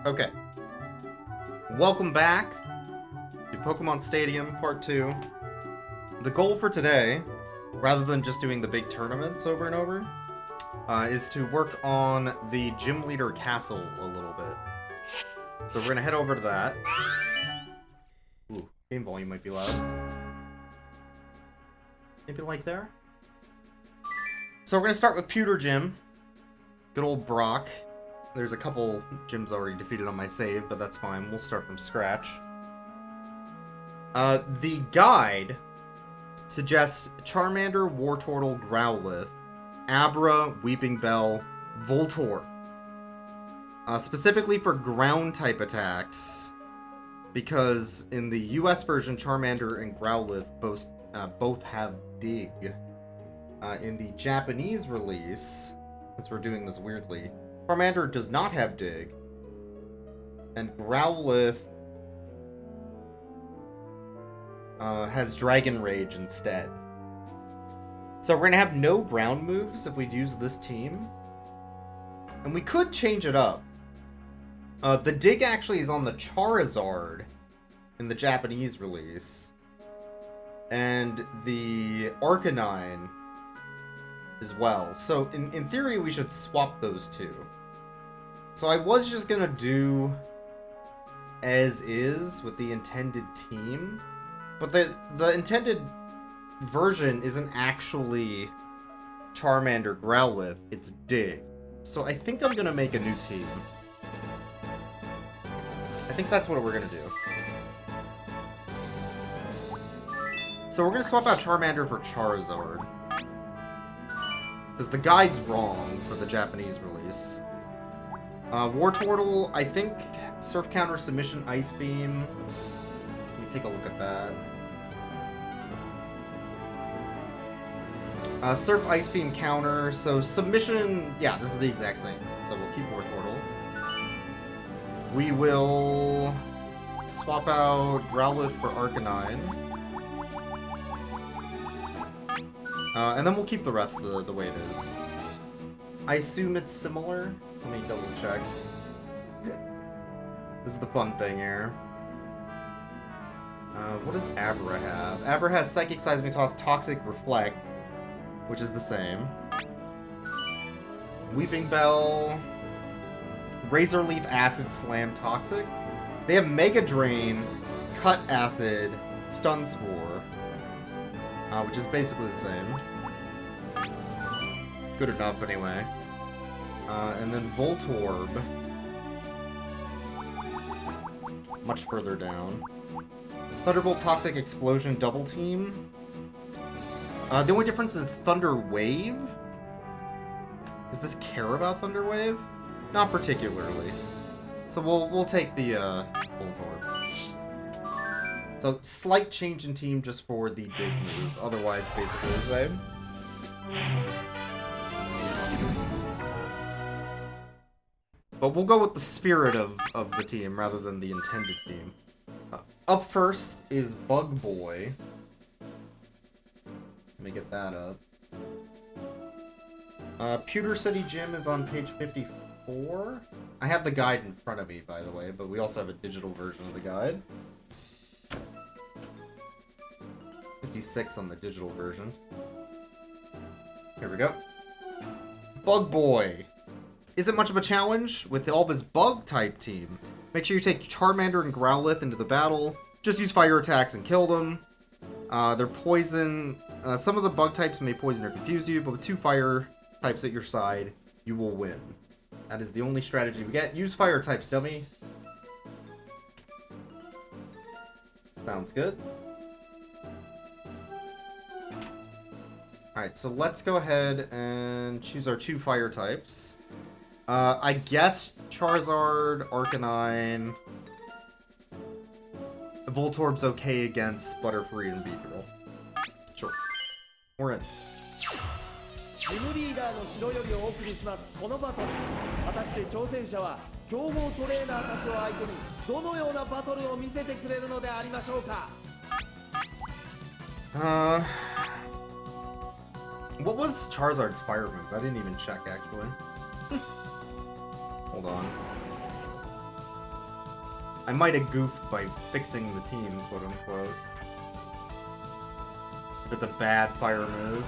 Okay. Welcome back to Pokemon Stadium Part 2. The goal for today, rather than just doing the big tournaments over and over, is to work on the Gym Leader Castle a little bit. So we're going to head over to that. Ooh, game volume might be loud. Maybe like there? So we're going to start with Pewter Gym. Good old Brock. There's a couple gyms already defeated on my save, but that's fine. We'll start from scratch. The guide suggests Charmander, Wartortle, Growlithe, Abra, Weeping Bell, Voltorb. Specifically for ground-type attacks, because in the US version, Charmander and Growlithe both have Dig. In the Japanese release, since we're doing this weirdly, Charmander does not have Dig, and Growlithe has Dragon Rage instead. So we're going to have no ground moves if we use this team. And we could change it up. The Dig actually is on the Charizard in the Japanese release. And the Arcanine as well. So in theory we should swap those two. So I was just going to do as is with the intended team. But the intended version isn't actually Charmander Growlithe, it's Dig. So I think I'm going to make a new team. I think that's what we're going to do. So we're going to swap out Charmander for Charizard. Because the guide's wrong for the Japanese release. Wartortle, I think Surf Counter, Submission, Ice Beam. Let me take a look at that. Surf, Ice Beam, Counter. So Submission, yeah, this is the exact same. So we'll keep Wartortle. We will swap out Growlithe for Arcanine. And then we'll keep the rest of the way it is. I assume it's similar. Let me double check. This is the fun thing here. What does Abra have? Abra has Psychic Seismitoss, Toxic Reflect, which is the same. Weeping Bell, Razor Leaf, Acid Slam, Toxic. They have Mega Drain, Cut Acid, Stun Spore, which is basically the same. Good enough, anyway. And then Voltorb, much further down. Thunderbolt, Toxic Explosion, Double Team. The only difference is Thunder Wave. Does this care about Thunder Wave? Not particularly. So we'll take the Voltorb. So slight change in team just for the big move. Otherwise, basically the same. But we'll go with the spirit of the team rather than the intended team. Up first is Bug Boy. Let me get that up. Pewter City Gym is on page 54. I have the guide in front of me, by the way, but we also have a digital version of the guide. 56 on the digital version. Here we go. Bug Boy. Isn't much of a challenge with all of his bug-type team. Make sure you take Charmander and Growlithe into the battle. Just use fire attacks and kill them. They're poison. Some of the bug types may poison or confuse you, but with 2 fire types at your side, you will win. That is the only strategy we get. Use fire types, dummy. Sounds good. Alright, so let's go ahead and choose our 2 fire types. I guess Charizard, Arcanine, Voltorb's okay against Butterfree and Beedrill. Sure. We're in. ジムリーダーの城よりお送りしますこのバトル果たして挑戦者は強豪トレーナーたちを相手にどのようなバトルを見せてくれるのでありましょうか What was Charizard's fire move? I didn't even check, actually. Hold on. I might have goofed by fixing the team, quote unquote. It's a bad fire move.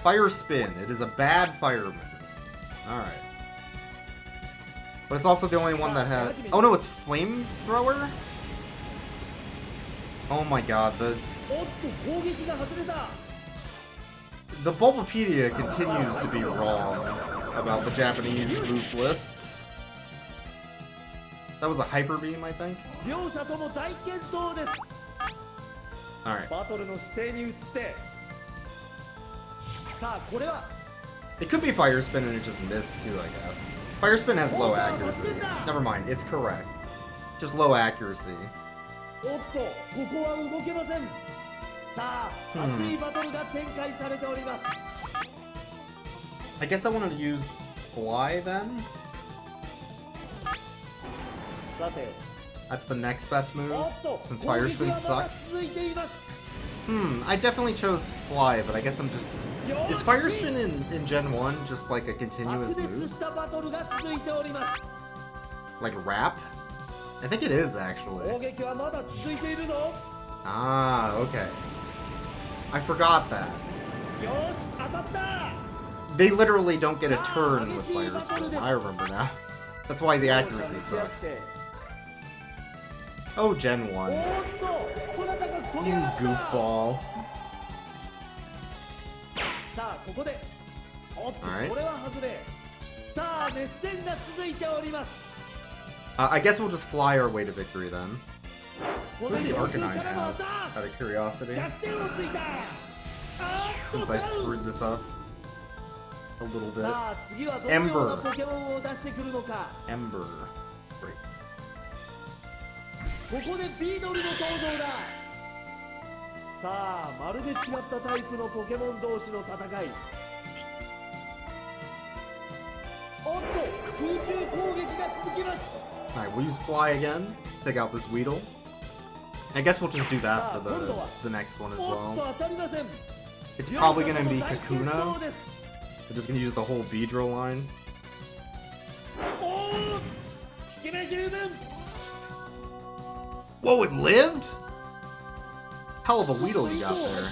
Fire spin. It is a bad fire move. Alright. But it's also the only one that has... Oh no, it's flamethrower? Oh my god, the Bulbapedia continues to be wrong about the Japanese move lists. That was a Hyper Beam, I think? Alright. It could be Fire Spin and it just missed too, I guess. Fire Spin has low accuracy. Never mind, it's correct. Just low accuracy. I guess I wanted to use Fly then? That's the next best move, since Fire Spin sucks. I definitely chose Fly, but I guess I'm just... Is Fire Spin in Gen 1 just like a continuous move? Like Wrap? I think it is, actually. Ah, okay. I forgot that. They literally don't get a turn with Fire Spin, I remember now. That's why the accuracy sucks. Oh, Gen 1. You goofball. Alright. I guess we'll just fly our way to victory then. What does the Arcanine have, out of curiosity? Since I screwed this up a little bit. Ember. Ember. Great. Alright, we'll use Fly again. Take out this Weedle. I guess we'll just do that for the next one as well. It's probably going to be Kakuna. We're just going to use the whole Beedrill line. Whoa, it lived? Hell of a Weedle you got there.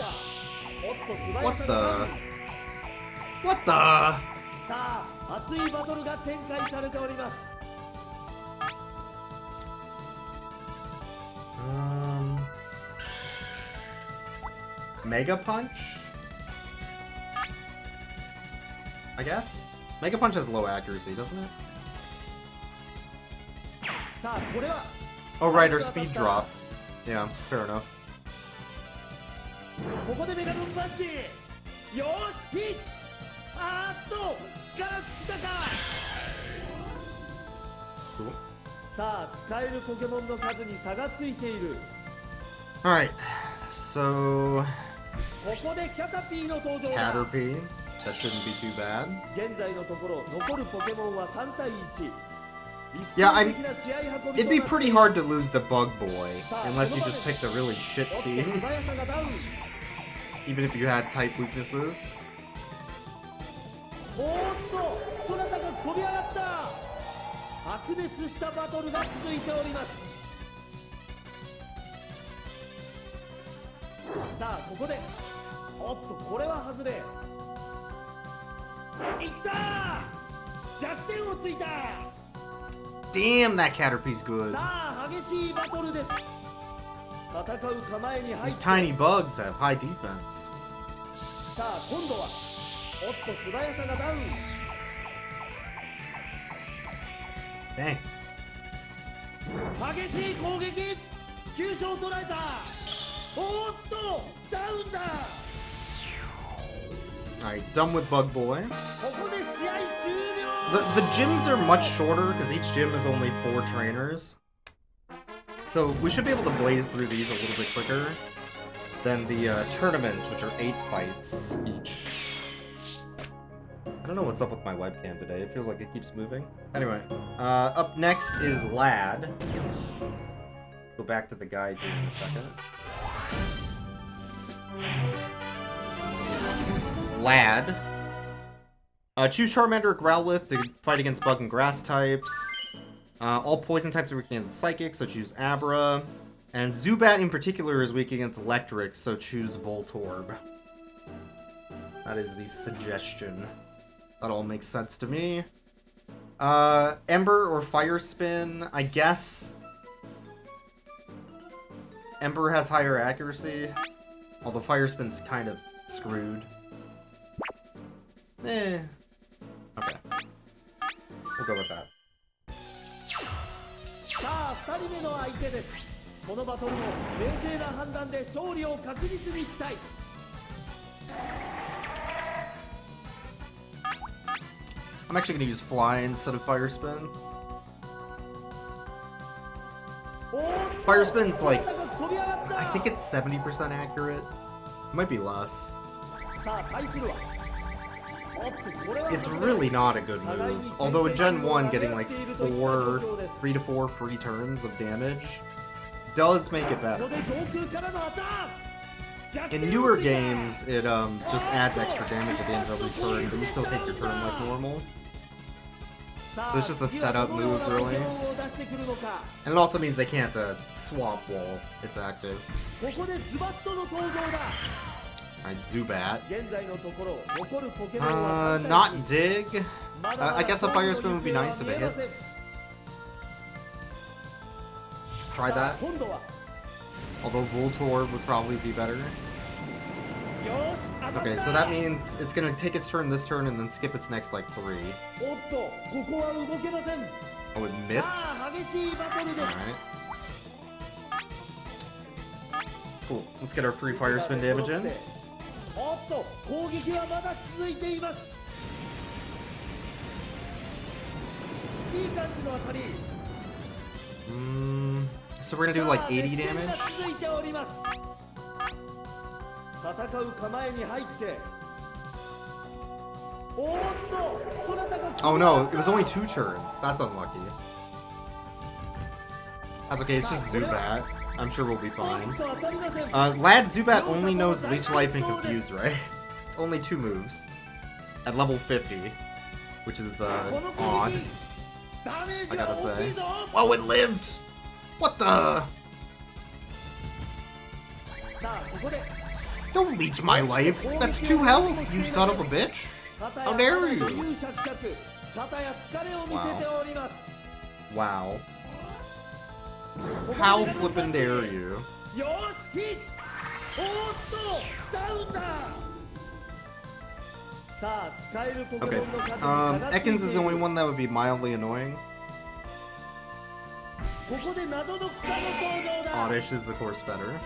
What the? What the? Mega Punch? I guess? Mega Punch has low accuracy, doesn't it? Oh right, our speed dropped. Yeah, fair enough. Cool. Alright, so... Caterpie. That shouldn't be too bad. Yeah, it'd be pretty hard to lose the Bug Boy, unless you just picked a really shit team. Even if you had type weaknesses. Damn, that Caterpie's good. These tiny bugs have high defense. Dang. Alright, done with Bug Boy. The gyms are much shorter because each gym is only 4 trainers. So we should be able to blaze through these a little bit quicker than the tournaments, which are 8 fights each. I don't know what's up with my webcam today. It feels like it keeps moving. Anyway, up next is Lad. Go back to the guide here in a second. Lad. Choose Charmander or Growlithe to fight against Bug and Grass types. All poison types are weak against Psychic, so choose Abra. And Zubat in particular is weak against Electric, so choose Voltorb. That is the suggestion. That all makes sense to me. Ember or Fire Spin, I guess. Ember has higher accuracy, although Fire Spin's kind of screwed. Okay. We'll go with that. さあ2人目の相手です。このバトルも冷静な判断で勝利を確実にしたい。I'm actually going to use Fly instead of Fire Spin. Fire Spin's like, I think it's 70% accurate. It might be less. It's really not a good move. Although in Gen 1, getting like 3 to 4 free turns of damage does make it better. In newer games, it just adds extra damage at the end of every turn, but you still take your turn like normal. So it's just a setup move, really. And it also means they can't swap while it's active. Alright, Zubat. Not Dig. I guess a Fire Spin would be nice if it hits. Try that. Although Voltorb would probably be better. Okay, so that means it's gonna take its turn this turn and then skip its next, like, 3. Oh, it missed? Alright. Cool. Let's get our free Fire Spin damage in. So we're gonna do like 80 damage? Oh no, it was only 2 turns. That's unlucky. That's okay, it's just Zubat. I'm sure we'll be fine. Lad Zubat only knows Leech Life and Confuse, right? It's only 2 moves. At level 50. Which is, odd. I gotta say. Oh, it lived! What the? Don't leech my life! That's 2 health, you son of a bitch! How dare you! Wow. Wow. How flippin' dare you? Okay, Ekans is the only one that would be mildly annoying. Oddish is of course better.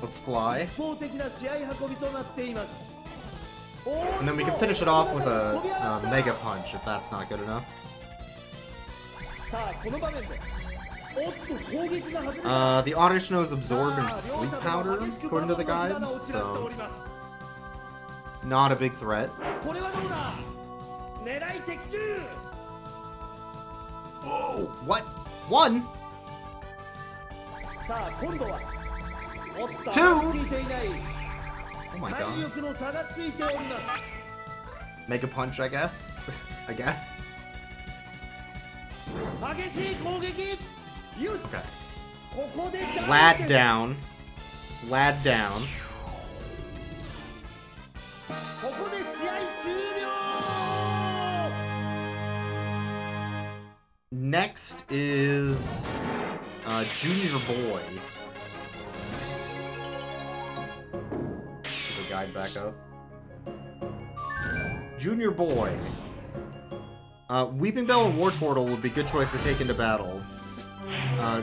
Let's fly. And then we can finish it off with a Mega Punch if that's not good enough. The Oddish knows Absorb and Sleep Powder, according to the guide, so not a big threat. Oh, what? 1? 2? Oh my god. Mega Punch, I guess? I guess? Okay. Lad down. Lad down. Next is Junior Boy. Put the guide back up. Junior Boy. Weeping Bell and Wartortle would be a good choice to take into battle.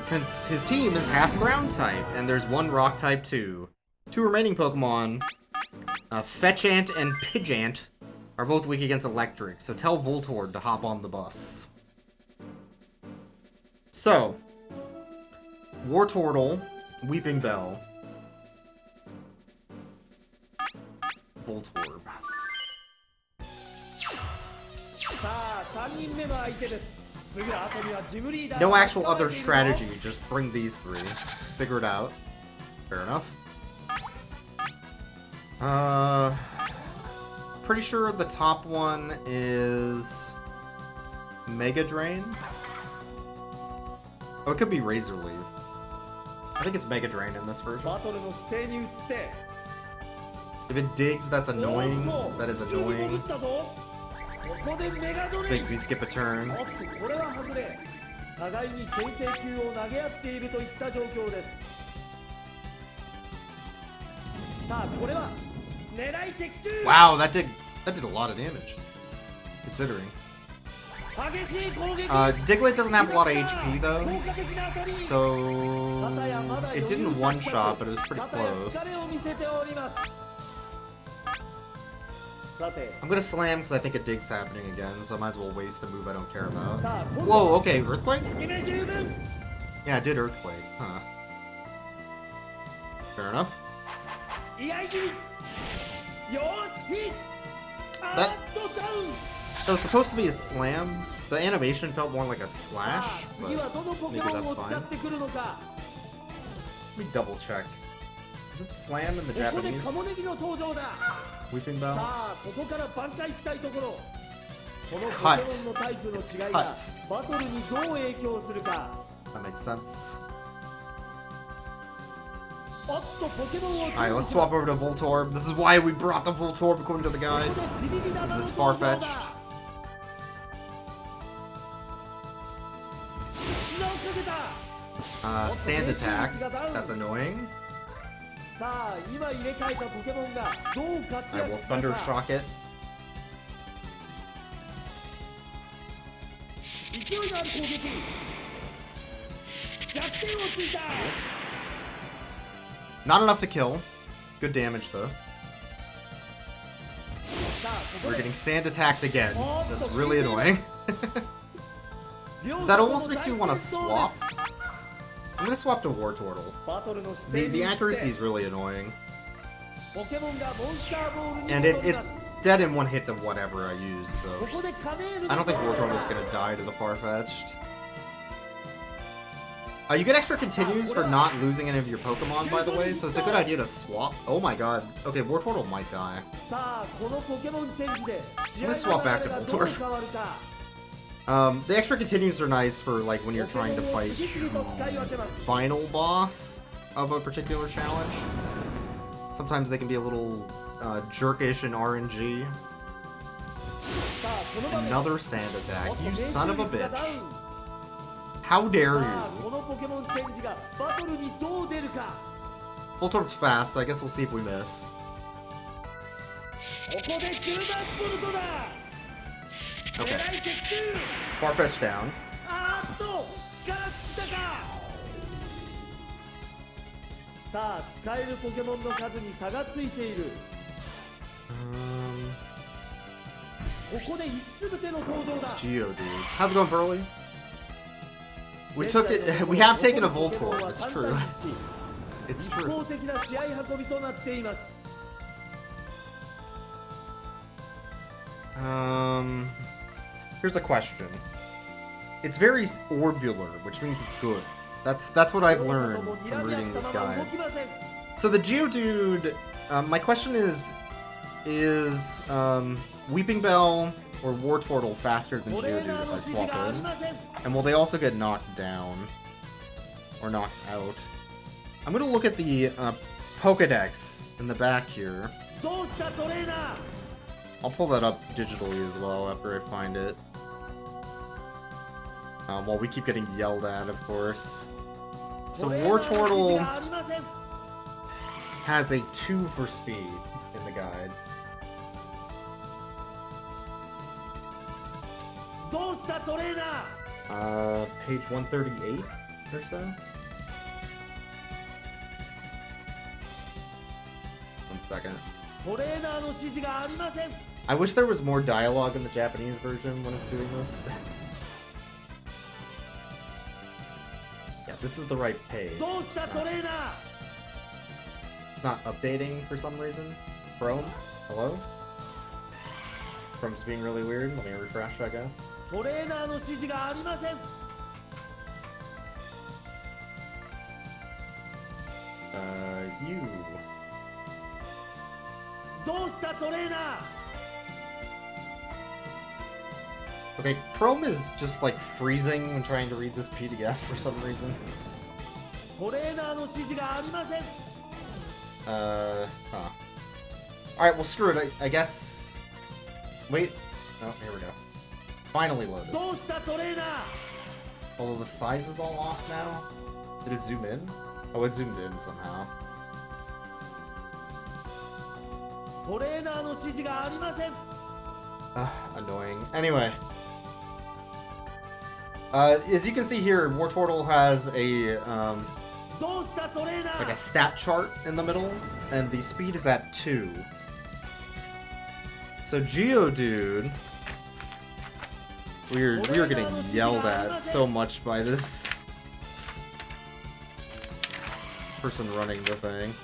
Since his team is half ground type, and there's 1 rock type too. 2 remaining Pokemon, Fetchant and Pidgeant, are both weak against electric, so tell Voltorb to hop on the bus. So, Wartortle, Weeping Bell, Voltorb. No actual other strategy, just bring these 3. Figure it out. Fair enough. pretty sure the top one is Mega Drain. Oh, it could be Razor Leaf. I think it's Mega Drain in this version. バトルの姿勢に移って If it digs, that's annoying. That is annoying. ここでメガド This レイ makes me skip a turn. おっとこれは外れ互いに牽制球を投げ合っているといった状況ですさあこれは狙い的中 Wow, that did a lot of damage. Considering. 激しい攻撃 Diglett doesn't have a lot of HP though, 効果的な当たり so またやまだ it didn't one shot, but it was pretty またや close. 疲れを見せておりますさて I'm gonna slam because I think a dig's happening again, so I might as well waste a move I don't care about. さあ今度 Whoa, okay, Earthquake? 決め十分 Yeah, it did Earthquake. Huh. Fair enough. 居合気味よーしあ That- ーっとダウン That was supposed to be a slam. The animation felt more like a さ slash, あ but 次はどのポケ maybe モン that's を使 fine. ってくるのか Let me double check. Is it slam in the ここで Japanese? カモネギの登場だ Weeping さ Bell? あここから挽回したいところこの It's ポ cut. ケモンのタイプの It's 違いが cut. バトルにどう影響するか That makes sense. おっとポケモンを Alright, let's swap over to Voltorb. This is why we brought the Voltorb according to the こ guide. こでビリビラ Is なの this 登場 far-fetched? だ砂をかけた Sand attack. That's annoying. さあ今入れ替えたポケモンがどう活 I 躍 will する Thunder か Shock it. 勢いのある攻撃弱点をついた Not enough to kill. Good damage though. さあここ We're で getting sand attacked again. That's really annoying. That almost makes me want to swap. I'm gonna swap to Wartortle. バトルの姿 The 勢に the 移って accuracy is really annoying. ポケモンがモンスターボールに And 戻りま it's す dead in one hit to whatever I use, こ so こでカネール I don't think の Wartortle's gonna die to the Farfetch'd. You get extra continues for not losing any of your Pokemon, by the way, so it's a good idea to swap. Oh my god. Okay, Wartortle might die. さあこのポケモンチェンジで試合 I'm gonna swap の back 流 to れがどう Voltorb. 変わるか The extra continues are nice for like when you're trying to fight 次々と使い分けます final boss of a particular challenge. Sometimes they can be a little jerkish in RNG. さあこの場面 Another sand attack. おっと You 命 son of a 中率が bitch. ダウン How dare さあこ you? のポケモンチェンジがバトルにどう出るか Voltorb's fast, so I guess we'll see if we miss. ここでキルダースポルトだ Okay. 狙い的中 Farfetch down. あーっと力尽きたかさあ使えるポケモンの数に差がついている Um, ここで石つぶての登場だ Geodude. How's it going, Burley? We took it. We have taken a Voltorb. It's true. It's 一 true. 方的な試合運びとなっています Here's a question. It's very orbular, which means it's good. That's what I've learned from reading this guide. So the Geodude, my question is Weeping Bell or Wartortle faster than Geodude if I swap in? And will they also get knocked down? Or knocked out? I'm gonna look at the Pokedex in the back here. どうしたトレーナー I'll pull that up digitally as well after I find it. While we keep getting yelled at, of course. So トレーナーの指示 Wartortle がありません has a 2 for speed in the guide. どうしたトレーナー Page 138 or so? One second. トレーナーの指示がありません I wish there was more dialogue in the Japanese version when it's doing this. Yeah, this is the right page. どうしたトレーナー It's not updating for some reason. Chrome? Hello? Chrome's being really weird. Let me refresh, I guess. トレーナーの指示がありません You. どうしたトレーナー Okay, Chrome is just like freezing when trying to read this PDF for some reason. トレーナーの指示がありません。 Huh. Alright, well, screw it. I guess. Wait. Oh, here we go. Finally loaded. どうしたトレーナー。 Although the size is all off now. Did it zoom in? Oh, it zoomed in somehow. トレーナーの指示がありません。 Annoying. Anyway. As you can see here, War Turtle has a, どうしたトレーナー。 like a stat chart in the middle, and the speed is at 2. So Geodude, we are getting yelled at so much by this person running the thing.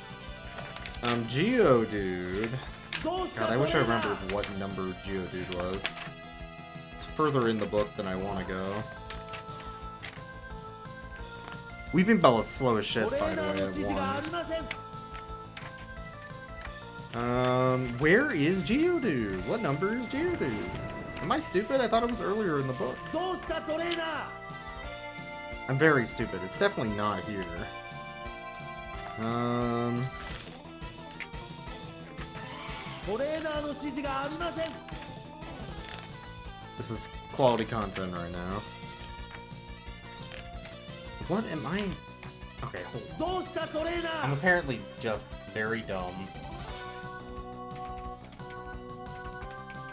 Geodude. God, I wish I remembered what number Geodude was. It's further in the book than I want to go. Weeping Bell is slow as shit, by the way, at 1. Where is Geodude? What number is Geodude? Am I stupid? I thought it was earlier in the book. I'm very stupid. It's definitely not here. This is quality content right now. What am I? Okay, hold on. I'm apparently just very dumb.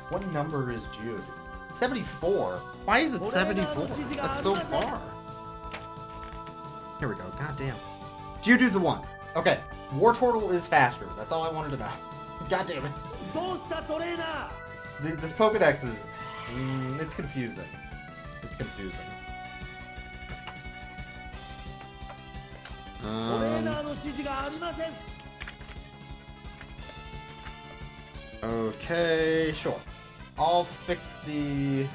What number is Jude? 74? Why is it 74? That's so far. Here we go. God damn. Geodude's a 1. Okay. War Turtle is faster. That's all I wanted to know. God damn it. This Pokedex is... it's confusing. It's confusing. Okay, sure. I'll fix the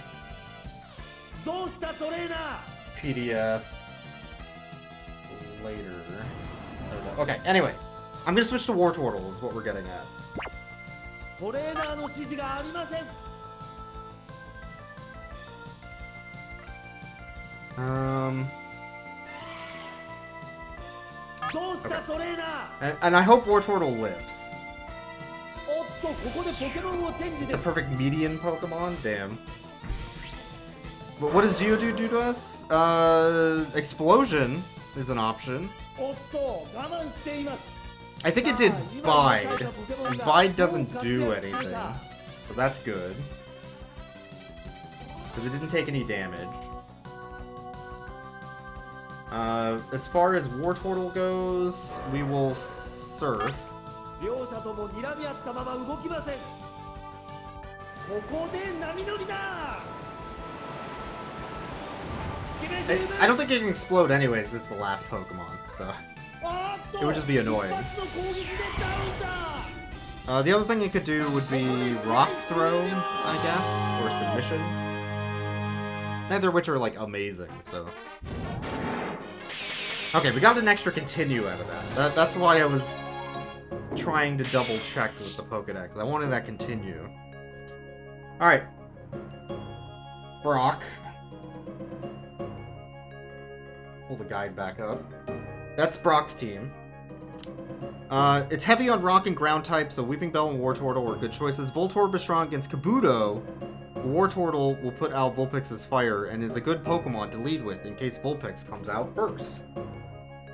PDF later. Okay, anyway. I'm gonna switch to War Turtle is what we're getting at. Okay. And I hope War Turtle lives. It's the perfect median Pokemon? Damn. But what does Geodude do to us? Explosion is an option. I think it did Bide, and Bide doesn't do anything, so that's good. Because it didn't take any damage. As far as War Turtle goes, we will Surf. I don't think it can explode anyways, it's the last Pokemon, so it would just be annoying. The other thing it could do would be Rock Throw, I guess, or Submission. Neither of which are, like, amazing, so... Okay, we got an extra Continue out of that. That's why I was trying to double check with the Pokedex. I wanted that Continue. Alright. Brock. Pull the guide back up. That's Brock's team. It's heavy on rock and ground type, so Weeping Bell and War Turtle are good choices. Voltorb is strong against Kabuto. War Turtle will put out Vulpix's fire and is a good Pokemon to lead with in case Vulpix comes out first.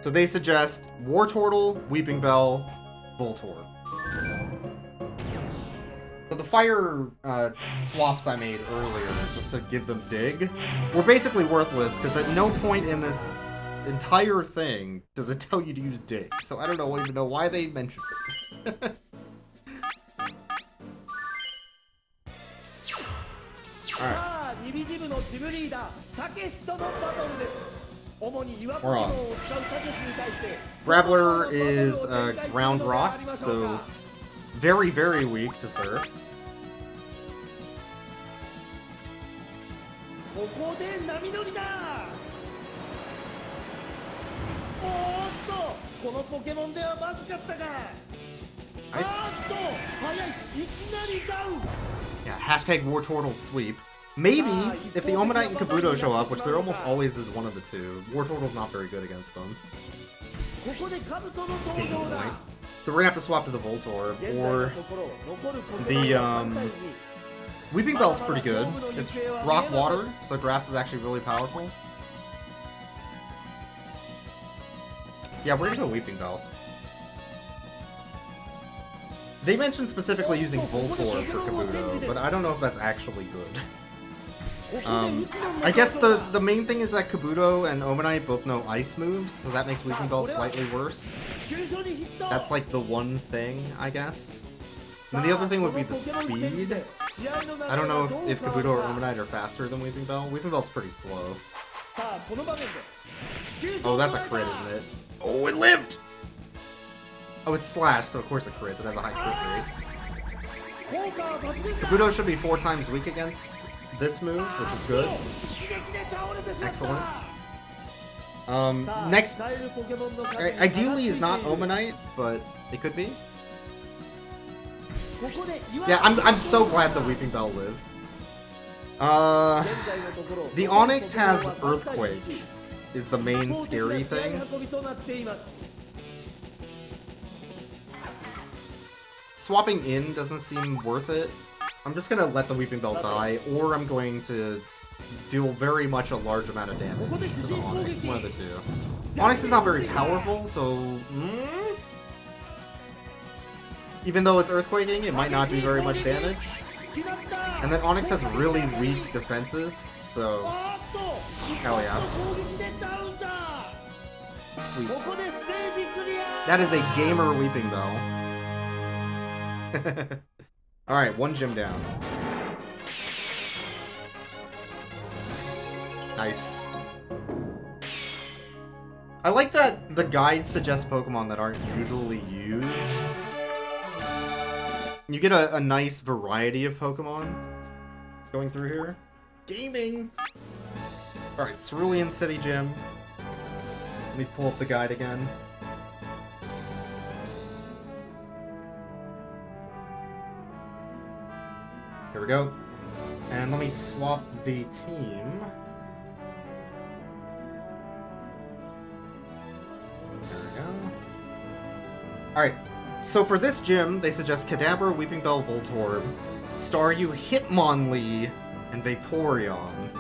So they suggest War Turtle, Weeping Bell, Voltorb. So the fire swaps I made earlier, just to give them Dig, were basically worthless, because at no point in this entire thing does it tell you to use Dig. So I don't even know why they mentioned it. Alright. We're on. Graveler is ground rock, so very, very weak to Surf. Nice. Yeah, hashtag War Turtle sweep. Maybe, if the Omanite and Kabuto show up, which there almost always is one of the two, War Turtle's not very good against them. Case in point. So we're gonna have to swap to the Voltorb, or the, Weeping Bell's pretty good. It's rock water, so grass is actually really powerful. Yeah, we're gonna go Weeping Bell. They mentioned specifically using Voltorb for Kabuto, but I don't know if that's actually good. I guess the main thing is that Kabuto and Omanite both know ice moves, so that makes Weeping Bell slightly worse. That's like the one thing, I guess. And the other thing would be the speed. I don't know if Kabuto or Omanite are faster than Weeping Bell. Weeping Bell's pretty slow. Oh, that's a crit, isn't it? Oh, it lived! Oh, it's Slash, so of course it crits. It has a high crit rate. Kabuto should be 4 times weak against this move, which is good. Excellent. Next, ideally is not Omanite, but it could be. Yeah, I'm so glad the Weeping Bell lived. The Onix has Earthquake, is the main scary thing. Swapping in doesn't seem worth it. I'm just gonna let the Weeping Bell die, or I'm going to deal very much a large amount of damage to the Onix, one of the two. Onix is not very powerful, so... Even though it's Earthquaking, it might not do very much damage. And then Onix has really weak defenses, so... Hell yeah. Sweet. That is a gamer Weeping Bell. Alright, 1 gym down. Nice. I like that the guide suggests Pokemon that aren't usually used. You get a nice variety of Pokemon going through here. Gaming! Alright, Cerulean City Gym. Let me pull up the guide again. Here we go. And let me swap the team. There we go. Alright, so for this gym, they suggest Kadabra, Weeping Bell, Voltorb, Staryu, Hitmonlee, and Vaporeon.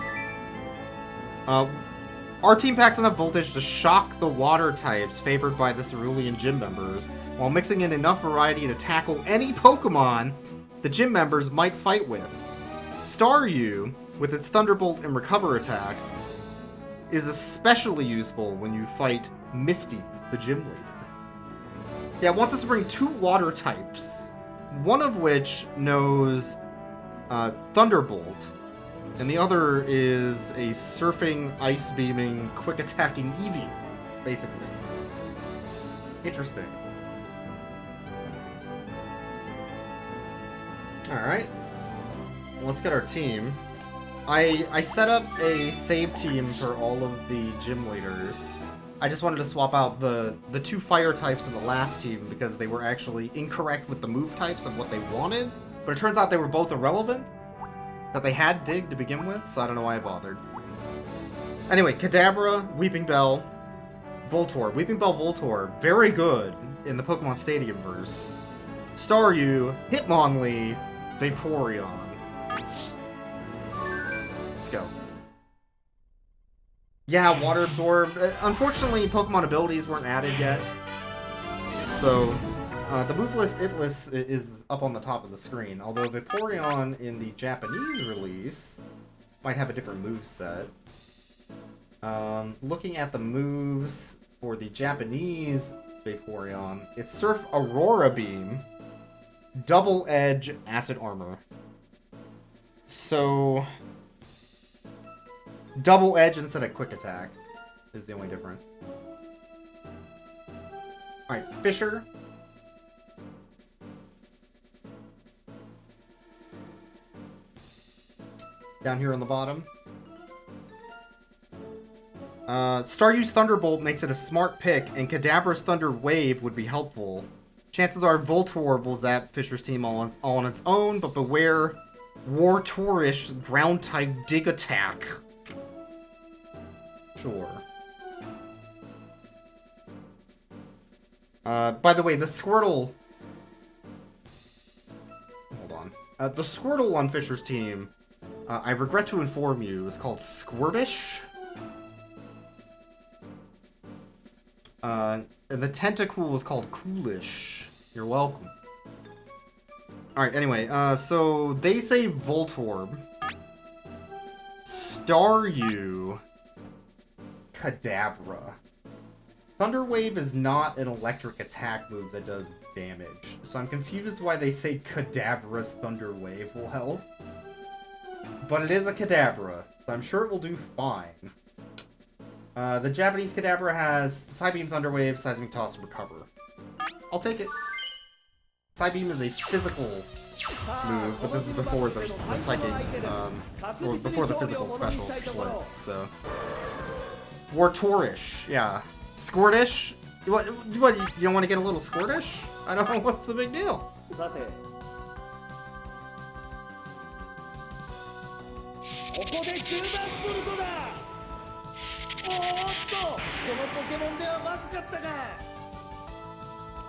Our team packs enough voltage to shock the water types favored by the Cerulean gym members, while mixing in enough variety to tackle any Pokemon the gym members might fight with. Staryu, with its Thunderbolt and Recover attacks, is especially useful when you fight Misty, the gym leader. Yeah, it wants us to bring 2 water types, one of which knows Thunderbolt, and the other is a surfing, ice beaming, quick attacking Eevee, basically. Interesting. Alright. Let's get our team. I set up a save team for all of the gym leaders. I just wanted to swap out the 2 fire types in the last team because they were actually incorrect with the move types of what they wanted. But it turns out they were both irrelevant. That they had Dig to begin with, so I don't know why I bothered. Anyway, Kadabra, Weeping Bell, Voltorb. Weeping Bell, Voltorb, very good in the Pokemon Stadium verse. Staryu, Hitmonlee, Vaporeon. Let's go. Yeah, Water Absorb. Unfortunately, Pokemon abilities weren't added yet. So, the move list, it list is up on the top of the screen. Although Vaporeon in the Japanese release might have a different move set. Looking at the moves for the Japanese Vaporeon, it's Surf Aurora Beam, Double Edge, Acid Armor. So, Double Edge instead of Quick Attack is the only difference. Alright, Fisher. Down here on the bottom. Staryu's Thunderbolt makes it a smart pick, and Kadabra's Thunder Wave would be helpful. Chances are Voltorb will zap Fisher's team all on its own, but beware War Tourish, ground type dig attack. Sure. By the way, the Squirtle... Hold on. The Squirtle on Fisher's team, I regret to inform you, is called Squirtish. And the Tentacool is called Coolish. You're welcome. Alright, anyway, so they say Voltorb, Staryu, Kadabra. Thunder Wave is not an electric attack move that does damage, so I'm confused why they say Kadabra's Thunder Wave will help. But it is a Kadabra, so I'm sure it will do fine. The Japanese Kadabra has Psybeam, Thunder Wave, Seismic Toss, and Recover. I'll take it. Psybeam is a physical move, but this is before the psychic, or before the physical special split, so. Wartorish, yeah. Squirtish? You don't want to get a little Squirtish? I don't know, what's the big deal?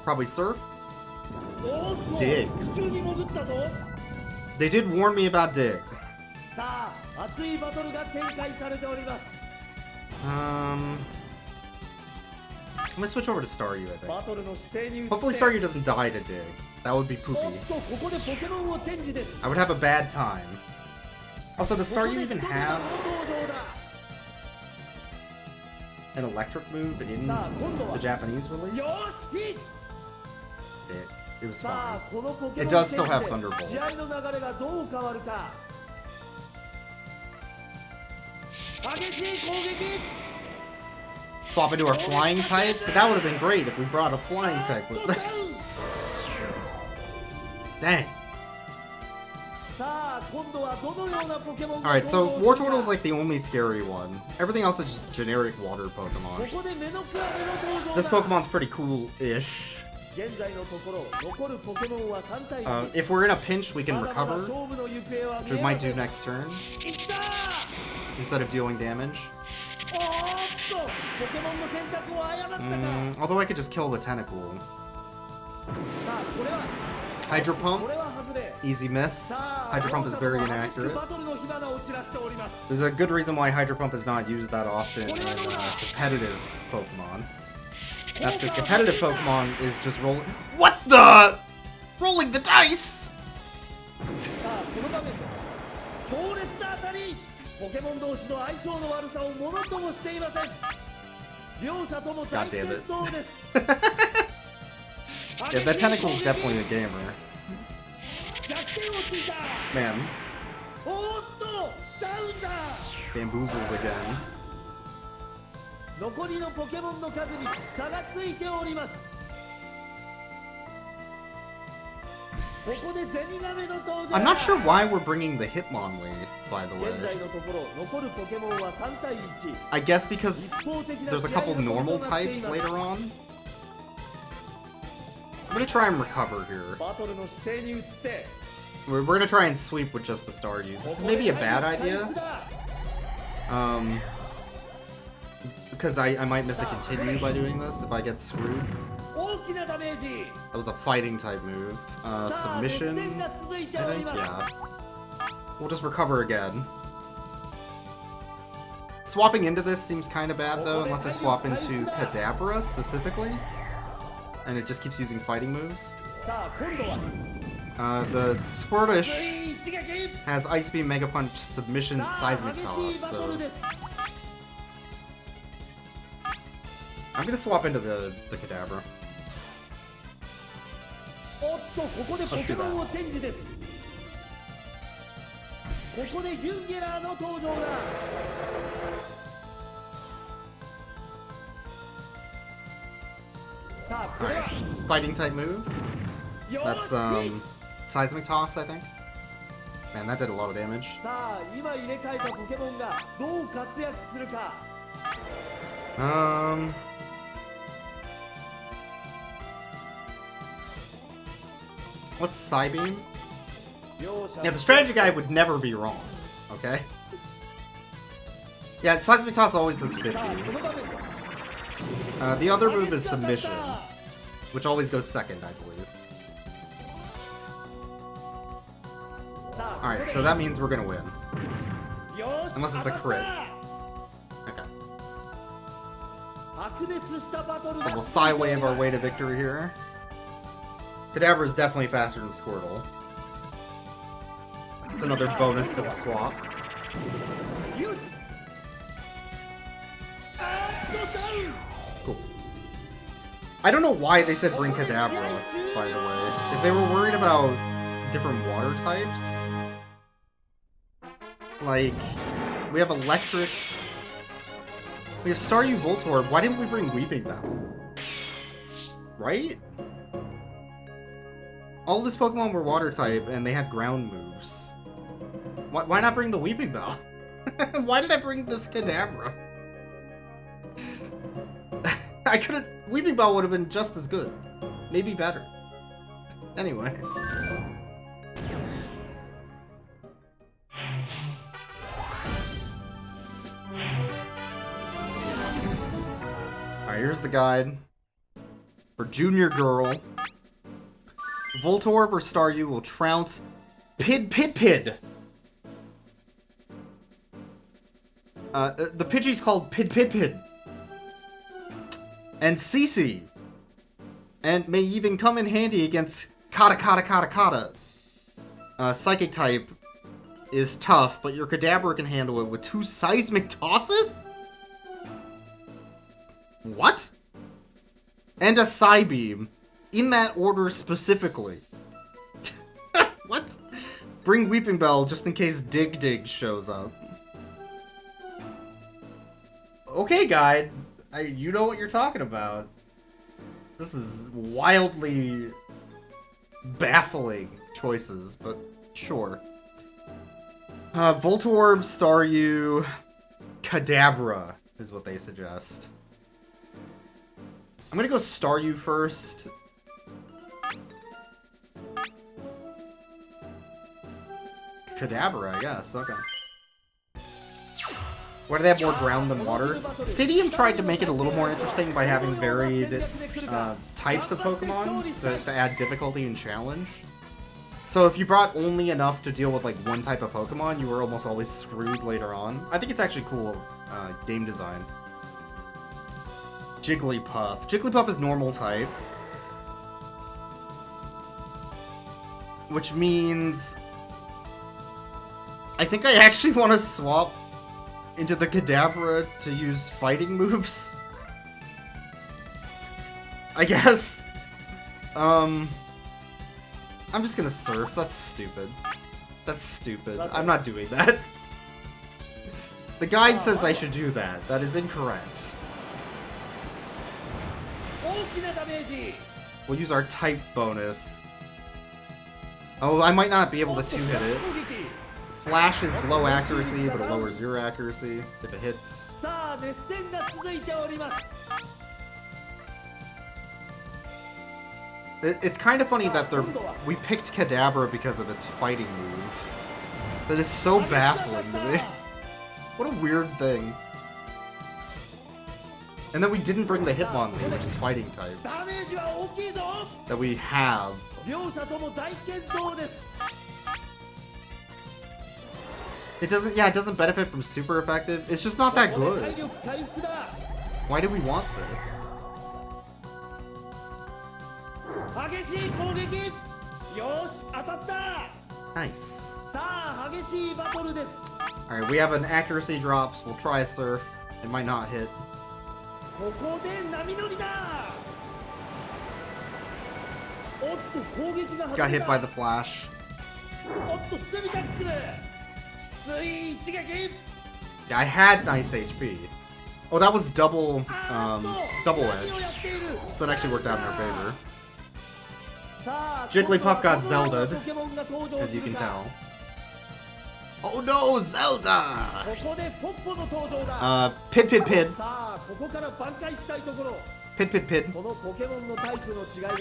Probably Surf? Dig. They did warn me about Dig. I'm gonna switch over to Staryu, I think. Hopefully Staryu doesn't die to Dig. That would be poopy. I would have a bad time. Also, does Staryu even have an electric move in the Japanese release? It was fine. It does still have Thunderbolt. Swap into our flying type? So that would have been great if we brought a flying type with this. Dang. Alright, so Wartortle is like the only scary one. Everything else is just generic water Pokemon. This Pokemon's pretty cool-ish. If we're in a pinch, we can recover, which we might do next turn, instead of dealing damage. Although I could just kill the Tentacool. Hydro Pump, easy miss. Hydro Pump is very inaccurate. There's a good reason why Hydro Pump is not used that often in competitive Pokemon. That's because competitive Pokemon is just rolling. What the? Rolling the dice! God damn it. Yeah, that Tentacool is definitely a gamer. Man. Bamboozled again. I'm not sure why we're bringing the Hitmonlee, by the way. I guess because there's a couple normal types later on. I'm gonna try and recover here. We're gonna try and sweep with just the Staryu. This is maybe a bad idea. Because I might miss a continue by doing this if I get screwed. That was a fighting type move. Submission, I think? Yeah. We'll just recover again. Swapping into this seems kind of bad though, unless I swap into Kadabra specifically. And it just keeps using fighting moves. The Squirtish has Ice Beam, Mega Punch, Submission, Seismic Toss, so... I'm gonna swap into the Kadabra. Let's do that. Alright, fighting type move. That's Seismic Toss, I think. Man, that did a lot of damage. Let's Psybeam. Yeah, the strategy guy would never be wrong. Okay? Yeah, Seismic Toss always does 50. The other move is Submission, which always goes second, I believe. Alright, so that means we're gonna win. Unless it's a crit. Okay. So we'll Psy-Wave our way to victory here. Kadabra is definitely faster than Squirtle. It's another bonus to the swap. Cool. I don't know why they said bring Kadabra, by the way. If they were worried about different water types... Like, we have Electric... We have Staryu Voltorb. Why didn't we bring Weeping Bell? Right? All of his Pokemon were water type, and they had ground moves. Why not bring the Weeping Bell? Why did I bring this Kadabra? I could've... Weeping Bell would have been just as good. Maybe better. Anyway. Alright, here's the guide. For Junior Girl. Voltorb or Staryu will trounce Pid. The Pidgey's called Pid. And Cece. And may even come in handy against Kata. Psychic type is tough, but your Kadabra can handle it with 2 Seismic Tosses? What? And a Psybeam. In that order specifically. What? Bring Weeping Bell just in case Dig shows up. Okay, guide. You know what you're talking about. This is wildly baffling choices, but sure. Voltorb, Staryu, Kadabra is what they suggest. I'm gonna go Staryu first. Kadabra, I guess. Okay. Why do they have more ground than water? Stadium tried to make it a little more interesting by having varied types of Pokemon to add difficulty and challenge. So if you brought only enough to deal with like one type of Pokemon, you were almost always screwed later on. I think it's actually cool game design. Jigglypuff. Jigglypuff is normal type. Which means... I think I actually want to swap into the Kadabra to use fighting moves. I guess. I'm just gonna Surf. That's stupid. That's stupid. I'm not doing that. The guide says I should do that. That is incorrect. We'll use our type bonus. Oh, I might not be able to 2-hit it. Flash is low accuracy, but it lowers your accuracy if it hits. It's kind of funny that we picked Kadabra because of its fighting move. That is so baffling to me. What a weird thing. And then we didn't bring the Hitmonlee, which is fighting type. That we have. It doesn't benefit from super effective. It's just not that good. Why do we want this? Nice. Alright, we have an accuracy drops. We'll try a Surf. It might not hit. Got hit by the Flash. Yeah, I had nice HP. Oh, that was double edge. So that actually worked out in our favor. Jigglypuff got Zelda'd, as you can tell. Oh no, Zelda! Pid. Pid.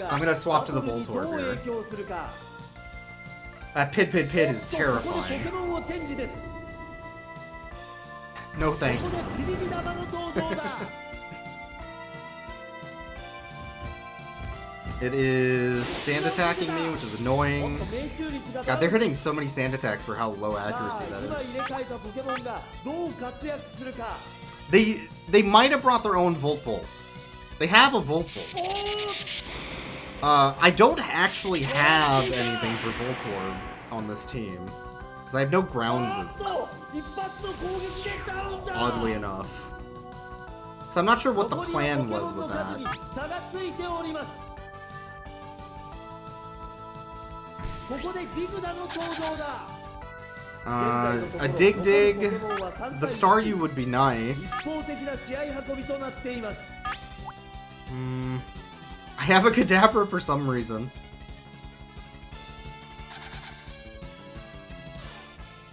I'm gonna swap to the Voltorb here. That pit is ここでポ terrifying. ケモンをチェンジです。 No こ thank こ you. でビリビ玉の登場だ。 It is sand attacking me, which is もっ annoying. と命中率が God, 高 they're い。 hitting so many sand attacks for how low さあ accuracy 今 that 入れ替えたポケモンがどう活躍するか。 is. They might have brought their own Volt Bolt. They have a Volt Bolt. おー I don't actually have anything for Voltorb on this team. Because I have no あ ground ーっと moves, 一発の攻撃でダウンだ。 oddly enough. So I'm not sure what the 残りの plan ポケモ was ンの with 数 that. に差がついております。ここでディグダの登場だ。 A Dig Dig. The Staryu would be 一 nice. 方的な試合運びとなっています。 I have a Kadabra for some reason.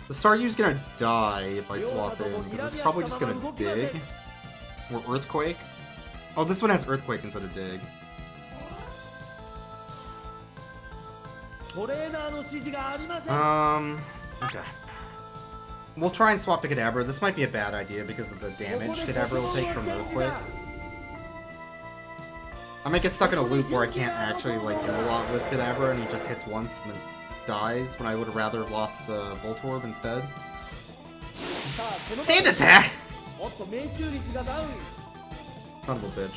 The Staryu's gonna die if I swap in, because it's probably just gonna dig. Or Earthquake. Oh, this one has Earthquake instead of Dig. トレーナーの指示がありません。 Okay. We'll try and swap to Kadabra. This might be a bad idea because of the damage Kadabra will take from Earthquake. I might get stuck in a loop where I can't actually like do a lot with Kadabra and he just hits once and then dies when I would have rather lost the Voltorb instead. さあこの Sand attack! もっと命中率がダウン。 Son of a bitch.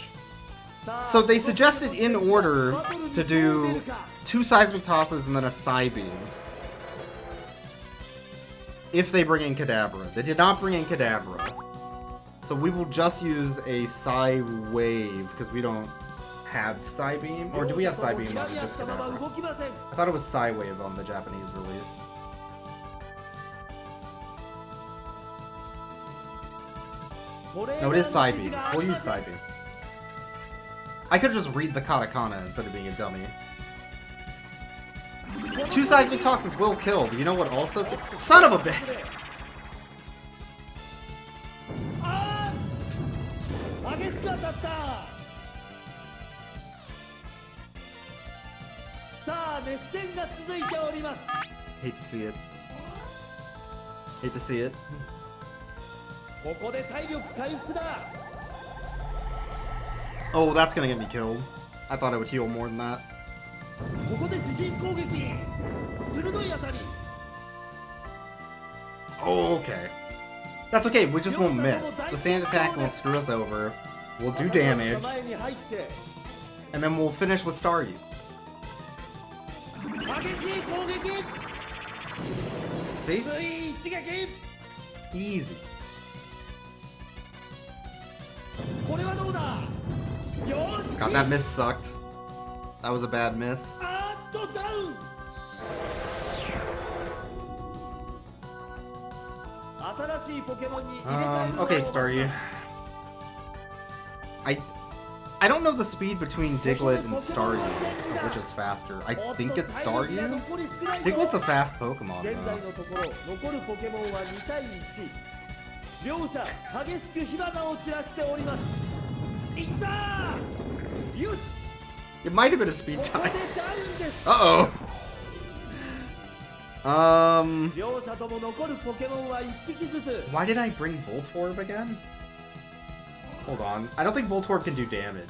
さあ So they suggested in order to do 2 seismic tosses and then a Psy Beam. If they bring in Kadabra. They did not bring in Kadabra. So we will just use a Psy Wave because we don't have Psy Beam. Or do we have Psy Beam on this Kadabra? 動きません。 I thought it was Psy Wave on the Japanese release. No, it is Psy Beam. We'll use Psy Beam. I could just read the katakana instead of being a dummy. 2 seismic tosses will kill, but you know what also kill? Son of a bitch! あー激しく当たった。さあ熱戦が続いております。 Hate to see it. Hate to see it. ここで体力回復だ。 Oh, that's gonna get me killed. I thought I would heal more than that. ここで自陣攻撃。鋭い当たり。 Oh, okay. That's okay, we just won't miss. The sand attack won't screw us over. We'll do damage, 前に入って and then we'll finish with Staryu. 激しい攻撃。 See? つい一撃。 Easy. これはどうだ。よし。 God, that miss sucked. That was a bad miss. あーっとダウン。新しいポケモンに入れ替えるのを Okay, Staryu. I don't know the speed between Diglett and Staryu, which is faster. I think it's Staryu? Diglett's a fast Pokemon, 現在 though. のところ残るポケモンは2対1。両者激しく火花を散らしております。いったー。よし。 It might have been a speed ここで tie. ダウンです。 Uh-oh. 両者とも残るポケモンは1匹ずつ。 Why did I bring Voltorb again? Hold on. I don't think Voltorb can do damage.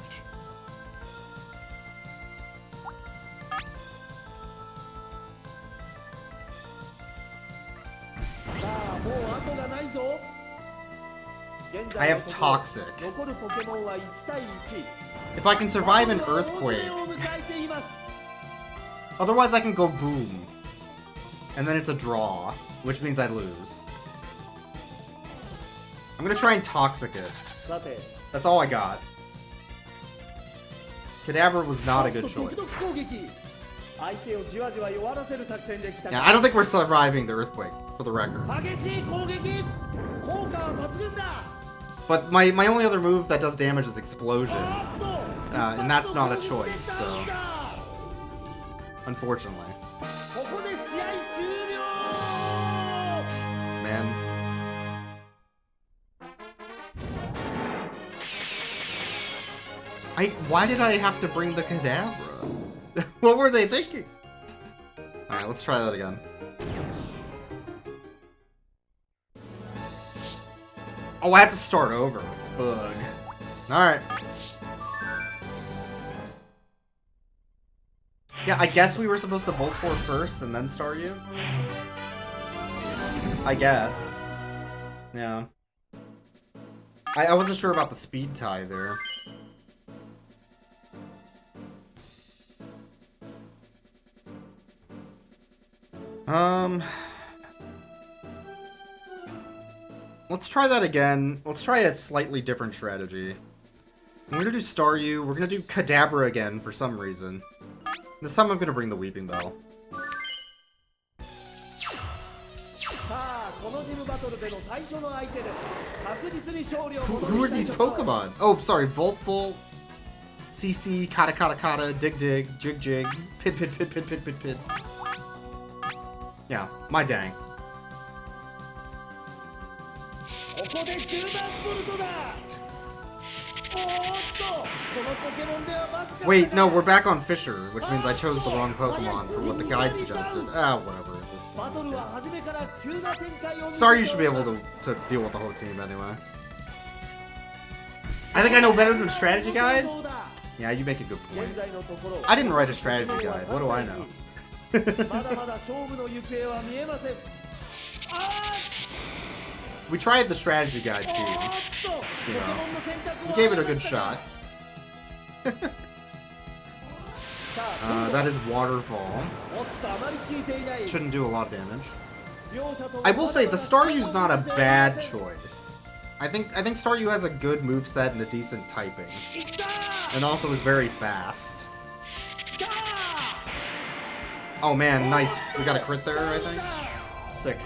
さあもう後がないぞ。現 I 在の have ところ Toxic. 残るポケモンは1対1。 If I can survive an Earthquake, 大船を迎えています。 otherwise I can go Boom. And then it's a draw, which means I lose. I'm gonna try and Toxic it. さて That's all I got. Kadabra was not a good ド choice. キドキ攻撃。相手をじわじわ弱らせる作戦できた。 Yeah, I don't think we're surviving the Earthquake, for the record. 激しい攻撃。効果は抜群だ。 But my only other move that does damage is Explosion. あーっと And that's not a choice, 一発の so ダウンだ。 unfortunately. ここで試合終了。 Man. Why did I have to bring the Kadabra? What were they thinking? Alright, let's try that again. Oh, I have to start over. Bug. Alright. Yeah, I guess we were supposed to Voltorb first and then Staryu? I guess. Yeah. I wasn't sure about the speed tie there. Let's try that again. Let's try a slightly different strategy. I'm gonna do Staryu. We're gonna do Kadabra again for some reason. This time I'm gonna bring the Weeping Bell. Who are these Pokemon? Oh, sorry. Volt, CC, Kata Kata Kata, Dig Dig, Jig Jig, Pid Pid Pid Pid Pid Pid Pid. Yeah, my dang. Wait, no, we're back on Fisher, which means I chose the wrong Pokemon for what the guide suggested. Ah, whatever at this point. Staryu should be able to deal with the whole team anyway. I think I know better than the strategy guide? Yeah, you make a good point. I didn't write a strategy guide. What do I know? We tried the strategy guide too. You know, we gave it a good shot. That is Waterfall. Shouldn't do a lot of damage. I will say the Staryu's not a bad choice. I think Staryu has a good moveset and a decent typing, and also is very fast. Oh man, nice. We got a crit there, I think. Sick.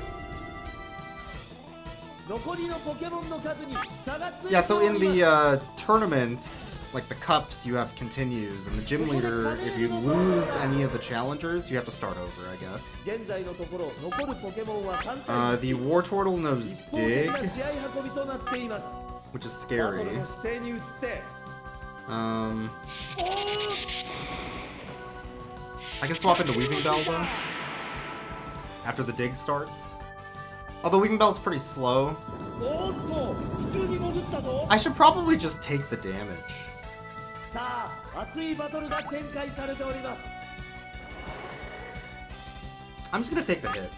Yeah, so in the tournaments, like the cups, you have continues, and the gym leader, if you lose any of the challengers, you have to start over, I guess. The Wartortle knows Dig, which is scary. I can swap into Weeping Bell, though, after the Dig starts. Although Weeping Bell's pretty slow. I should probably just take the damage. I'm just gonna take the hit.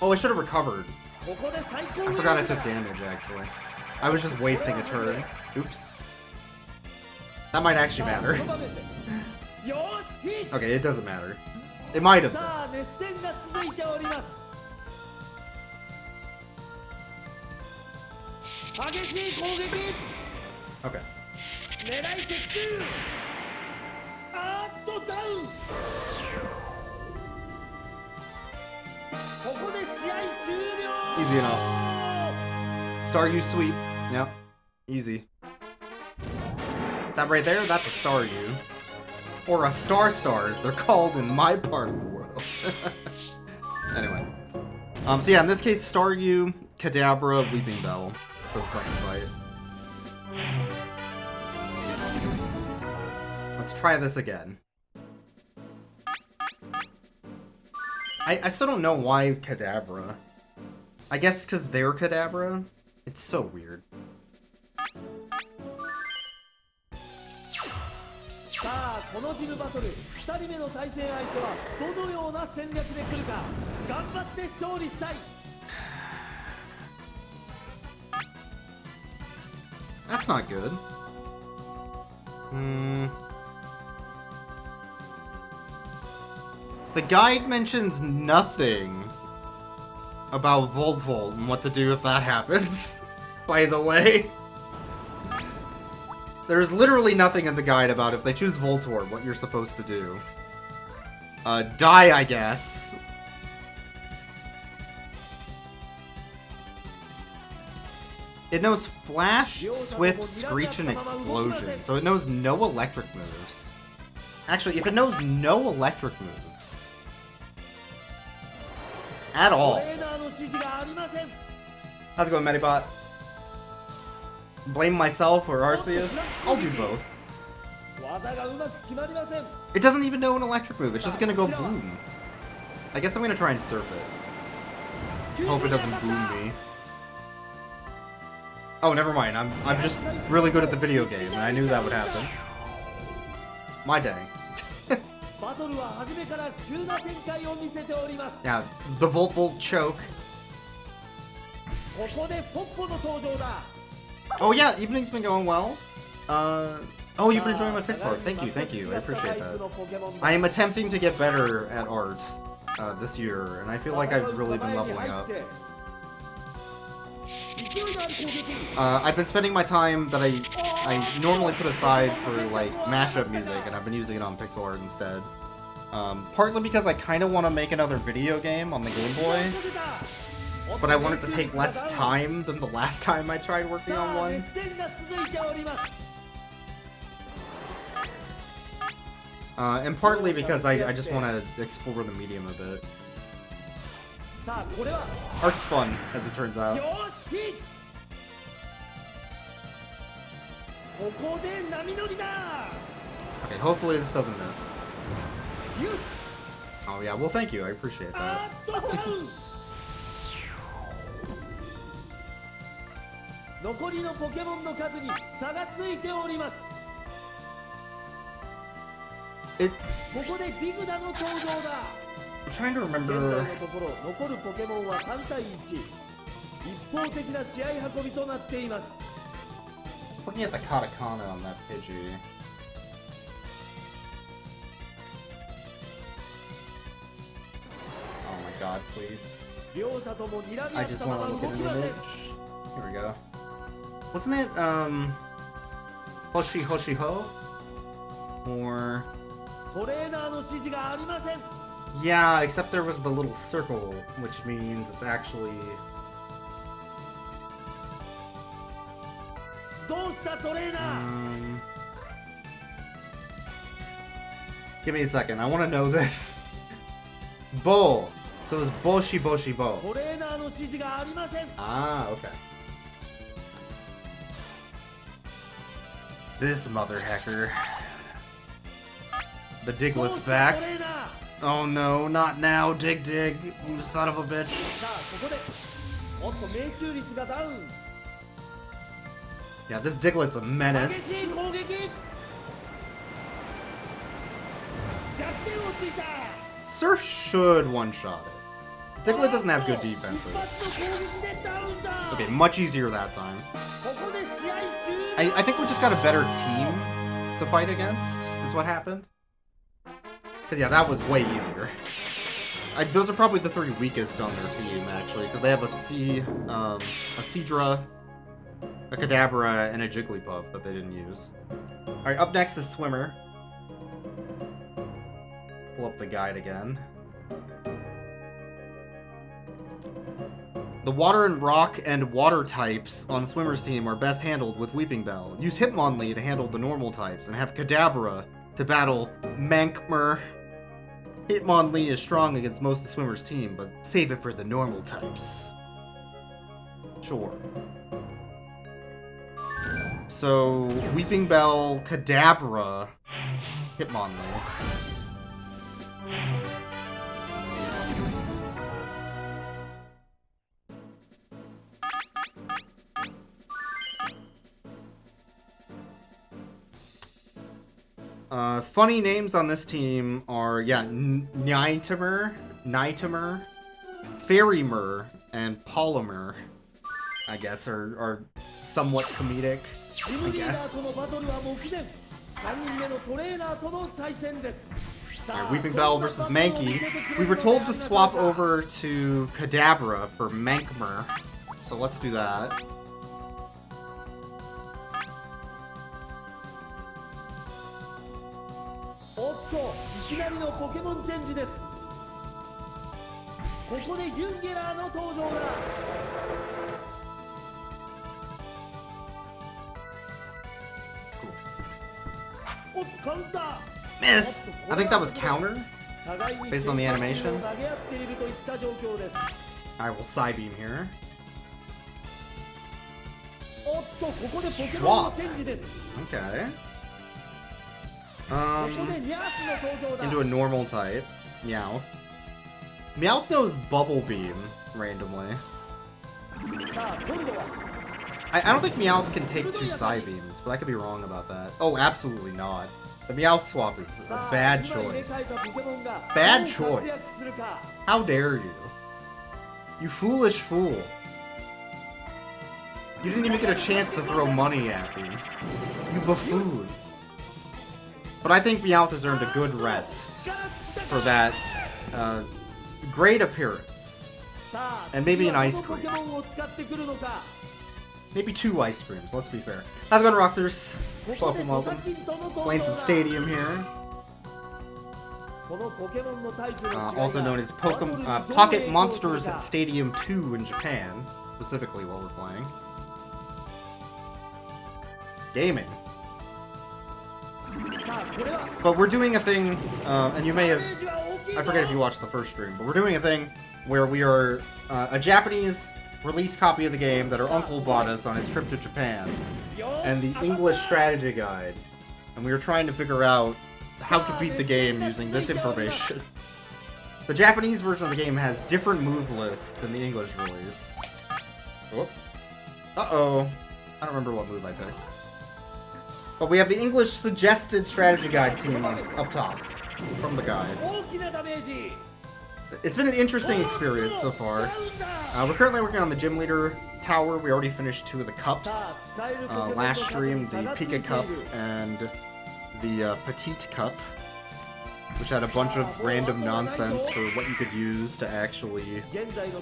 Oh, I should have recovered. I forgot I took damage, actually. I was just wasting a turn. Oops. That might actually matter. Okay, it doesn't matter. It might have been. Okay. Easy enough. Staryu sweep. Yep. Easy. That right there, that's a Staryu. Or a Stars, they're called in my part of the world. Anyway. So yeah, in this case, Staryu, Kadabra, Weeping Bell for the second fight. Let's try this again. I still don't know why Kadabra. I guess because they're Kadabra? It's so weird. That's not good. The guide mentions nothing about Voltvolt and what to do if that happens, by the way. There's literally nothing in the guide about if they choose Voltorb, what you're supposed to do. Die, I guess. It knows Flash, Swift, Screech, and Explosion, so it knows no electric moves. Actually, if it knows no electric moves at all. How's it going, Medibot? Blame myself or Arceus? I'll do both. 技がうまく決まりません。 It doesn't even know an electric move. It's just gonna go boom. I guess I'm gonna try and surf it. Hope it doesn't boom me. Oh, never mind. I'm just really good at the video game, and I knew that would happen. My dang. バトルは初めから急な展開を見せております。 Yeah, the Volt choke. ここでポッポの登場だ。 Oh yeah, evening's been going well. Oh, you've been enjoying my pixel art. Thank you. I appreciate that. I am attempting to get better at art this year, and I feel like I've really been leveling up. I've been spending my time that I normally put aside for like mashup music, and I've been using it on pixel art instead. Partly because I kind of want to make another video game on the Game Boy, but I want it to take less time than the last time I tried working on one. And partly because I just want to explore the medium a bit. Art's fun, as it turns out. Okay, hopefully this doesn't miss. Oh yeah, well thank you, I appreciate that. I'm trying to remember. I was looking at the katakana on that Pidgey. Oh my god, please. I just want to look at an image. Here we go. Wasn't it, Hoshi Hoshi Ho? Or... Yeah, except there was the little circle, which means it's actually... Give me a second, I want to know this. Bo. So it's Boshi Boshi Bo. Ah, okay. This mother hacker. The Diglett's back. Oh no, not now, Dig Dig, you son of a bitch. Yeah, this Diglett's a menace. Surf should one-shot it. Diglett doesn't have good defenses. Okay, much easier that time. I think we just got a better team to fight against, is what happened. Because, yeah, that was way easier. Those are probably the three weakest on their team, actually, because they have a Seadra, a Kadabra, and a Jigglypuff that they didn't use. Alright, up next is Swimmer. Pull up the guide again. The water and rock and water types on Swimmer's team are best handled with Weeping Bell. Use Hitmonlee to handle the normal types, and have Kadabra to battle Mankmer. Hitmonlee is strong against most of Swimmer's team, but save it for the normal types. Sure. So, Weeping Bell, Kadabra, Hitmonlee. Funny names on this team are, yeah, Nightmare, Fairymer, and Polymer, I guess, are somewhat comedic, I guess. Alright, Weeping Bell versus Mankey. We were told to swap over to Kadabra for Mankmer, so let's do that. Miss! I think that was counter, based on the animation. I will Psybeam here. Swap! Okay. Into a normal type. Meowth. Meowth knows Bubble Beam randomly. I don't think Meowth can take 2 Psybeams, but I could be wrong about that. Oh, absolutely not. The Meowth swap is a bad choice. Bad choice. How dare you? You foolish fool. You didn't even get a chance to throw money at me. You buffoon. But I think Meowth has earned a good rest for that great appearance. And maybe an ice cream. Maybe 2 ice creams, let's be fair. How's it going, Rocksters? Welcome, welcome. Playing some Stadium here. Also known as Pocket Monsters Stadium 2 in Japan. Specifically what we're playing. Gaming. But we're doing a thing, and you may have... I forget if you watched the first stream, but we're doing a thing where we are a Japanese release copy of the game that our uncle bought us on his trip to Japan, and the English strategy guide. And we were trying to figure out how to beat the game using this information. The Japanese version of the game has different move lists than the English release. Oh. Uh-oh. I don't remember what move I picked. But we have the English suggested strategy guide team up top from the guide. It's been an interesting experience so far. We're currently working on the Gym Leader Tower. We already finished 2 of the cups. Last stream, the Pika Cup and the Petite Cup, which had a bunch of random nonsense for what you could use to actually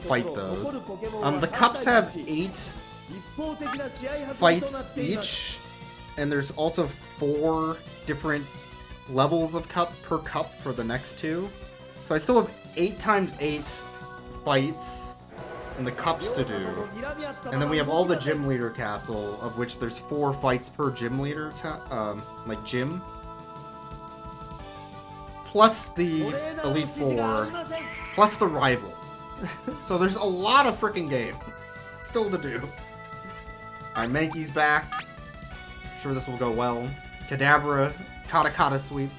fight those. The cups have 8 fights each, and there's also 4 different levels of cup per cup for the next 2. So I still have 8 times 8 fights and the cups to do. And then we have all the Gym Leader Castle, of which there's 4 fights per Gym Leader, like gym. Plus the Elite 4, plus the Rival. So there's a lot of freaking game still to do. Alright, Mankey's back. Sure this will go well. Kadabra, Katakata sweep,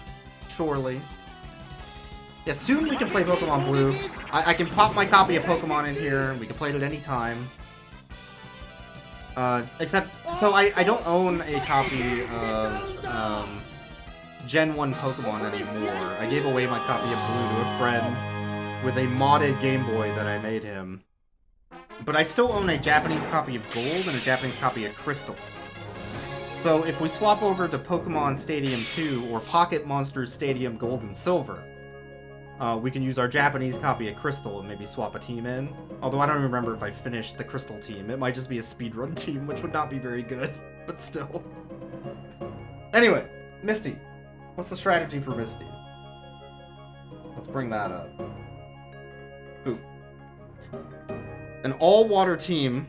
surely. Yeah, soon we can play Pokemon Blue. I can pop my copy of Pokemon in here. We can play it at any time. Except, so I don't own a copy of Gen 1 Pokemon anymore. I gave away my copy of Blue to a friend with a modded Game Boy that I made him. But I still own a Japanese copy of Gold and a Japanese copy of Crystal. So if we swap over to Pokemon Stadium 2 or Pocket Monsters Stadium Gold and Silver, we can use our Japanese copy of Crystal and maybe swap a team in. Although I don't remember if I finished the Crystal team. It might just be a speedrun team, which would not be very good, but still. Anyway, Misty. What's the strategy for Misty? Let's bring that up. Ooh. An all-water team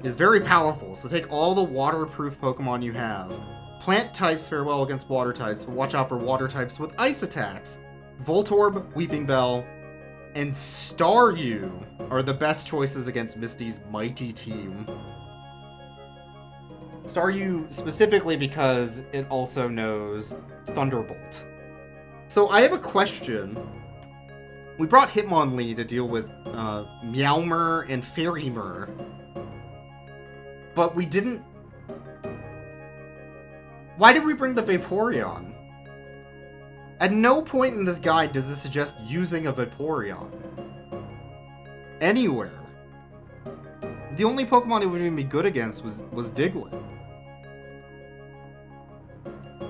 is very powerful, so take all the waterproof Pokemon you have. Plant types fare well against water types, but watch out for water types with ice attacks. Voltorb, Weeping Bell, and Staryu are the best choices against Misty's mighty team. Staryu specifically because it also knows Thunderbolt. So I have a question. We brought Hitmonlee to deal with Meowmer and Fairymer, but we didn't... Why did we bring the Vaporeon? At no point in this guide does it suggest using a Vaporeon. Anywhere. The only Pokemon it would even be good against was Diglett.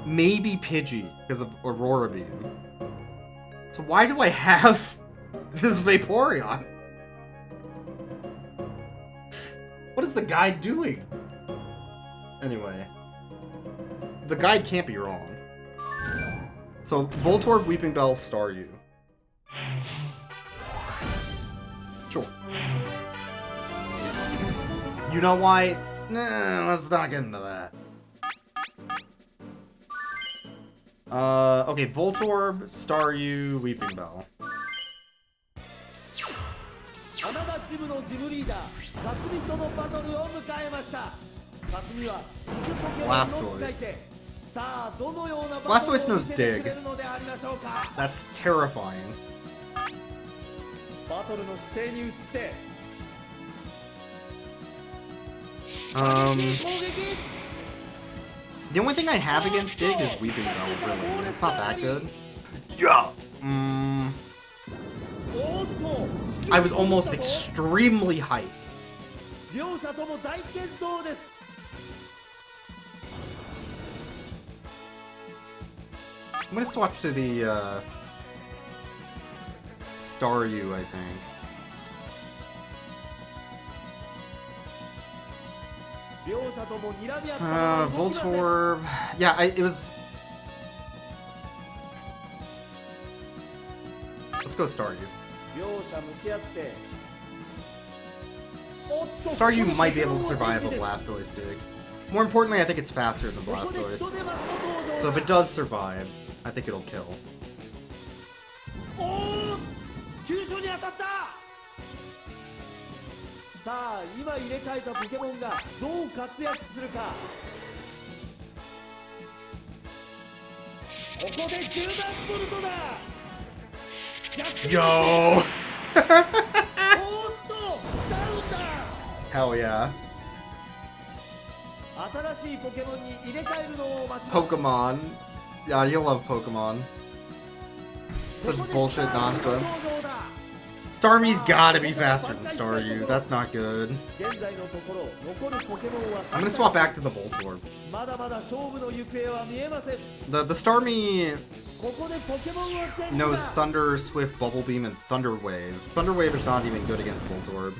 Maybe Pidgey, because of Aurora Beam. So why do I have this Vaporeon? What is the guide doing? Anyway. The guide can't be wrong. So, Voltorb, Weeping Bell, Staryu. Sure. You know why? Nah, let's not get into that. Okay, Voltorb, Staryu, Weeping Bell. Blastoise. さあどのようなバトル Blastoise を knows 見せて dig. くれるのでありましょうか。 That's terrifying. バトルの姿勢に移って Um, 激しい攻撃 the only thing I have against Dig is Weeping Bell, really. It's not that good. Yeah! Mm, おっと I was almost extremely hyped. 両者とも大健闘です。 I'm gonna swap to the, Staryu, I think. 両者とも睨み合ったまま動きません。 Voltorb... Yeah, it was... Let's go Staryu. 両者向き合って おっと Staryu might be able to ここで survive a ポケモンは Blastoise dig. More importantly, I think it's faster than ここで Blastoise. 人手間の登場 So if だ it does survive, I think it'll kill. おー急所に当たった。さあ今入れ替えたポケモンがどう活躍するか。ここで10番ボルトだ。逆転 Yo! おーっとダウンだ。 Hell yeah. 新しいポケモンに入れ替えるのを待ちます。 Pokemon. Yeah, you love Pokemon. Such bullshit nonsense. Starmie's gotta be faster than Staryu. That's not good. 現在のところ残るポケモンは I'm gonna swap back to the Voltorb. まだまだ勝負の行方は見えません。 The Starmie ここでポケモンをチェンジ knows だ。 Thunder, Swift, Bubble Beam, and Thunder Wave. Thunder Wave is not even good against Voltorb.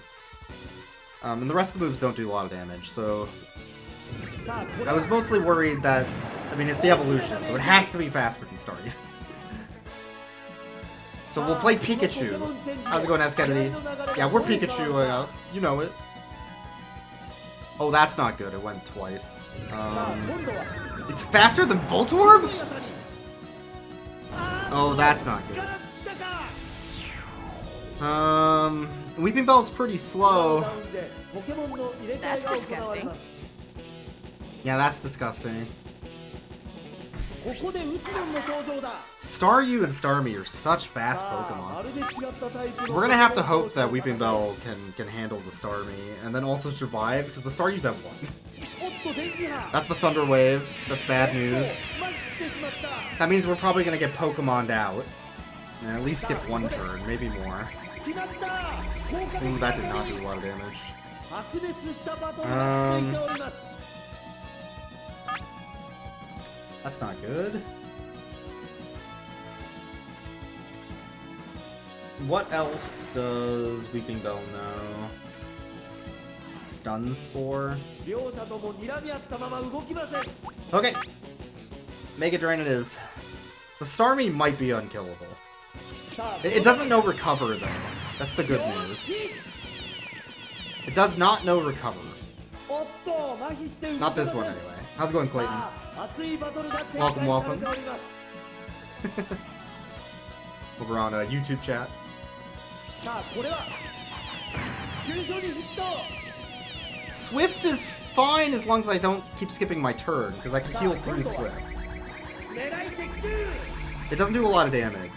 And the rest of the moves don't do a lot of damage, so... さあこれ I was mostly worried that... I mean, it's the evolution, so it has to be faster than Staryu. So we'll play Pikachu. How's it going, S. Kennedy? Yeah, we're Pikachu, you know it. Oh, that's not good, it went twice. さあ今度は It's faster than Voltorb? 強い当たり。あー Oh, that's not 力 good. 来たか。 Weeping Bell's pretty slow. ダウンでポケモンの入れ替えが行われます。 Yeah, that's disgusting. ここでウツボンの登場だ。 Staryu and Starmie are such fast さあま Pokemon. るで違ったタイプの We're gonna have to hope that Weeping Bell can handle the Starmie, and then also survive, because the Staryu's have one. おっと電磁波。 That's the Thunder Wave. That's bad news. マジしてしまった。 That means we're probably gonna get Pokemoned out. And at least skip one turn, maybe more. 決まった。効果的 Ooh, な that did not 当たり do a lot of damage. 白熱したバトルが続いております。 That's not good. What else does Weeping Bell know? Stun Spore? 両者とも睨み合ったまま動きません。 Okay. Mega Drain it is. The Starmie might be unkillable. さあ It doesn't know Recover, though. That's the good news. It does not know Recover. おっと麻痺して打ち Not this 取 one, られ anyway. How's it going, Clayton? さあ熱いバトルが展 Welcome, 開 welcome. されております。 Over on YouTube chat. さあこれは急所にヒット。 Swift is fine as long as I don't keep skipping my turn, because I can heal through Swift. 狙い的中。 It doesn't do a lot of damage.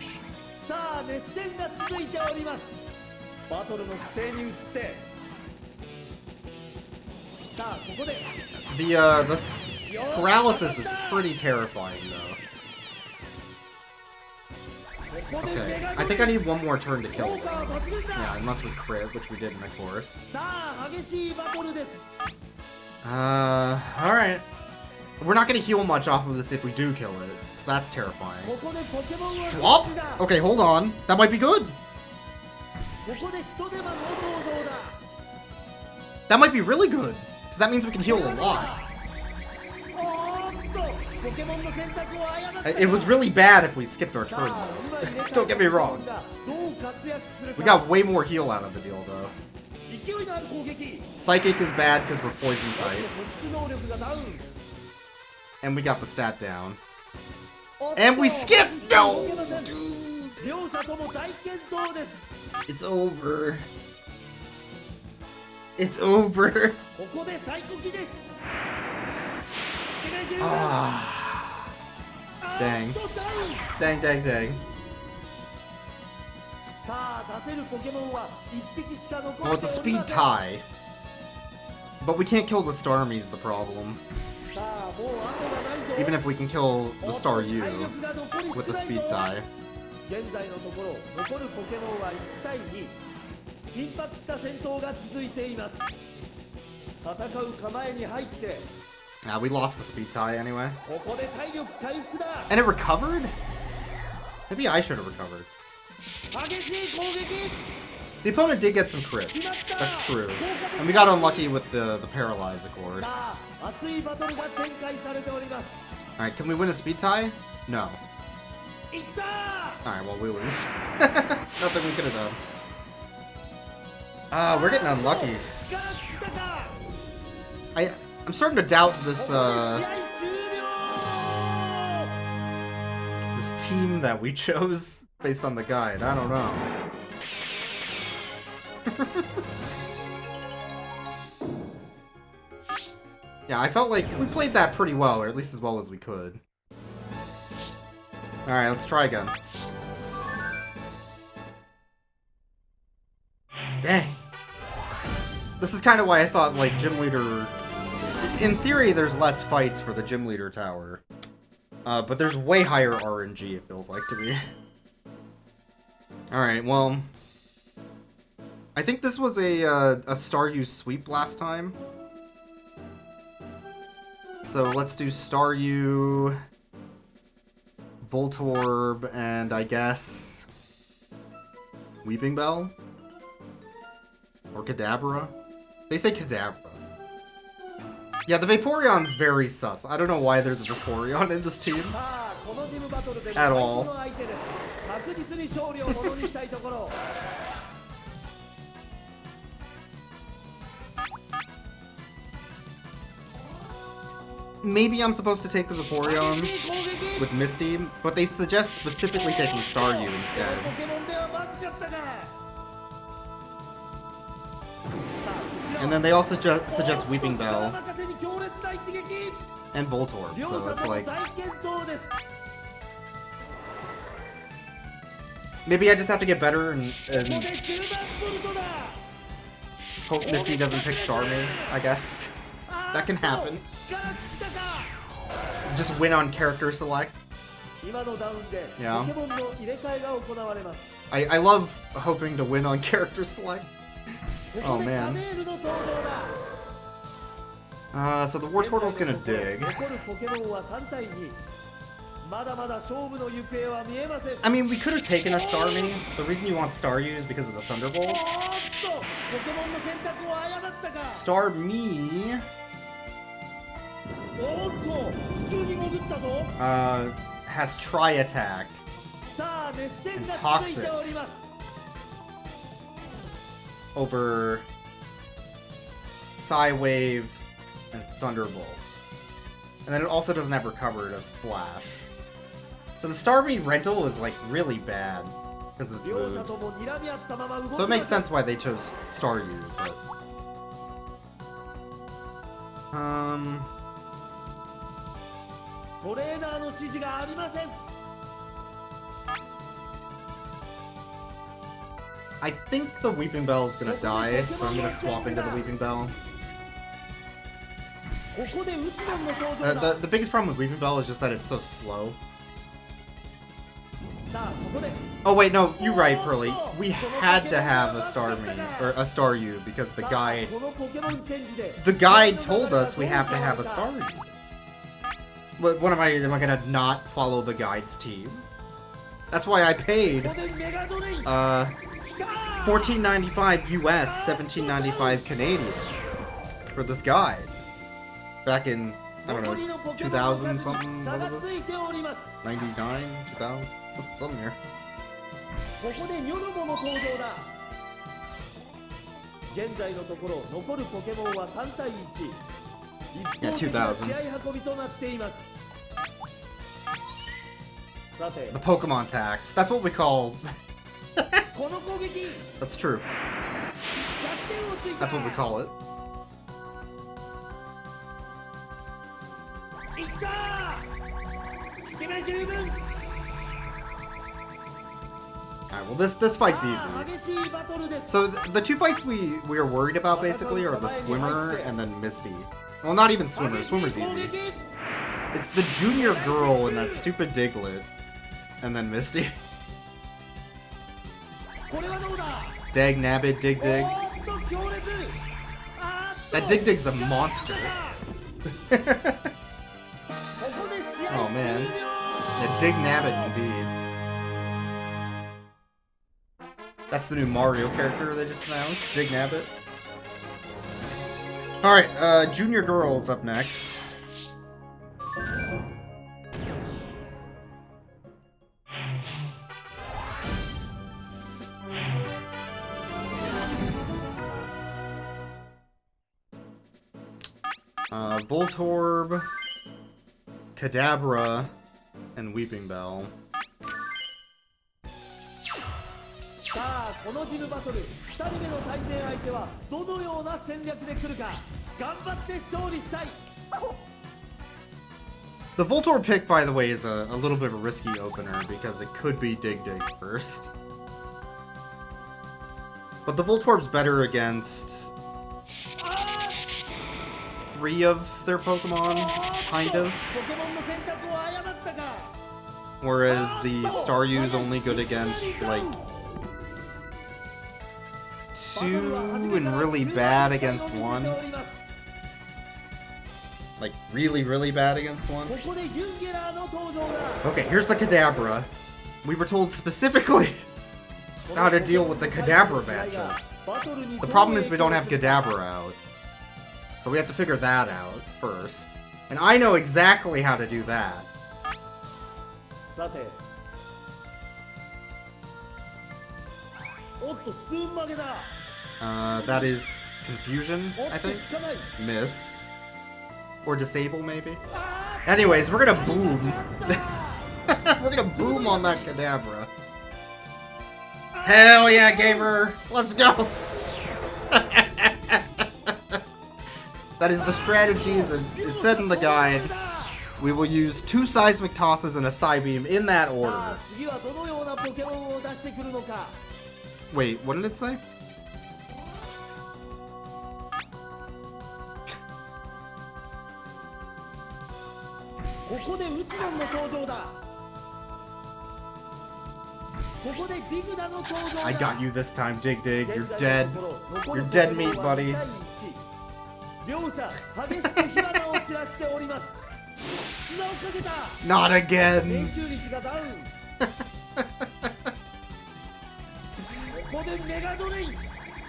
さあ熱戦が続いております。バトルの姿勢に移ってさあここで The よー paralysis is pretty terrifying, though. ここで Okay, メガ I think I need one more turn to kill 効 him. 果は抜群だ。 Yeah, unless we crit, which we did in the course. さあ激しいバトルです。 Alright. We're not gonna heal much off of this if we do kill it, so that's terrifying. ここでポケモンは Swap? ピンチだ。 Okay, hold on. That might be good. ここで人手間の登場だ。 That might be really good. So that means we can heal a lot. おーっとポケモンの選択を誤った。 It was really bad if we skipped our さ turn, あ though. 今入れ替えた Don't get me wrong. ポケモンがどう活躍するか。 We got way more heal out of the deal, though. 勢いのある攻撃。 Psychic is bad because we're poison おっと type. 特殊能力がダウン。 And we got the stat down. おっと And we skipped! No! 動けません Dude. 両者とも大健闘です。 It's over. It's over. ここで最高期です。 Ah. Dang. Dang, dang, dang. Well, it's a speed tie. But we can't kill the Starmie is the problem. Even if we can kill the Star U with the speed tie. We lost the speed tie anyway. And it recovered? Maybe I should have recovered. The opponent did get some crits. That's true. And we got unlucky with the paralyze, of course. Alright, can we win a speed tie? No. Alright, well, we lose. Nothing we could have done. We're getting unlucky. I'm starting to doubt this, this team that we chose based on the guide. I don't know. Yeah, I felt like we played that pretty well, or at least as well as we could. Alright, let's try again. Dang. This is kind of why I thought, like, Gym Leader... In theory, there's less fights for the Gym Leader Tower. But there's way higher RNG, it feels like to me. Alright, well... I think this was a Staryu sweep last time. So let's do Staryu, Voltorb, and I guess... Weeping Bell? Or Kadabra? They say Kadabra. Yeah, the Vaporeon's very sus. I don't know why there's a Vaporeon in this team. At all. Maybe I'm supposed to take the Vaporeon with Misty, but they suggest specifically taking Staryu instead. And then they also suggest Weeping Bell and Voltorb, so it's like... Maybe I just have to get better and hope Misty doesn't pick Starmie, I guess. That can happen. Just win on character select. Yeah. I love hoping to win on character select. Oh man. So the Wartortle's gonna dig. I mean, we could have taken a Starmie. The reason you want Staryu is because of the Thunderbolt. Starmie... has Tri-Attack and Toxic over Psy-Wave and Thunderbolt. And then it also doesn't have Recover, it has Flash. So the Starmie rental is like really bad because of its moves. So it makes sense why they chose Staryu, but... I think the Weeping Bell is gonna die, so I'm gonna swap into the Weeping Bell. The biggest problem with Weeping Bell is just that it's so slow. Oh wait, no, you're right, Pearly. We had to have a Starmie, or a Staryu, because the guide told us we have to have a Staryu. But what am I gonna not follow the guide's team? That's why I paid, $14.95 US, $17.95 Canadian for this guide. Back in, I don't know, 2000 something, what was this? 99, 2000, some year. Yeah, 2000. The Pokemon tax. That's what we call... That's true. That's what we call it. Alright, well this fight's easy. So the two fights we are worried about basically are the swimmer and then Misty. Well, not even swimmer. Swimmer's easy. It's the junior girl and that stupid Diglett, and then Misty. Dag nabbit dig dig. That dig dig's a monster. Oh man. Yeah, dig nabbit indeed. That's the new Mario character they just announced, Dig Nabbit. Alright, Junior Girl's up next. Voltorb, Kadabra, and Weeping Bell. さあこのジムバトル2人目の対戦相手はどのような戦略で来るか頑張って勝利したい The Voltorb pick, by the way, is a little bit of a risky opener because it could be Dig Dig first. But the Voltorb's better against 3 of their Pokemon, kind of. Whereas the Staryu's only good against, like, 2 and really bad against 1. Like, really, really bad against 1. Okay, here's the Kadabra. We were told specifically how to deal with the Kadabra matchup. The problem is we don't have Kadabra out. So we have to figure that out first. And I know exactly how to do that. That is Confusion, I think? Miss. Or Disable, maybe? Anyways, we're gonna boom. We're gonna boom on that Kadabra. Hell yeah, gamer! Let's go! That is the strategy, it said in the guide. We will use 2 Seismic Tosses and a Psybeam in that order. Wait, what did it say? I got you this time, Dig Dig. You're dead. You're dead meat, buddy. Not again!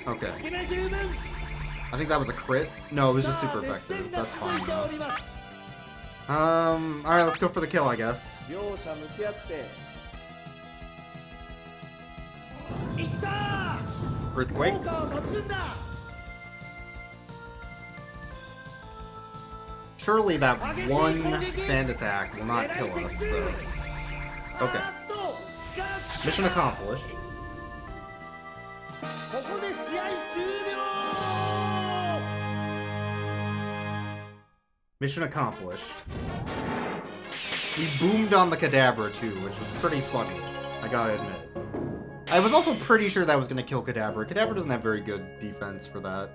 Okay. I think that was a crit. No, it was just super effective. That's fine though. Alright, let's go for the kill, I guess. Earthquake? Surely that one sand attack will not kill us, so... Okay. Mission accomplished. Mission accomplished. We boomed on the Kadabra too, which was pretty funny, I gotta admit. I was also pretty sure that was gonna kill Kadabra. Kadabra doesn't have very good defense for that.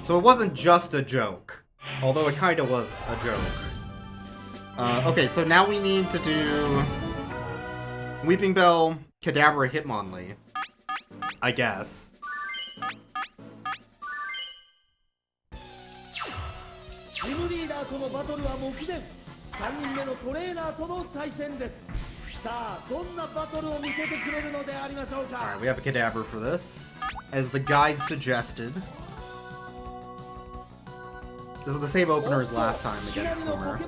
So it wasn't just a joke, although it kinda was a joke. Okay, so now we need to do Weeping Bell, Kadabra, Hitmonlee, I guess. Alright, we have a Kadabra for this, as the guide suggested. This is the same opener as last time against Swimmer.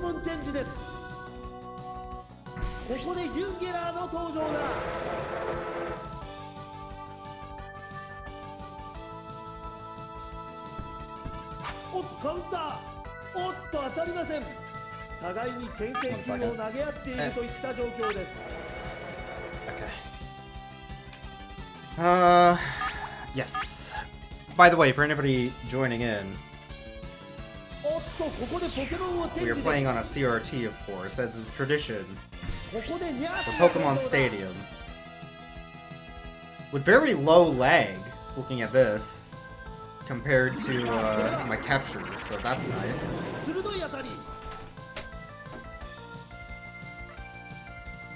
Yes. By the way, for anybody joining in, とここでポケモンをチェン We ジ are で playing on a CRT, of course, as is tradition ここでニャー for Pokemon Stadium. With very low lag, looking at this, compared to my capture, so that's nice. 鋭い当たり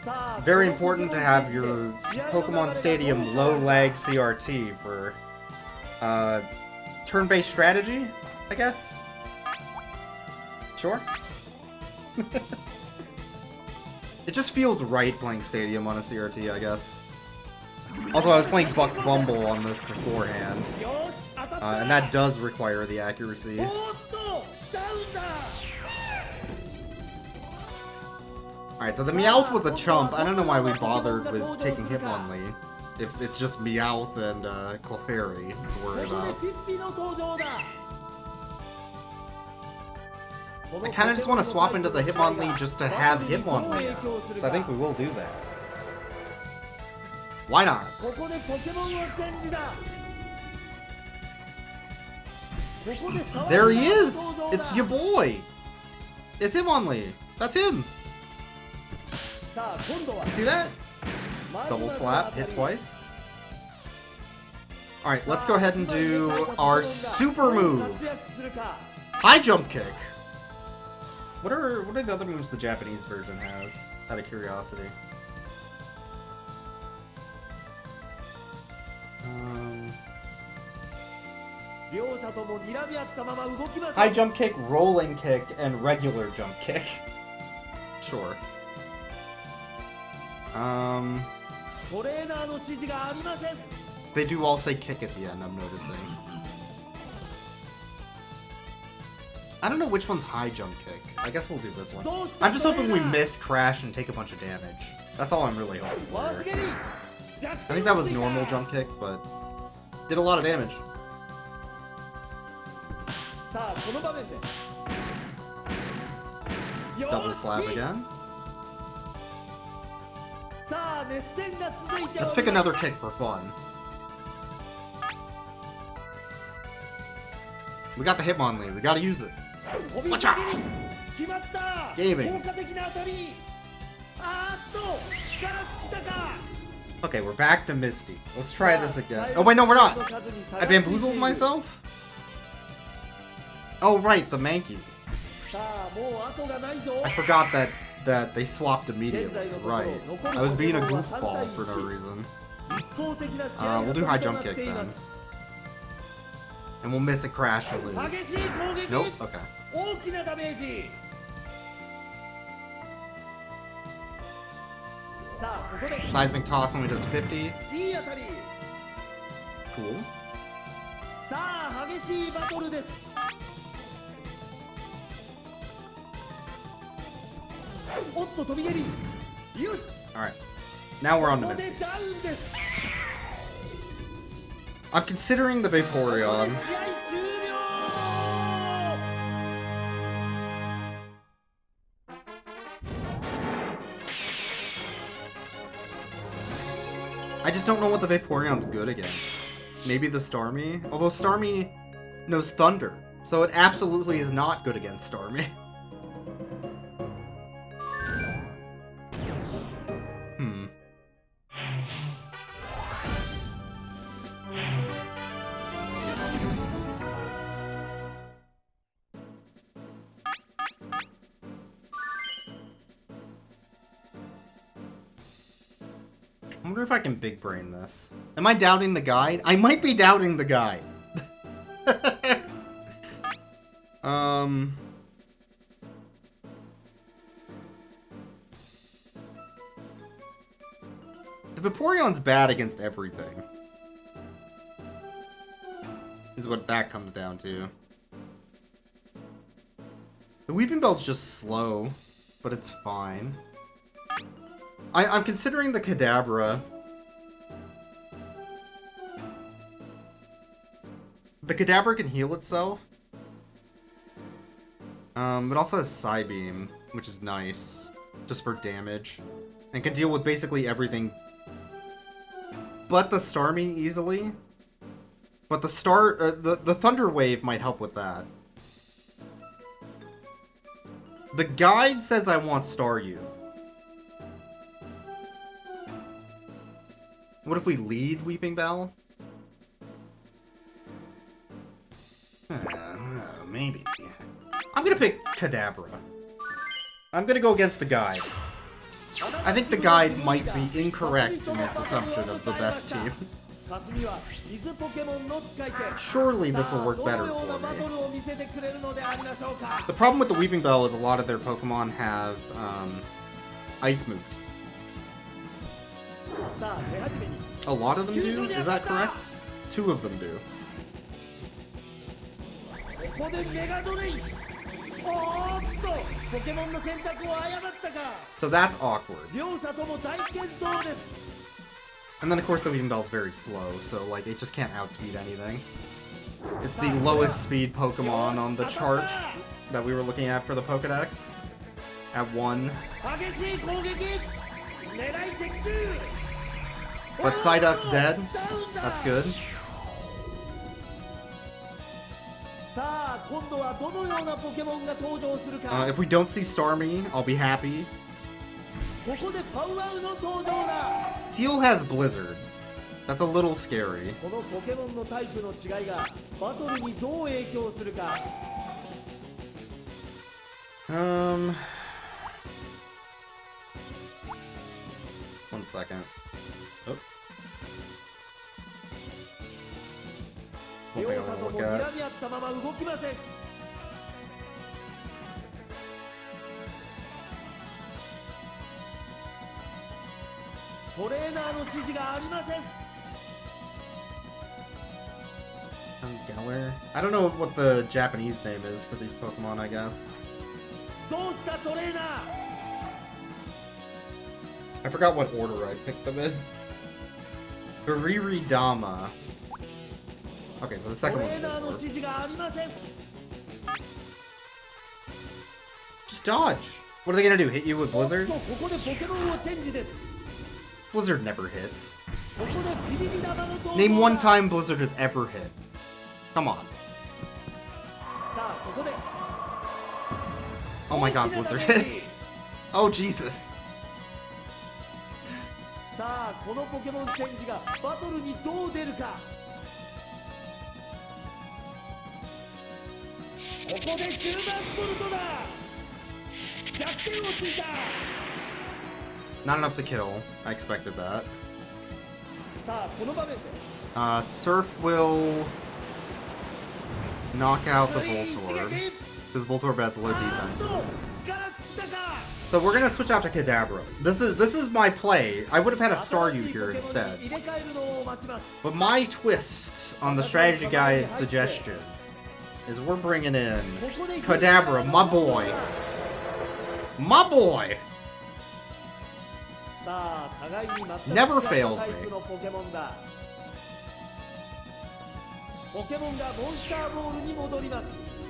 さあ Very important to have your Pokemon Stadium low lag CRT for turn-based strategy, I guess? Sure? It just feels right playing Stadium on a CRT, I guess. Also, I was playing Buck Bumble on this beforehand, よし当たった and that does require the accuracy. おーっとダウンだ Alright, so the Meowth was a chump. I don't know why we bothered with taking Hitmonlee. If it's just Meowth and Clefairy to worry ここで about. ピッピの登場だ I kind of just want to swap into the Hitmonlee just to have Hitmonlee out. So I think we will do that. Why not? ここでポケモンをチェンジだ ここで騒ぎ There he の is! 登場だ It's your boy! It's Hitmonlee! That's him! さあ今度は You see that? まず Double まず slap, 当たり hit twice. Alright, let's go ahead and do our super move. 活躍するか High jump kick! What are the other moves the Japanese version has? Out of curiosity. Um, 両者とも睨み合ったまま動きます high jump kick, rolling kick, and regular jump kick. Sure. トレーナーの指示がありません They do all say kick at the end, I'm noticing. I don't know which one's high jump kick. I guess we'll do this one. I'm just hoping we miss, crash, and take a bunch of damage. That's all I'm really hoping for 回し蹴 here. り I think that was normal jump kick, but did a lot of damage. さあこの場面で Double slap よし again. さあ熱戦が続いて Let's pick another kick for fun. We got the Hitmonlee. We gotta use it. 飛び Watch 蹴 out! り決まったゲーミング効果的な当たりあーっと力尽きたか Okay, we're back to Misty. Let's try this again. Oh wait, no, we're not. I bamboozled myself? Oh right, the Mankey. さあもう後がないぞ I forgot that they swapped immediately. Right. I was being a goofball for no reason. 一方的な試合 We'll が do high と jump なって kick いま then. す And we'll miss a crash and 激 lose. しい攻撃 Nope, okay. 大きなダメージさあここで Seismic toss only does 50. いい当たり Cool. さあ激しいバトルですおっと飛び蹴りよし Alright. Now we're on to ここで Misty. ダウンです I'm considering the ここで Vaporeon. 試合終了 I just don't know what the Vaporeon's good against. Maybe the Starmie? Although Starmie knows Thunder, so it absolutely is not good against Starmie. Hmm. I wonder if I can big brain this. Am I doubting the guide? I might be doubting the guide. The Vaporeon's bad against everything. Is what that comes down to. The Weeping Bell's just slow, but it's fine. I'm considering the Kadabra. The Kadabra can heal itself. It also has Psybeam, which is nice. Just for damage. And can deal with basically everything. But the Starmie easily. But the Thunder Wave might help with that. The guide says I want Staryu. What if we lead Weeping Bell? Maybe. I'm gonna pick Kadabra. I'm gonna go against the guide. I think the guide might be incorrect in its assumption of the best team. Surely this will work better for me. The problem with the Weeping Bell is a lot of their Pokemon have ice moves. A lot of them do? Is that correct? 2 of them do. So that's awkward. And then of course the Weeping Bell's very slow, so like it just can't outspeed anything. It's the lowest speed Pokemon on the chart that we were looking at for the Pokedex. At 1. But Psyduck's dead. That's good. If we don't see Starmie, I'll be happy. Seal has Blizzard. That's a little scary. One second. Oh. One thing I want to look at. Geller? I don't know what the Japanese name is for these Pokemon, I guess. I forgot what order I picked them in. Dama. Okay, so the second one's Voltorb. Just dodge! What are they gonna do, hit you with Blizzard? Blizzard never hits. Name one time Blizzard has ever hit. Come on. Oh my god, Blizzard hit. Oh, Jesus. Not enough to kill. I expected that. Surf will knock out the Voltorb, because Voltorb has low defenses. So we're gonna switch out to Kadabra. This is my play. I would have had a Staryu here instead. But my twist on the strategy guide suggestion is we're bringing in Kadabra, my boy. My boy! Never failed me.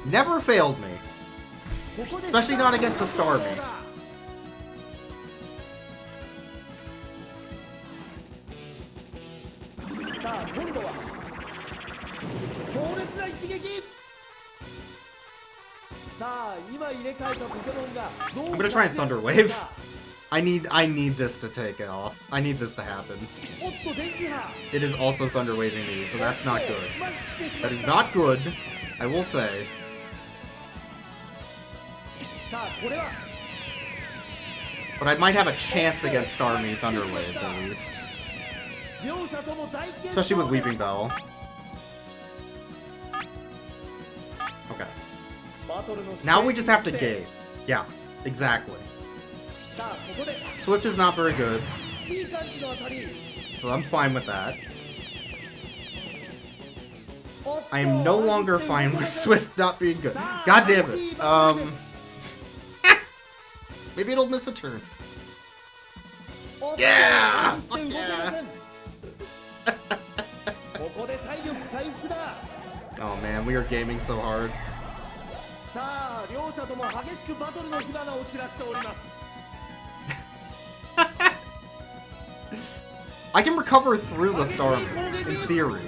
Never failed me. Especially not against the Starmie. I'm gonna try and Thunder Wave. I need this to take it off. I need this to happen. It is also Thunder Waving me, so that's not good. That is not good, I will say. But I might have a chance against Starmie Thunder Wave, at least. Especially with Weeping Bell. Okay. Now we just have to gate. Yeah, exactly. Swift is not very good. So I'm fine with that. I am no longer fine with Swift not being good. God damn it. Maybe it'll miss a turn. Yeah! Fuck yeah! Oh man, we are gaming so hard. I can recover through the storm, in theory.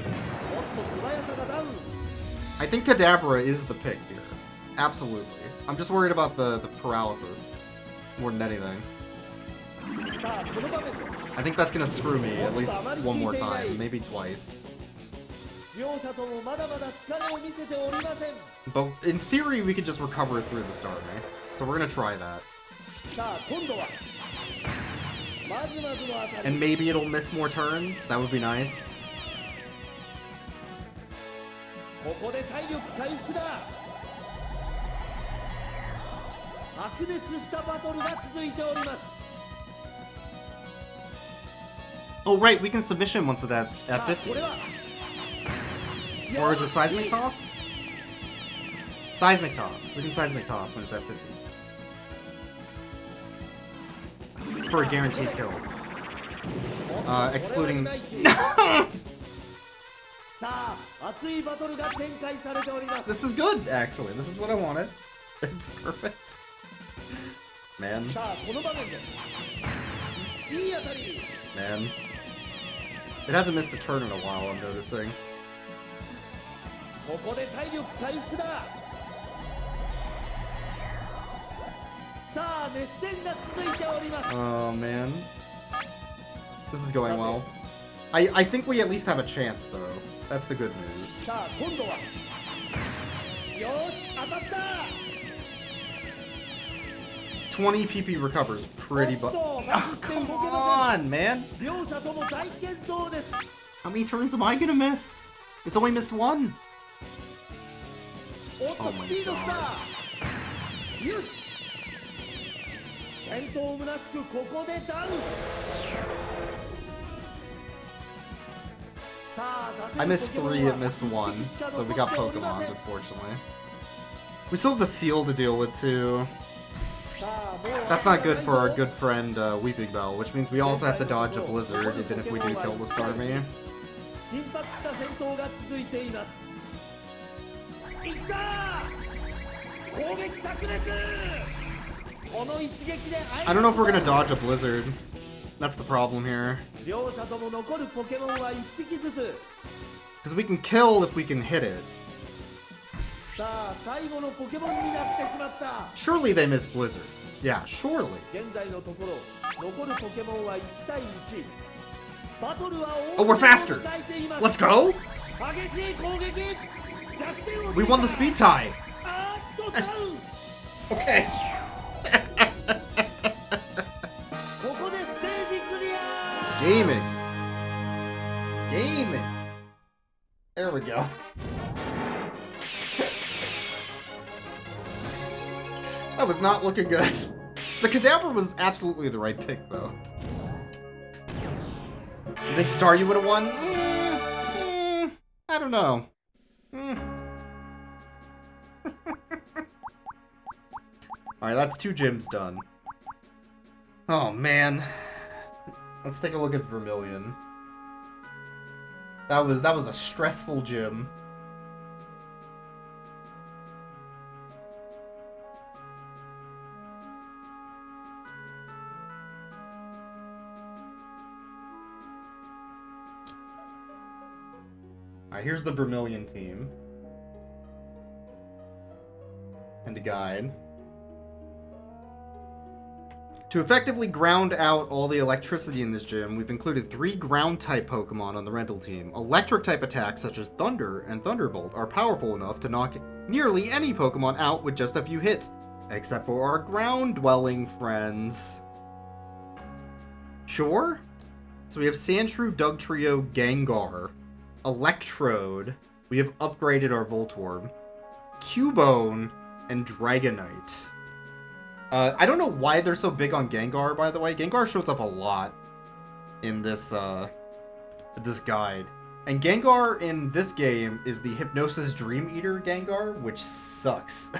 I think Kadabra is the pick here. Absolutely. I'm just worried about the paralysis more than anything. さあこの場面で I think that's gonna screw me at least one more time, maybe twice. 両者ともまだまだ疲れを見せておりません But in theory, we could just recover through the start, right? So we're gonna try that. さあ今度はまずまずの当たり And maybe it'll miss more turns. That would be nice. ここで体力回復だ白熱したバトルが続いております Oh, right, we can submission once it's at さあ 50. これは Or is it seismic toss? Seismic toss. We can seismic toss when it's at 50. For a guaranteed kill. Excluding... さあ熱いバトルが展開されております This is good, actually. This is what I wanted. It's perfect. Man. さあこの場面でいい当たり Man. It hasn't missed a turn in a while, I'm noticing. ここで体力回復ださあ熱戦が続いております Oh, man. This is going well. I think we at least have a chance, though. That's the good news. さあ今度はよし当たった 20 PP recovers pretty Oh, come on, man. 両者とも大健闘です How many turns am I gonna miss? It's only missed one. おっと Oh my スピードスタ God. ーよし健闘むなしくここでダウンさあ I missed 3, it missed 1. So we got Pokemon, unfortunately. We still have the Seal to deal with, too. さあもう That's not good for our good friend Weeping Bell, which means we also have to dodge a Blizzard, even if we do kill the Starmie. 緊迫した戦闘が続いていますいったー攻撃炸裂この一撃で I don't know if we're gonna dodge a Blizzard. That's the problem here. 両者とも残るポケモンは1匹ずつ Because we can kill if we can hit it. さあ最後のポケモンになってしまった Surely they miss Blizzard. Yeah, surely. 現在のところ残るポケモンは1対1バトルは Oh, we're faster. 迎えています Let's go! 激しい攻撃逆転を We won the speed tie! あーっとダウン Okay. ここでステージクリア Gaming. Gaming. There we go. That was not looking good. The Kadabra was absolutely the right pick, though. You think Staryu would have won? I don't know. Alright, that's 2 gyms done. Oh, man. Let's take a look at Vermilion. That was a stressful gym. Alright, here's the Vermilion team. And the guide. To effectively ground out all the electricity in this gym, we've included 3 ground-type Pokemon on the rental team. Electric-type attacks such as Thunder and Thunderbolt are powerful enough to knock nearly any Pokemon out with just a few hits, except for our ground-dwelling friends. Sure? So we have Sandshrew, Dugtrio, Gengar, Electrode, we have upgraded our Voltorb, Cubone, and Dragonite. I don't know why they're so big on Gengar, by the way. Gengar shows up a lot in this this guide. And Gengar in this game is the Hypnosis Dream Eater Gengar, which sucks.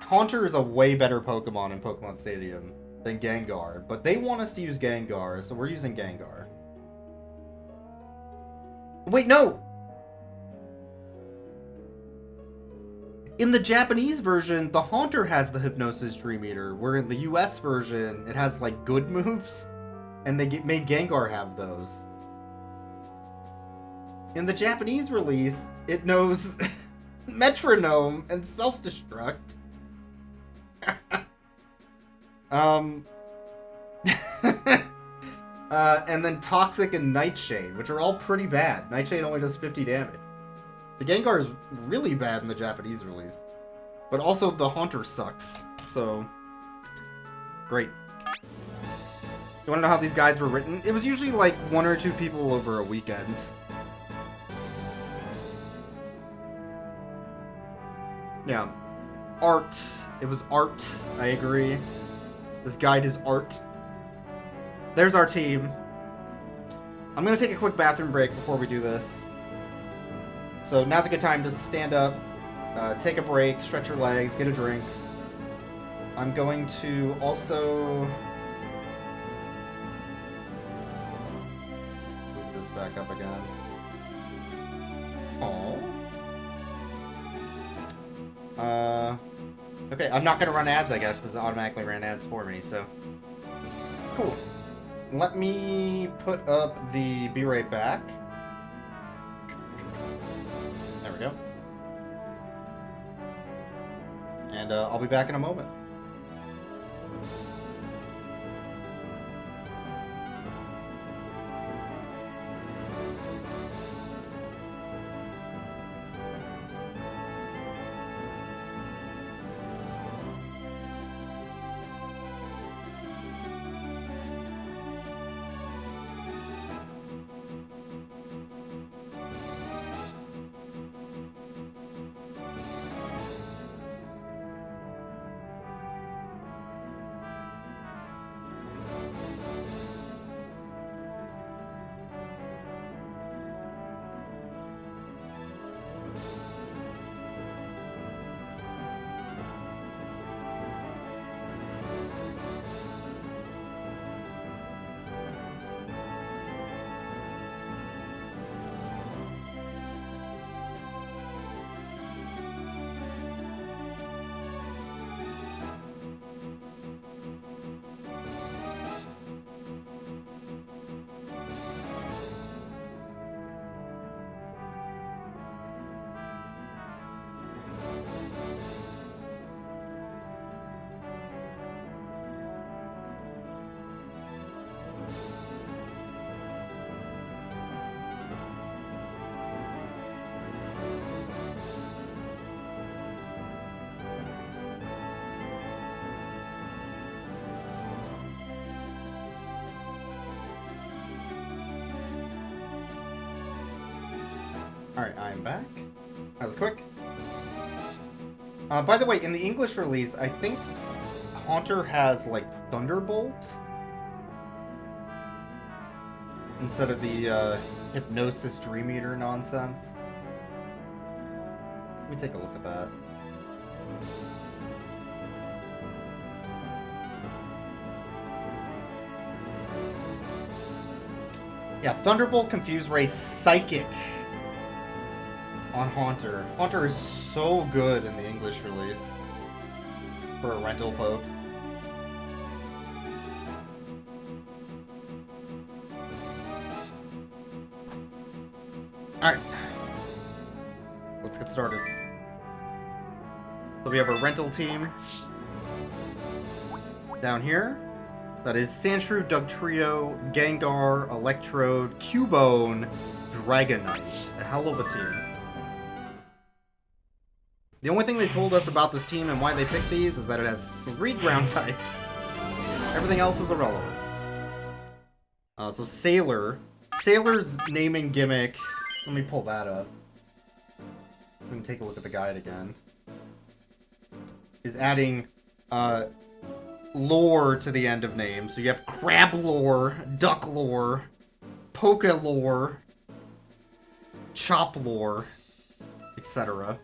Haunter is a way better Pokemon in Pokemon Stadium than Gengar, but they want us to use Gengar, so we're using Gengar. Wait, no! In the Japanese version, the Haunter has the Hypnosis Dream Eater, where in the US version, it has, like, good moves, and they made Gengar have those. In the Japanese release, it knows Metronome and self-destruct. And then Toxic and Nightshade, which are all pretty bad. Nightshade only does 50 damage. The Gengar is really bad in the Japanese release. But also the Haunter sucks. So, great. You want to know how these guides were written? It was usually like 1 or 2 people over a weekend. Yeah. Art. It was art. I agree. This guide is art. There's our team. I'm going to take a quick bathroom break before we do this. So now's a good time to stand up, take a break, stretch your legs, get a drink. I'm going to also move this back up again. Aww. Okay, I'm not going to run ads, I guess, because it automatically ran ads for me, so. Cool. Let me put up the Be Right Back. There we go. And I'll be back in a moment. Alright, I'm back. That was quick. By the way, in the English release, I think Haunter has, like, Thunderbolt instead of the Hypnosis Dream Eater nonsense. Let me take a look at that. Yeah, Thunderbolt, Confuse Ray, Psychic on Haunter. Haunter is so good in the English release for a rental poke. Alright. Let's get started. So we have a rental team down here. That is Sandshrew, Dugtrio, Gengar, Electrode, Cubone, Dragonite. A hell of a team. The only thing they told us about this team and why they picked these is that it has 3 ground types. Everything else is irrelevant. So Sailor. Sailor's naming gimmick... Let me pull that up. Let me take a look at the guide again. Is adding lore to the end of names. So you have crab lore, duck lore, poke lore, chop lore, etc.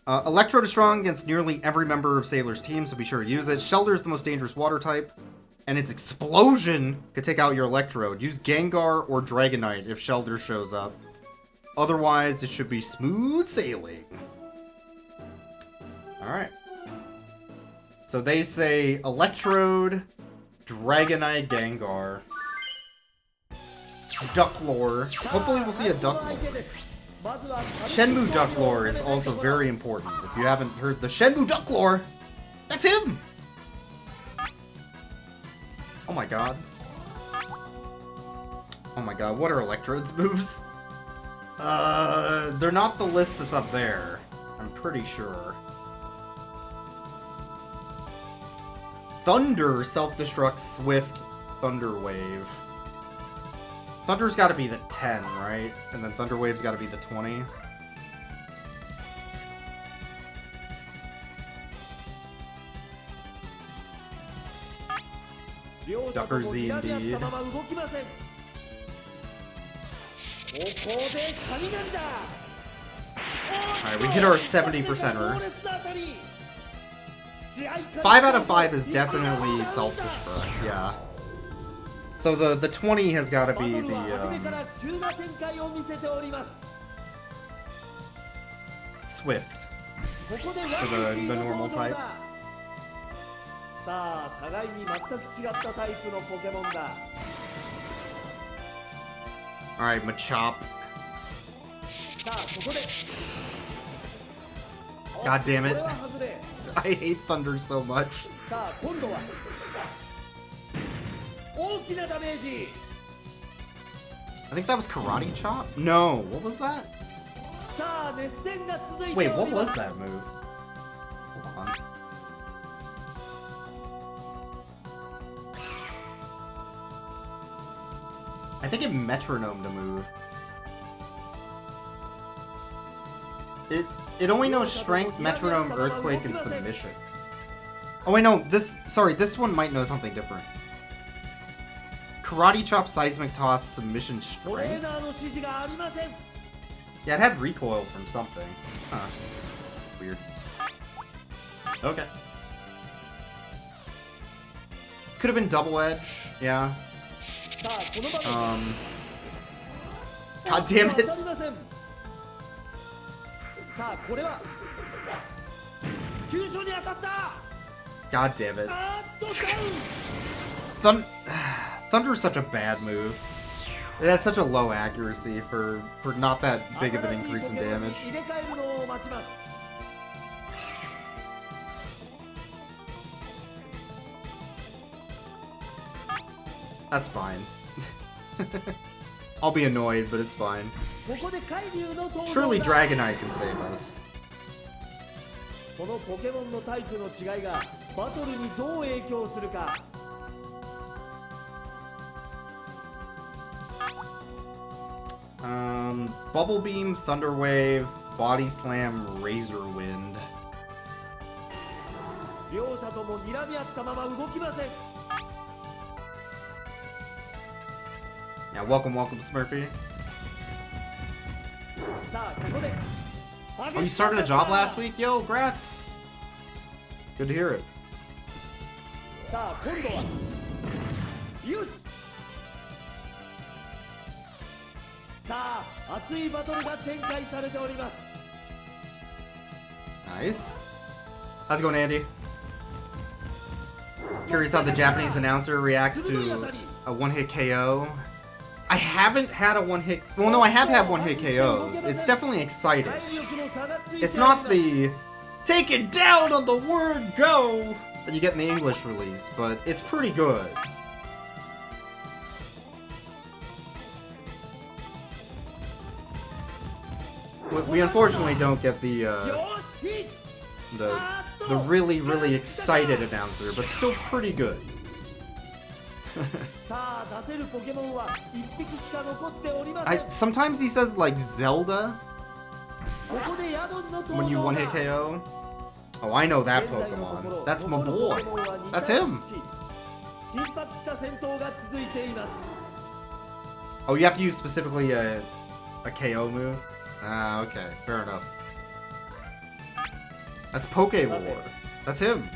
Electrode is strong against nearly every member of Sailor's team, so be sure to use it. Shelter is the most dangerous water type, and its explosion could take out your Electrode. Use Gengar or Dragonite if Shelter shows up. Otherwise, it should be smooth sailing. Alright. So they say Electrode, Dragonite, Gengar, Ducklore. Hopefully we'll see a Ducklore. Shenmue Duck Lore is also very important. If you haven't heard the Shenmue Duck Lore, that's him! Oh my god. Oh my god, what are Electrode's moves? They're not the list that's up there. I'm pretty sure. Thunder self-destruct Swift Thunder Wave. Thunder's gotta be the 10, right? And then Thunder Wave's gotta be the 20. Ducker Z indeed. Alright, we hit our 70%er. 5 out of 5 is definitely self-destruct, yeah. So the 20 has got to be the Swift for the normal type. Alright, Machop. God damn it. I hate Thunder so much. I think that was Karate Chop? No, what was that? Wait, what was that move? Hold on. I think it metronomed a move. It only knows Strength, Metronome, Earthquake, and Submission. Oh wait, no, this one might know something different. Karate Chop, Seismic Toss, Submission, Strength? Yeah, it had recoil from something. Huh. Weird. Okay. Could have been Double Edge, yeah. God damn it! God damn it. Thunder's such a bad move. It has such a low accuracy for not that big of an increase in damage. That's fine. I'll be annoyed, but it's fine. Surely Dragonite can save us. Bubble Beam, Thunder Wave, Body Slam, Razor Wind. Yeah, welcome, Smurfy. Oh, you started a job last week? Yo, grats! Good to hear it. Nice. How's it going, Andy? Curious how the Japanese announcer reacts to a one-hit KO. I haven't had a one-hit... Well, no, I have had one-hit KOs. It's definitely exciting. It's not the take it down on the word go that you get in the English release, but it's pretty good. We unfortunately don't get the really, really excited announcer, but still pretty good. Sometimes he says like Zelda when you one-hit KO. Oh, I know that Pokemon. That's my boy. That's him. Oh, you have to use specifically a KO move? Ah, okay. Fair enough. That's Pokélore. That's him.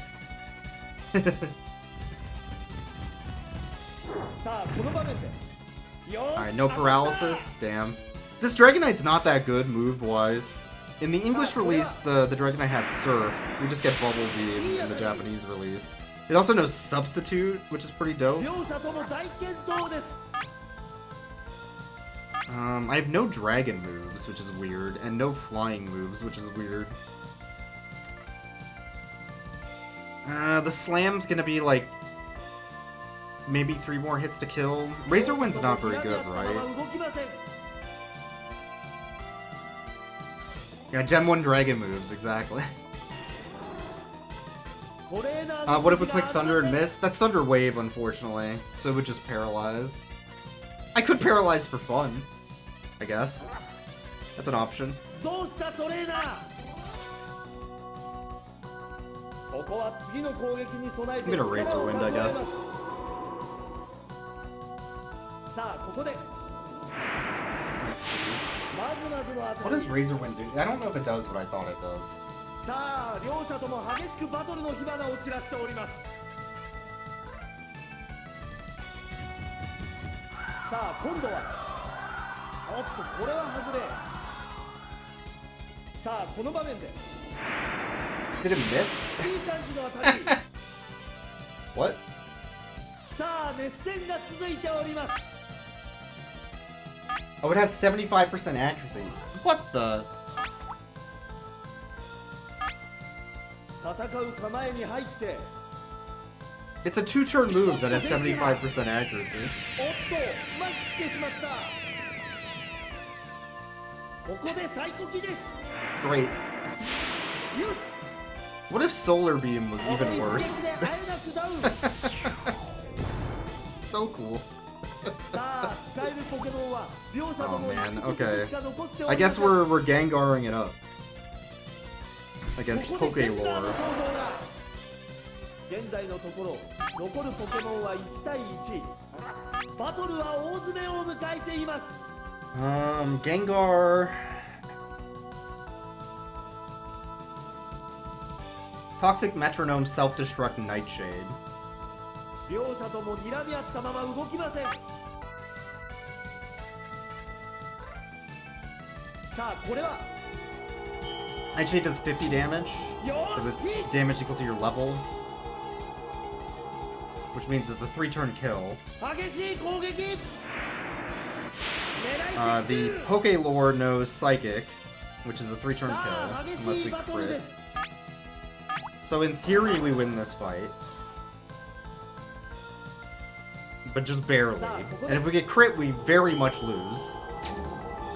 Alright, no paralysis? Damn. This Dragonite's not that good move-wise. In the English release, the Dragonite has Surf. We just get Bubble Beam in the Japanese release. It also knows Substitute, which is pretty dope. I have no dragon moves, which is weird, and no flying moves, which is weird. The slam's gonna be like maybe 3 more hits to kill. Razor Wind's not very good, right? Yeah, Gen 1 dragon moves, exactly. What if we click Thunder and miss? That's Thunder Wave, unfortunately, so it would just paralyze. I could paralyze for fun, I guess. That's an option. I'm gonna Razor Wind, I guess. What does Razor Wind do? I don't know if it does what I thought it does. さあ両者とも激しくバトルの火花を散らしております。さあ今度はおっとこれは外れ。さあこの場面で Did it miss? いい感じの当たり。What? さあ熱戦が続いております。 Oh, it has 75% accuracy. What the? 戦う構えに入って It's a 2-turn move that has 75% accuracy. おっと麻痺してしまった。ここで最高機です。 Great. よし What if Solar Beam was even worse? あえなくダウン。 So cool. さあ使えるポケモンは両者と Oh も man, 1 okay. しか残ってお I りま guess せん。 we're Gengaring it up. Against ここで Poke センターの Lore. 登場だ。現在のところ残るポケモンは1対1。バトルは大詰めを迎えています。 Gengar. Toxic Metronome Self-Destruct Nightshade. 両者とも睨み合ったまま動きません。さあこれは Nightshade does 50 damage, because it's damage equal to your level. Which means it's a 3-turn kill. 激しい攻撃。 The Poke Lore knows Psychic, which is a 3-turn kill, unless we crit. So in theory we win this fight. But just barely. And if we get crit, we very much lose.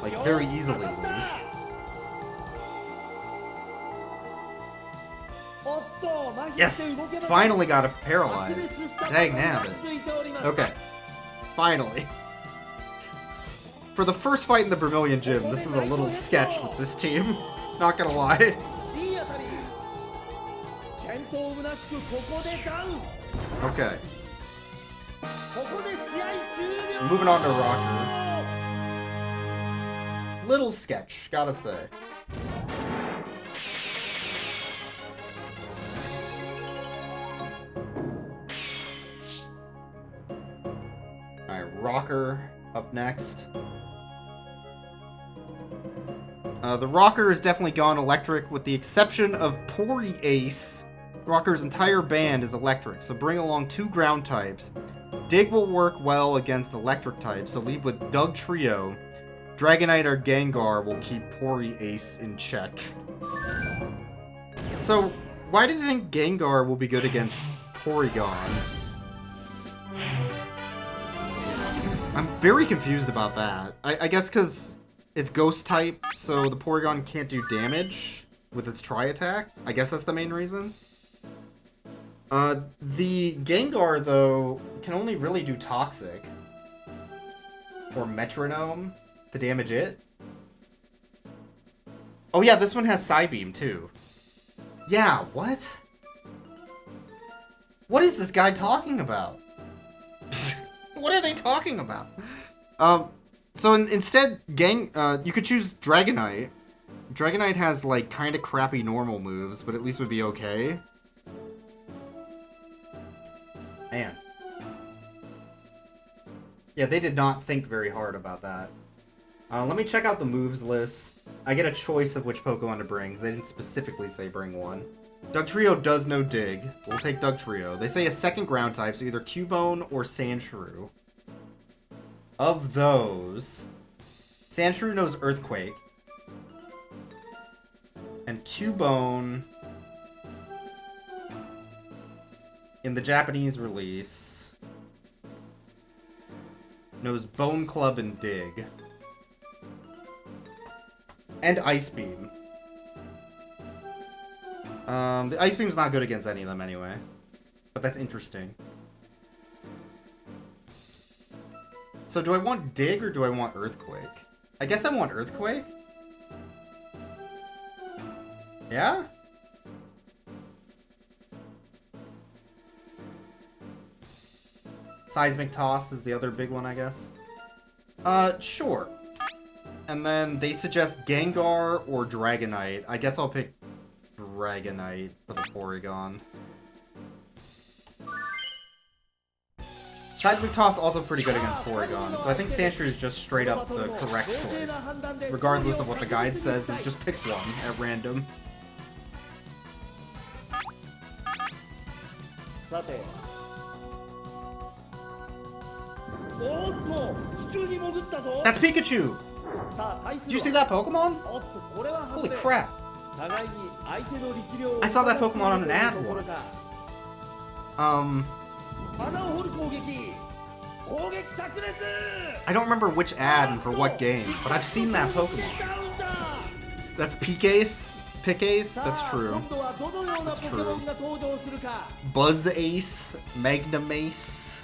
Like, very easily lose. Yes! Finally got a paralyze. Dang nabbit. Okay. Finally. For the first fight in the Vermilion Gym, this is a little sketch with this team. Not gonna lie. いい当たり。健闘むなしくここでダウン。 Okay. ここで試合終了。 Moving on to Rocker. Little sketch, gotta say. Alright, Rocker up next. The Rocker has definitely gone electric, with the exception of Pori Ace. Rocker's entire band is electric, so bring along 2 ground types. Dig will work well against electric types, so lead with Doug Trio. Dragonite or Gengar will keep Pori Ace in check. So, why do you think Gengar will be good against Porygon? I'm very confused about that. I guess because it's Ghost type, so the Porygon can't do damage with its Tri-Attack. I guess that's the main reason. The Gengar, though, can only really do Toxic. Or Metronome to damage it. Oh yeah, this one has Psybeam, too. Yeah, what? What is this guy talking about? What are they talking about? So instead, you could choose Dragonite. Dragonite has, like, kind of crappy normal moves, but at least would be okay. Man. Yeah, they did not think very hard about that. Let me check out the moves list. I get a choice of which Pokemon to bring, because they didn't specifically say bring one. Dugtrio does no Dig. We'll take Dugtrio. They say a second ground type, so either Cubone or Sandshrew. Of those, Sandshrew knows Earthquake. And Cubone, in the Japanese release, knows Bone Club and Dig. And Ice Beam. The Ice Beam's not good against any of them anyway. But that's interesting. So do I want Dig or do I want Earthquake? I guess I want Earthquake. Yeah? Seismic Toss is the other big one, I guess. Sure. And then they suggest Gengar or Dragonite. I guess I'll pick Dragonite for the Porygon. Seismic Toss also pretty good against Porygon, so I think Sandshrew is just straight up the correct choice. Regardless of what the guide says, just pick one at random. That's Pikachu! Did you see that Pokemon? Holy crap. I saw that Pokemon on an ad once. I don't remember which ad and for what game, but I've seen that Pokemon. That's Pikace? Pickace? That's true. That's true. Buzz Ace, Magnamace.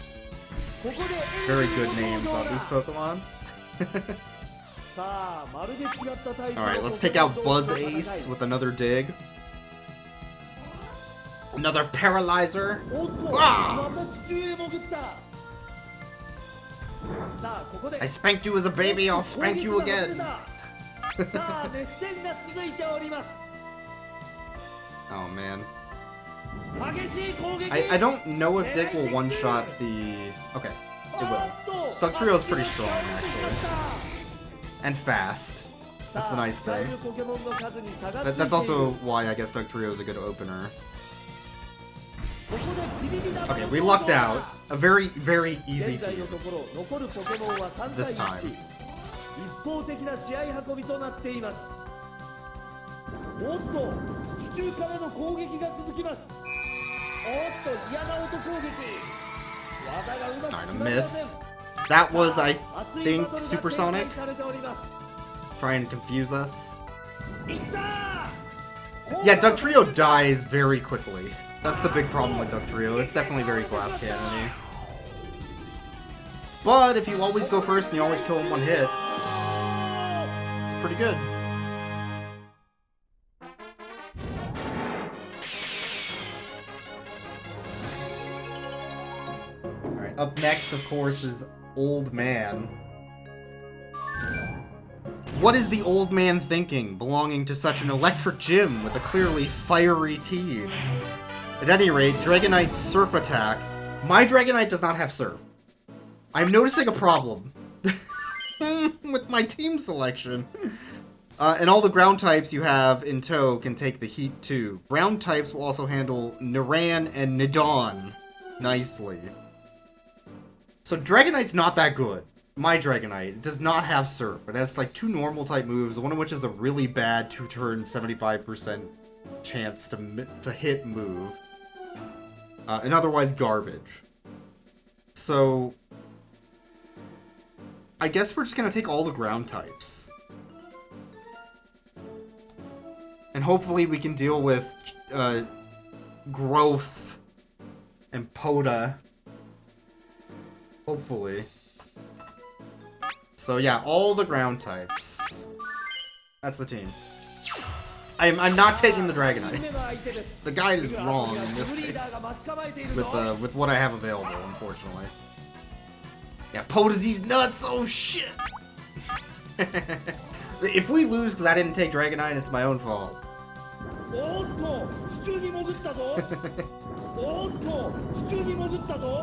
Very good names on these Pokemon. Alright, let's take out Buzz Ace with another dig. Another Paralyzer. Ah! I spanked you as a baby, I'll spank you again. Oh man. I don't know if Dig will one-shot the... Okay, it will. Dugtrio's pretty strong, actually. And fast. That's the nice thing. That's also why I guess Dugtrio is a good opener. Okay, we lucked out. A very, very easy team. This time. Alright, a miss. That was, I think, Supersonic. Try and confuse us. Yeah, Dugtrio dies very quickly. That's the big problem with Dugtrio. It's definitely very glass cannon-y. But if you always go first and you always kill him one hit, it's pretty good. Alright, up next, of course, is Old Man. What is the old man thinking, belonging to such an electric gym with a clearly fiery team? At any rate, Dragonite's Surf attack. My Dragonite does not have Surf. I'm noticing a problem with my team selection. And all the ground types you have in tow can take the heat too. Ground types will also handle Niran and Nidon nicely. So Dragonite's not that good. My Dragonite does not have Surf. It has like 2 normal type moves, one of which is a really bad 2-turn 75% chance to hit move. And otherwise garbage. So I guess we're just gonna take all the ground types. And hopefully we can deal with Growth and Poda. Hopefully. So yeah, all the ground types. That's the team. I'm not taking the Dragonite. The guide is wrong in this case. With what I have available, unfortunately. Yeah, Poda these nuts, oh shit! If we lose because I didn't take Dragonite, it's my own fault.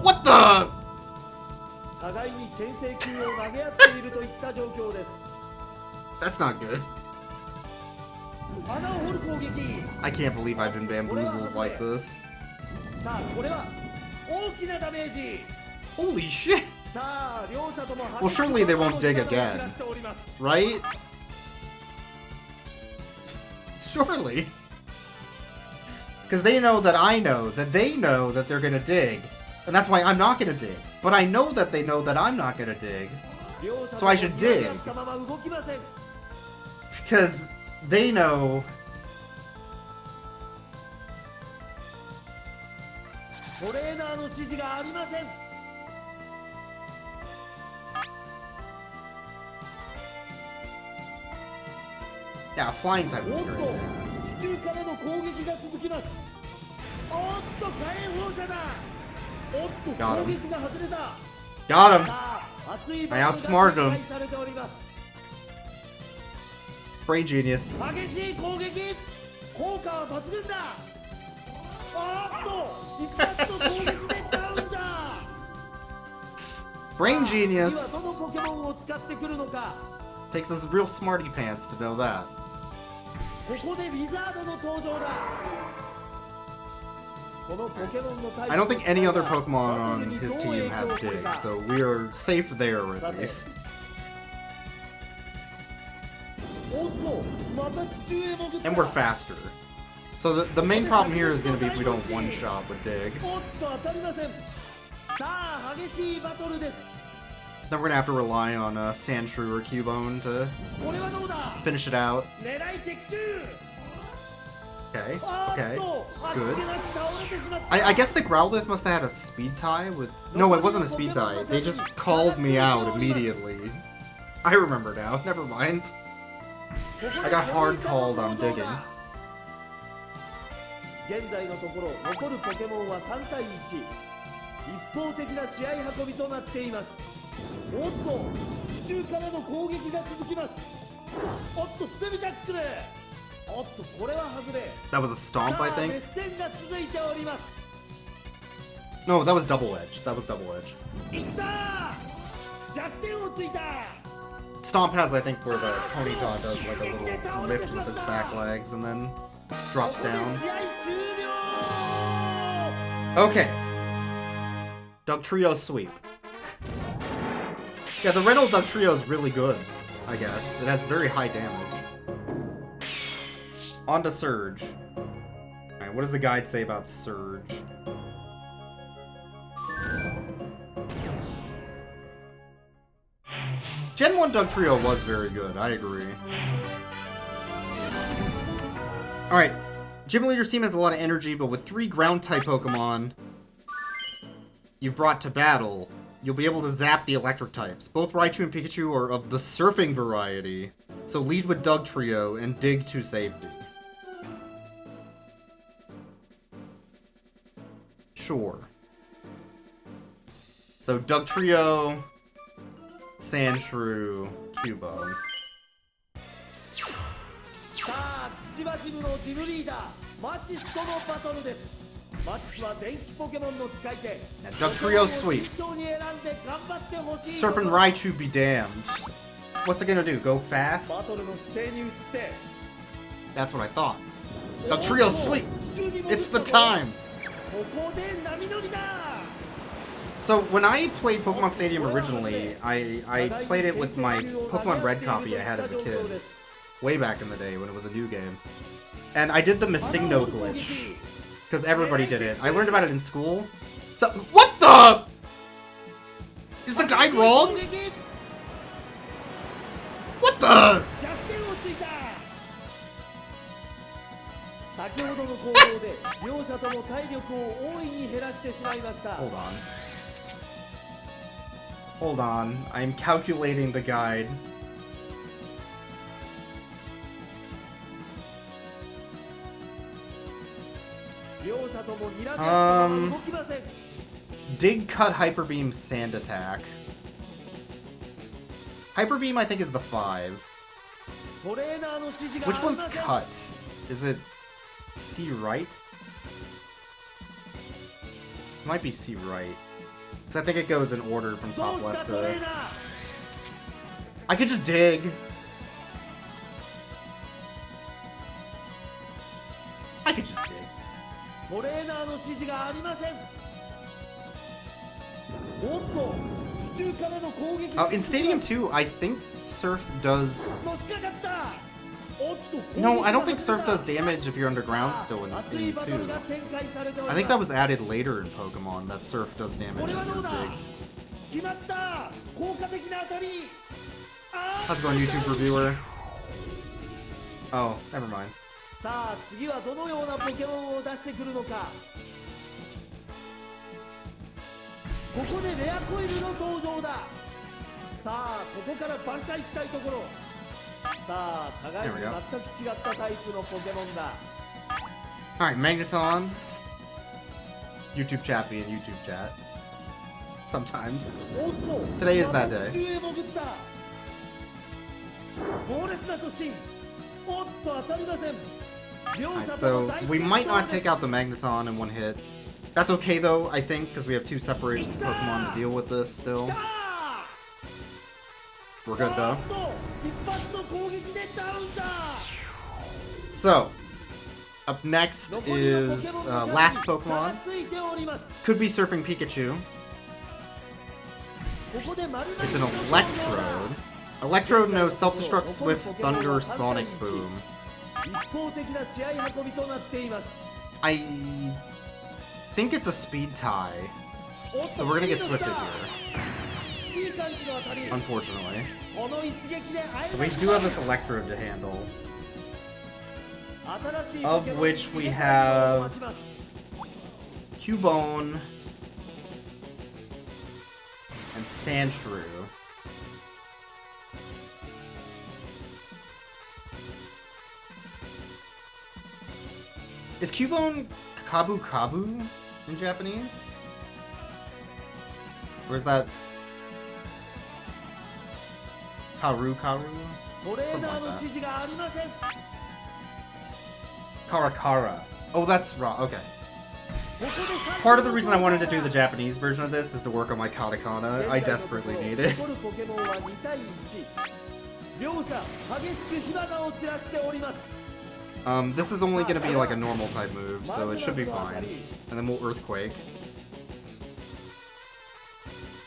What the? That's not good. I can't believe I've been bamboozled like this. Holy shit! Well, surely they won't dig again. right? Surely. Because they know that I know that they know that they're gonna dig. And that's why I'm not gonna dig. But I know that they know that I'm not gonna dig. So I should dig. Because they know... Yeah, flying type would be great. Got him. Got him! I outsmarted him. Brain genius. Brain genius! Takes us real smarty pants to know that. I don't think any other Pokemon on his team have Dig, so we are safe there at least. And we're faster. So the main problem here is going to be if we don't one-shot with Dig. Then we're going to have to rely on Sandshrew or Cubone to finish it out. Okay, okay, good. I guess the Growlithe must have had a speed tie with... No, it wasn't a speed tie. They just called me out immediately. I remember now. Never mind. I got hard called on digging. That was a stomp, I think. No, that was double edge. That was double edge. Stomp has, I think, where the Ponyta does like a little lift with its back legs and then drops down. Okay. Dugtrio sweep. Yeah, the Reynolds Dugtrio is really good, I guess. It has very high damage. On to Surge. Alright, what does the guide say about Surge? Gen 1 Dugtrio was very good, I agree. Alright, Gym Leader's team has a lot of energy, but with 3 ground-type Pokemon you've brought to battle, you'll be able to zap the electric types. Both Raichu and Pikachu are of the surfing variety, so lead with Dugtrio and dig to safety. Sure. So Dugtrio, Sandshrew, Cubone. And Dugtrio sweep. Surfing Raichu be damned. What's it gonna do? Go fast? That's what I thought. Dugtrio sweep! It's the time! So when I played Pokemon Stadium originally, I played it with my Pokemon Red copy I had as a kid. Way back in the day when it was a new game. And I did the Missigno glitch. Because everybody did it. I learned about it in school. So, what the? Is the guide wrong? What the? Hold on. Hold on. I'm calculating the guide. Dig, Cut, Hyper Beam, Sand Attack. Hyper Beam, I think, is the 5. Which one's Cut? Is it C right? It might be C right. Because I think it goes in order from top left to... I could just dig. I could just dig. In Stadium 2, I think Surf does... No, I don't think Surf does damage if you're underground still in 2. I think that was added later in Pokemon, that Surf does damage if you're digged. How's it going, YouTube reviewer? Oh, never mind. さあ次はどのようなポケモンを出してくるのか。ここでレアコイルの登場だ。さあここから挽回したいところ。さあ互いに全く違ったタイプのポケモンだ。Alright, Magneton. YouTube chat being YouTube chat. Sometimes. Today is that day. Alright, so we might not take out the Magneton in one hit. That's okay though, I think, because we have 2 separate Pokemon to deal with this still. We're good though. So, up next is last Pokemon. Could be Surfing Pikachu. It's an Electrode. Electrode knows Self-Destruct, Swift, Thunder, Sonic Boom. I think it's a speed tie. So we're gonna get Swifted here. Unfortunately. So we do have this Electrode to handle. Of which we have Cubone and Sandshrew. Is Cubone Kabu Kabu in Japanese? Or is that Karu Karu? Something like that. Karakara. Oh, that's wrong. Okay. Part of the reason I wanted to do the Japanese version of this is to work on my katakana. I desperately need it. This is only going to be like a normal type move, so it should be fine. And then we'll Earthquake.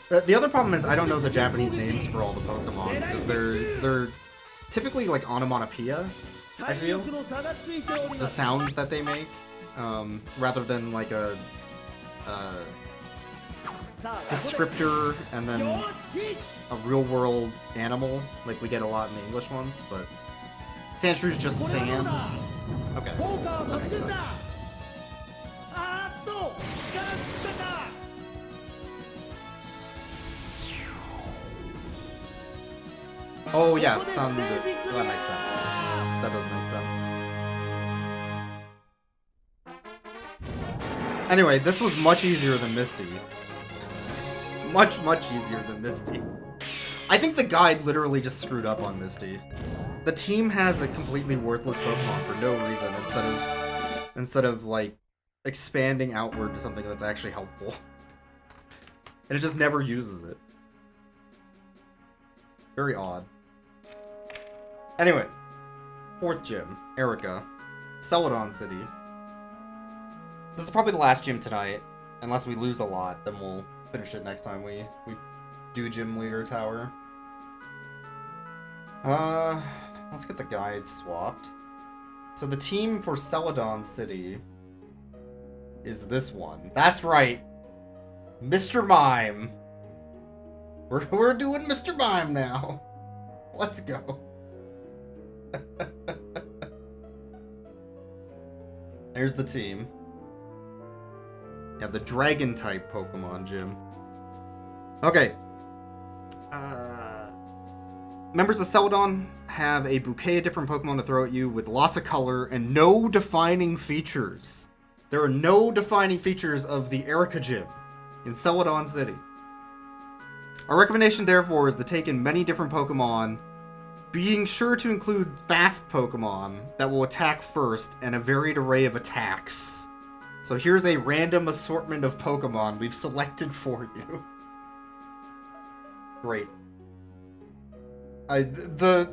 The other problem is I don't know the Japanese names for all the Pokemon, because they're typically like onomatopoeia, I feel. The sounds that they make, rather than like a descriptor and then a real-world animal, like we get a lot in the English ones, but Sandshrews just sand. Okay, that makes sense. Oh yeah, sun. That makes sense. That does make sense. Anyway, this was much easier than Misty. Much easier than Misty. I think the guide literally just screwed up on Misty. The team has a completely worthless Pokemon for no reason instead of like expanding outward to something that's actually helpful. And it just never uses it. Very odd. Anyway, 4th gym, Erica, Celadon City. This is probably the last gym tonight, unless we lose a lot, then we'll finish it next time we do Gym Leader Tower. Let's get the guide swapped. So the team for Celadon City is this one. That's right, Mr. Mime. We're doing Mr. Mime now. Let's go. There's the team. Yeah, the dragon type Pokemon gym. Okay. Members of Celadon have a bouquet of different Pokemon to throw at you with lots of color and no defining features. There are no defining features of the Erica gym in Celadon City. Our recommendation, therefore, is to take in many different Pokemon, being sure to include fast Pokemon that will attack first and a varied array of attacks. So here's a random assortment of Pokemon we've selected for you. Great. The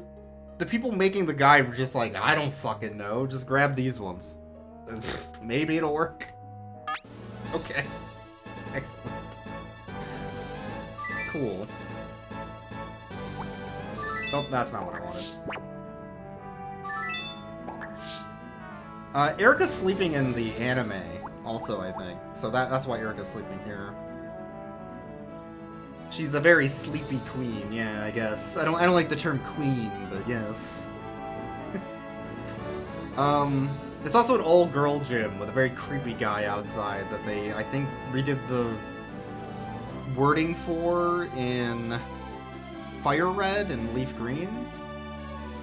people making the guide were just like, I don't fucking know, just grab these ones. Maybe it'll work. Okay. Excellent. cool. Oh, that's not what I wanted. Erica's sleeping in the anime, also, I think. So that's why Erica's sleeping here. She's a very sleepy queen, yeah, I guess. I don't like the term queen, but yes. It's also an all-girl gym with a very creepy guy outside that they, I think, redid the wording for in Fire Red and Leaf Green.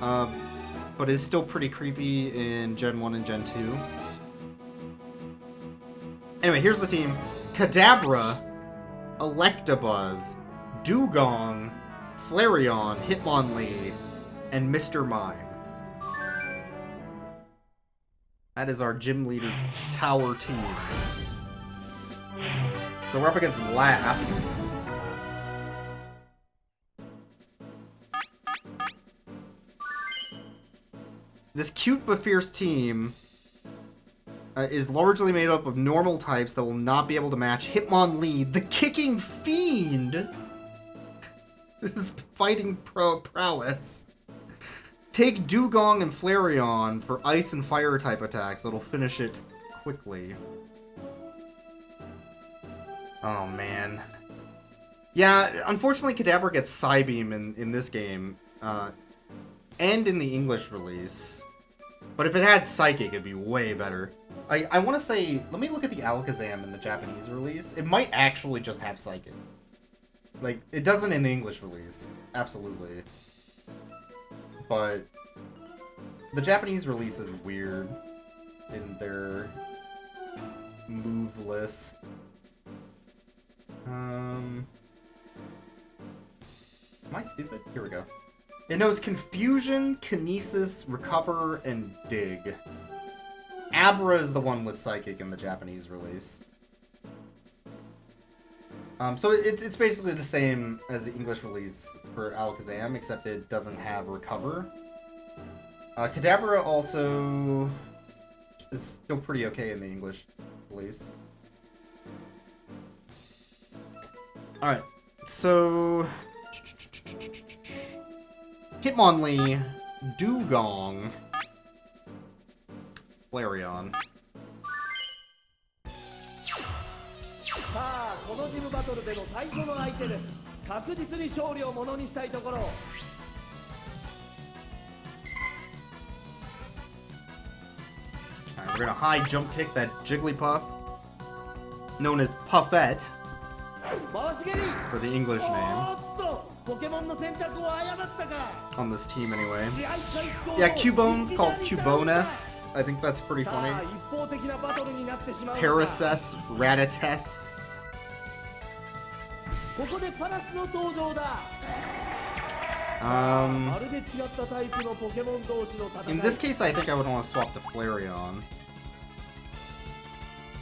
But is still pretty creepy in Gen 1 and Gen 2. Anyway, here's the team. Kadabra, Electabuzz, Dugong, Flareon, Hitmonlee, and Mr. Mime. That is our gym leader tower team. So we're up against Lass. This cute but fierce team is largely made up of normal types that will not be able to match Hitmonlee, the kicking fiend. This fighting prowess. Take Dugong and Flareon for ice and fire type attacks that'll finish it quickly. Oh man. Yeah, unfortunately Kadabra gets Psybeam in this game, and in the English release. But if it had Psychic, it'd be way better. I want to say, let me look at the Alakazam in the Japanese release. It might actually just have Psychic. Like, it doesn't in the English release. Absolutely. But the Japanese release is weird in their move list. Am I stupid? Here we go. It knows Confusion, Kinesis, Recover, and Dig. Abra is the one with Psychic in the Japanese release. So it's basically the same as the English release for Alakazam, except it doesn't have Recover. Kadabra also is still pretty okay in the English release. Alright, so Hitmonlee, Dugong, Flareon. さあこのジムバトルでの最初の相手です。確実に勝利をものにしたいところ。Alright, we're gonna high jump kick that Jigglypuff, known as Puffette, for the English name. On this team, anyway. Yeah, Cubone's called Cubones. I think that's pretty funny. Paracess, Ratates. In this case, I think I would want to swap to Flareon.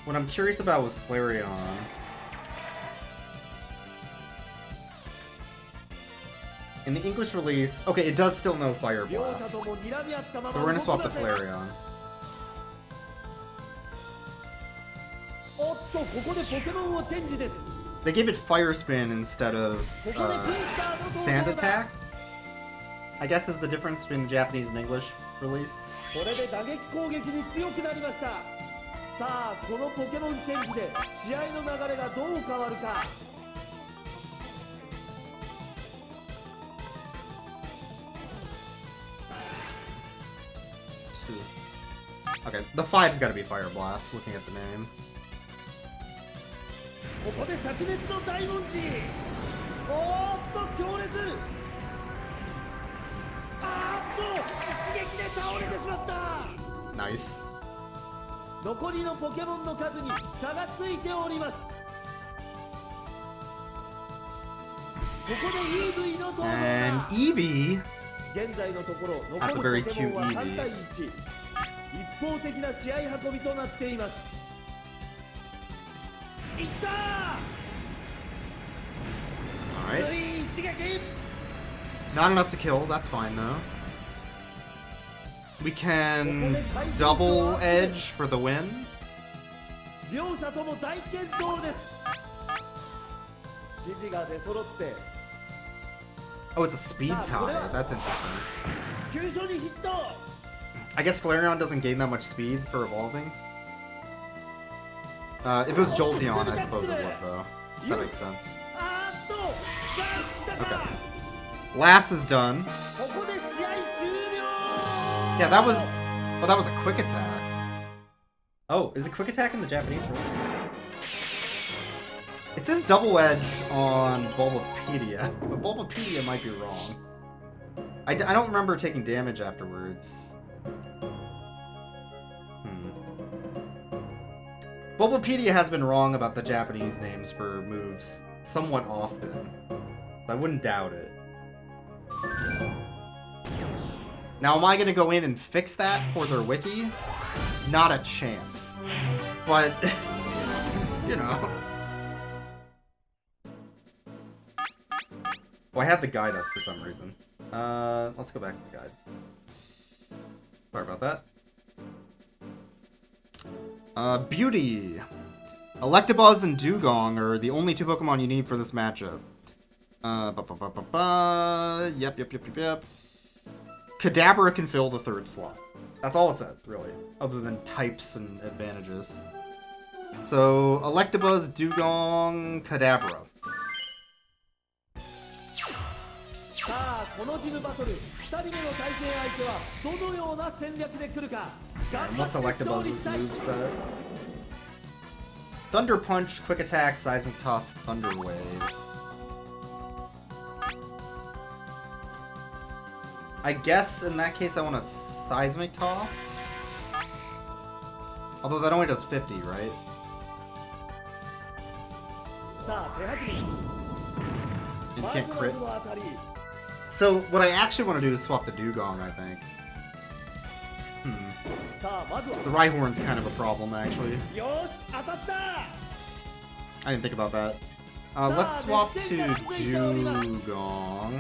What I'm curious about with Flareon... In the English release... Okay, it does still know Fire Blast. So we're gonna swap to Flareon. They gave it Fire Spin instead of Sand Attack. I guess is the difference between the Japanese and English release. Okay, the 5's gotta be Fire Blast, looking at the name. Nice. And Eevee. That's a very cute Eevee. Alright. Not enough to kill, that's fine though. We can double edge for the win. 指示が出揃って Oh, it's a speed tie. That's interesting. 急所にヒット I guess Flareon doesn't gain that much speed for evolving. If it was Jolteon, I suppose it would, though. That makes sense. あーっとさあ来た Okay. か Last is done. ここで試合終了 Yeah, that was... Well, that was a quick attack. Oh, is it quick attack in the Japanese release? It says double edge on Bulbapedia, but Bulbapedia might be wrong. I don't remember taking damage afterwards. Bulbapedia has been wrong about the Japanese names for moves somewhat often. I wouldn't doubt it. Now, am I going to go in and fix that for their wiki? Not a chance. But, you know. Oh, I had the guide up for some reason. Let's go back to the guide. Sorry about that. Beauty. Electabuzz and Dugong are the only two Pokemon you need for this matchup. Yep. Kadabra can fill the third slot. That's all it says, really. Other than types and advantages. So, Electabuzz, Dugong, Kadabra. さあこのジムバトル2人目の対戦相手はどのような戦略で来るか And what's Electabuzz's moveset? Thunder Punch, Quick Attack, Seismic Toss, Thunder Wave. I guess in that case I want a Seismic Toss? Although that only does 50, right? さあ手始め You ま can't ず crit. は当たり So what I actually want to do is swap the Dugong, I think. さあまずは The Rhyhorn's kind of a problem, actually. よし当たった I didn't think about that. Let's swap to Dugong.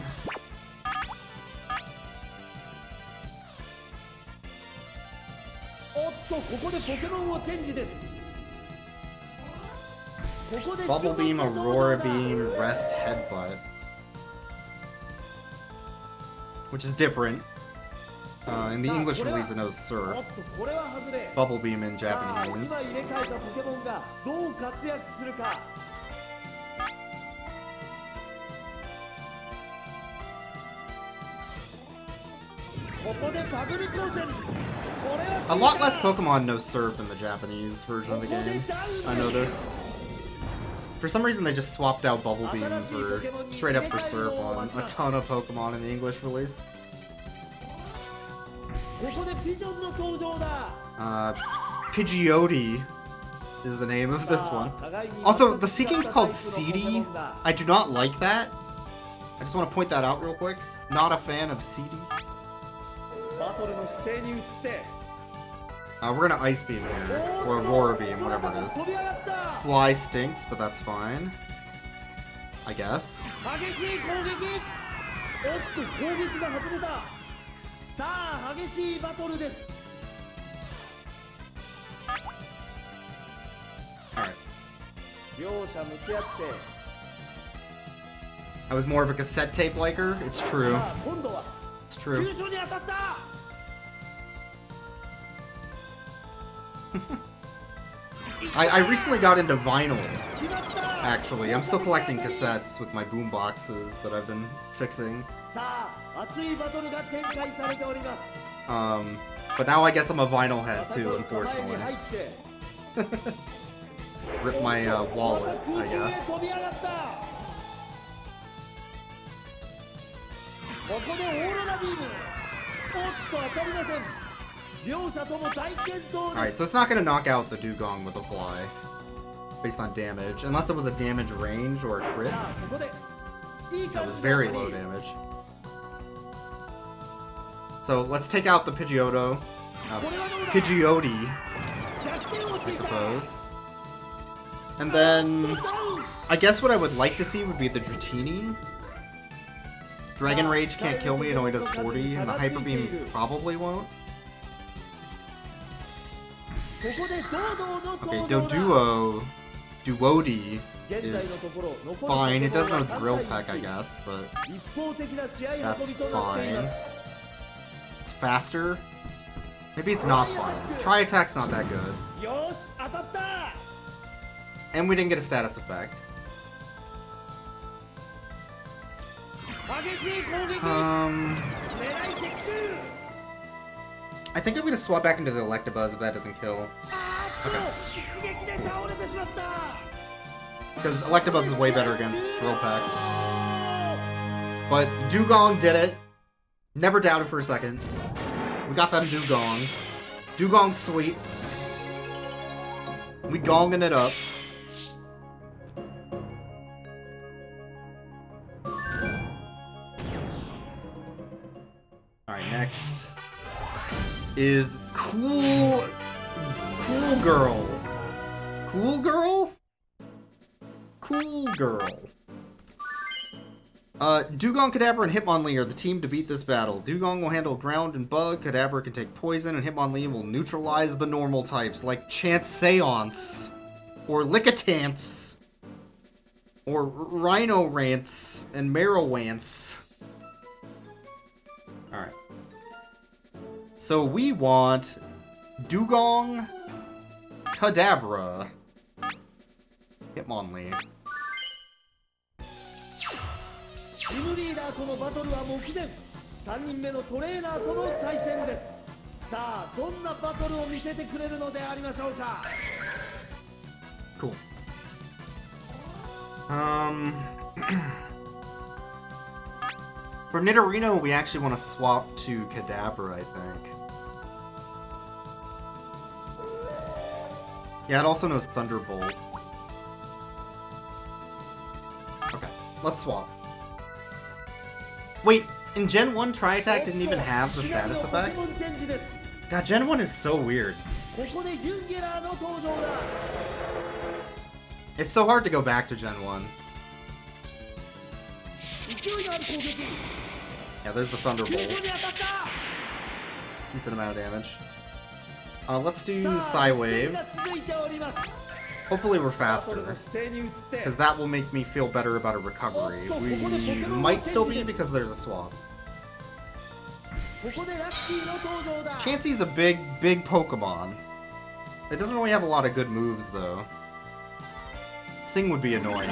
Bubble Beam, Aurora Beam, Rest, Headbutt. Which is different. In the English release it knows Surf. Bubble Beam in Japanese. A lot less Pokemon know Surf in the Japanese version of the game, I noticed. For some reason they just swapped out Bubble Beam for straight up for Surf on a ton of Pokemon in the English release. Pidgeotto is the name of this one. Also, the Seeking's called Seedy. I do not like that. I just want to point that out real quick. Not a fan of Seedy. We're gonna Ice Beam here, or Aurora Beam, whatever it is. Fly stinks, but that's fine. I guess. Alright. I was more of a cassette tape liker. It's true. It's true. I recently got into vinyl, actually. I'm still collecting cassettes with my boom boxes that I've been fixing. But now I guess I'm a vinyl head too, unfortunately. Rip my wallet, I guess. Alright, so it's not going to knock out the Dugong with a fly, based on damage, unless it was a damage range or a crit. That was very low damage. So let's take out the Pidgeotto. Pidgeotto, I suppose. And then, I guess what I would like to see would be the Dratini. Dragon Rage can't kill me, it only does 40, and the Hyper Beam probably won't. Okay, Doduo, VoD is fine. It does no drill peck, I guess, but that's fine. It's faster. Maybe it's not fine. Tri attack's not that good. And we didn't get a status effect. I think I'm gonna swap back into the Electabuzz if that doesn't kill. Okay. Because Electabuzz is way better against Drill Peck. But Dugong did it. Never doubted for a second. We got them Dugongs. Dugong's sweet. We gonging it up. Alright, next is Cool Girl. Cool Girl? Cool Girl. Dugong, Kadabra, and Hitmonlee are the team to beat this battle. Dugong will handle ground and bug, Kadabra can take poison, and Hitmonlee will neutralize the normal types, like Chance Seance, or Lickitung, or Rhino Rants, and Marowance. Alright. So we want Dugong, Kadabra, Hitmonlee. チームリーダーとのバトルは目前。3人目のトレーナーとの対戦です。さあ、どんなバトルを見せてくれるのでありましょうか。Cool. For Nidorino, we actually want to swap to Kadabra, I think. Yeah, it also knows Thunderbolt. Okay, let's swap. Wait, in Gen 1, Tri-Attack didn't even have the status effects? God, Gen 1 is so weird. It's so hard to go back to Gen 1. Yeah, there's the Thunderbolt. Decent amount of damage. Let's do Psywave. Hopefully we're faster, because that will make me feel better about a recovery. We might still be because there's a swap. Chansey's a big Pokemon. It doesn't really have a lot of good moves, though. Sing would be annoying.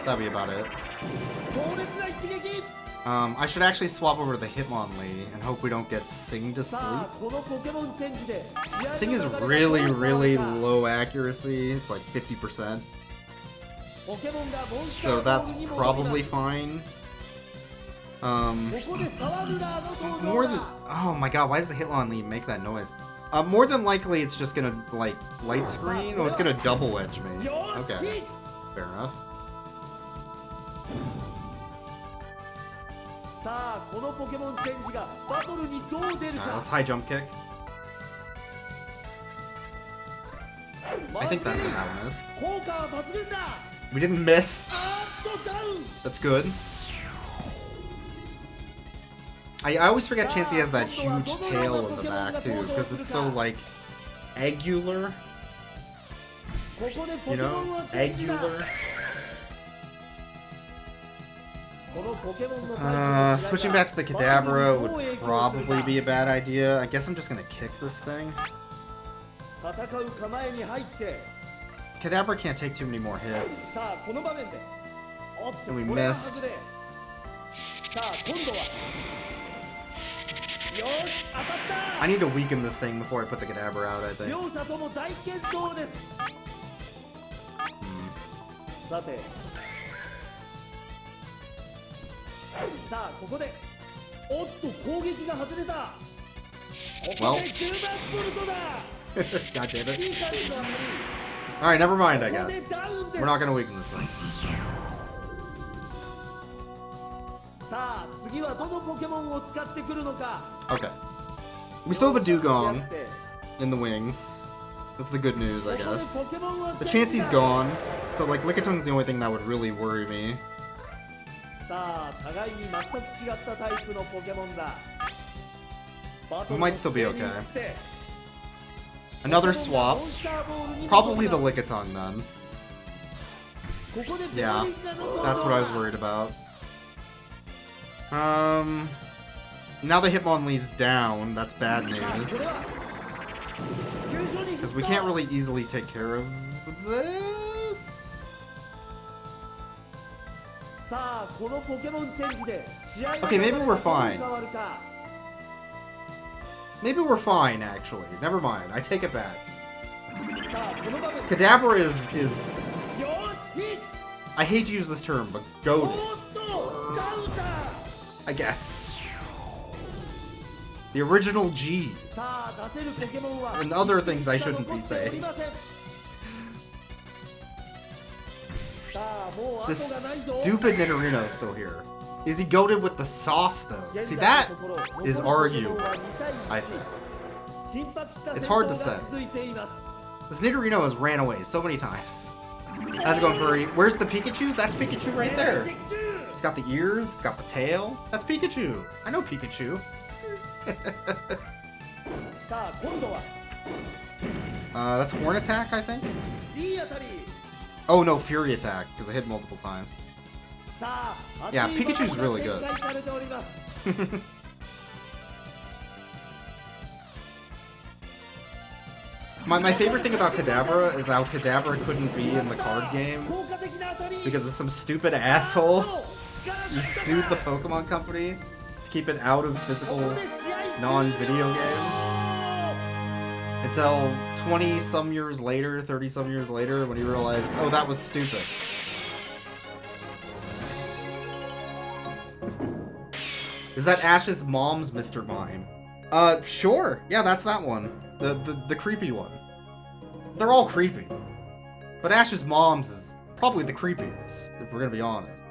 That'd be about it. I should actually swap over to the Hitmonlee and hope we don't get Sing to sleep. Sing is really low accuracy. It's like 50%. So that's probably fine. More than... Oh my god, why does the Hitmonlee make that noise? More than likely it's just gonna, like, light screen? Oh, it's gonna double edge me. Okay. Fair enough. Alright, let's high jump kick. I think that's what that one is. We didn't miss. That's good. I always forget Chansey has that huge tail in the back too, because it's so like angular. You know? Angular. Switching back to the Kadabra would probably be a bad idea. I guess I'm just gonna kick this thing. Kadabra can't take too many more hits. And we missed. I need to weaken this thing before I put the Kadabra out, I think. Well. God damn it. Alright, never mind, I guess. We're not gonna weaken this thing. Okay. We still have a Dugong in the wings. That's the good news, I guess. The Chansey's gone, so like Lickitung's the only thing that would really worry me. We might still be okay. Another swap. Probably the Lickitung then. Yeah, that's what I was worried about. Now the Hitmonlee's down. That's bad news. Because we can't really easily take care of this. Okay, maybe we're fine. Maybe we're fine, actually. Never mind. I take it back. Kadabra is... I hate to use this term, but goated. I guess. The original G. And other things I shouldn't be saying. This stupid Nidorino is still here. Is he goated with the sauce, though? See, that is arguable, I think. It's hard to say. This Nidorino has ran away so many times. How's it going, Furry? Where's the Pikachu? That's Pikachu right there. It's got the ears, it's got the tail. That's Pikachu. I know Pikachu. That's Horn Attack, I think? Oh no, Fury Attack, because I hit multiple times. Yeah, Pikachu's really good. My favorite thing about Kadabra is how Kadabra couldn't be in the card game because of some stupid asshole who sued the Pokemon Company to keep it out of physical non-video games. Until 20-some years later, 30-some years later, when he realized, oh, that was stupid. Is that Ash's mom's Mr. Mime? Sure. Yeah, that's that one. The creepy one. They're all creepy. But Ash's mom's is probably the creepiest, if we're gonna be honest.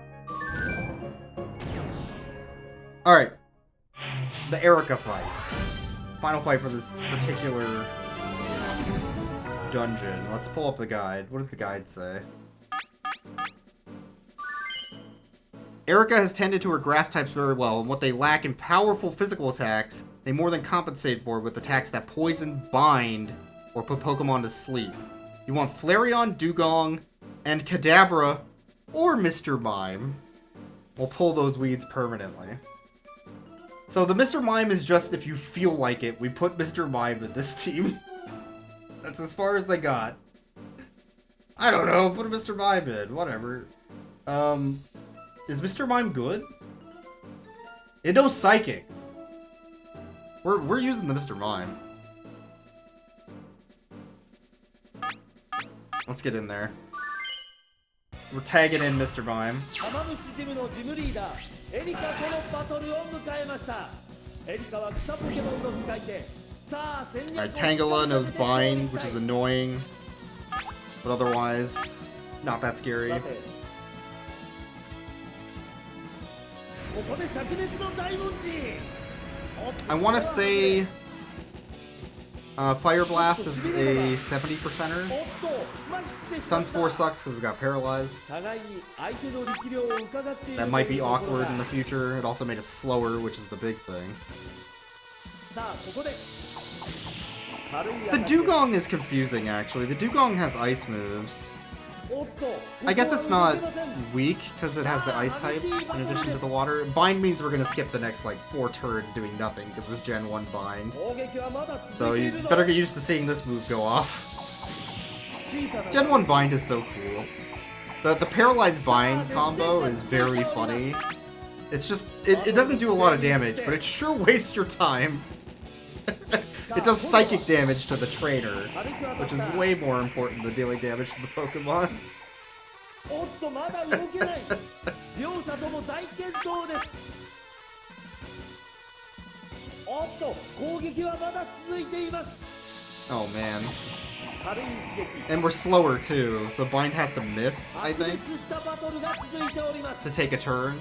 Alright. The Erica fight. Final fight for this particular dungeon. Let's pull up the guide. What does the guide say? Erica has tended to her grass types very well, and what they lack in powerful physical attacks, they more than compensate for with attacks that poison, bind, or put Pokemon to sleep. You want Flareon, Dugong, and Kadabra, or Mr. Mime. We'll pull those weeds permanently. So the Mr. Mime is just if you feel like it, we put Mr. Mime in this team. That's as far as they got. I don't know, put a Mr. Mime in, whatever. Is Mr. Mime good? It knows Psychic. We're using the Mr. Mime. Let's get in there. We're tagging in Mr. Mime. Alright, Tangela knows Bind, which is annoying. But otherwise, not that scary. I want to say Fire Blast is a 70%er. Stun Spore sucks because we got paralyzed. That might be awkward in the future. It also made us slower, which is the big thing. The Dugong is confusing, actually. The Dugong has ice moves. I guess it's not weak because it has the ice type in addition to the water. Bind means we're going to skip the next like 4 turns doing nothing because it's Gen 1 Bind. So you better get used to seeing this move go off. Gen 1 Bind is so cool. The Paralyzed Bind combo is very funny. It's just, it doesn't do a lot of damage, but it sure wastes your time. It does psychic damage to the trainer, which is way more important than dealing damage to the Pokemon. Oh man. And we're slower too, so Bind has to miss, I think, to take a turn.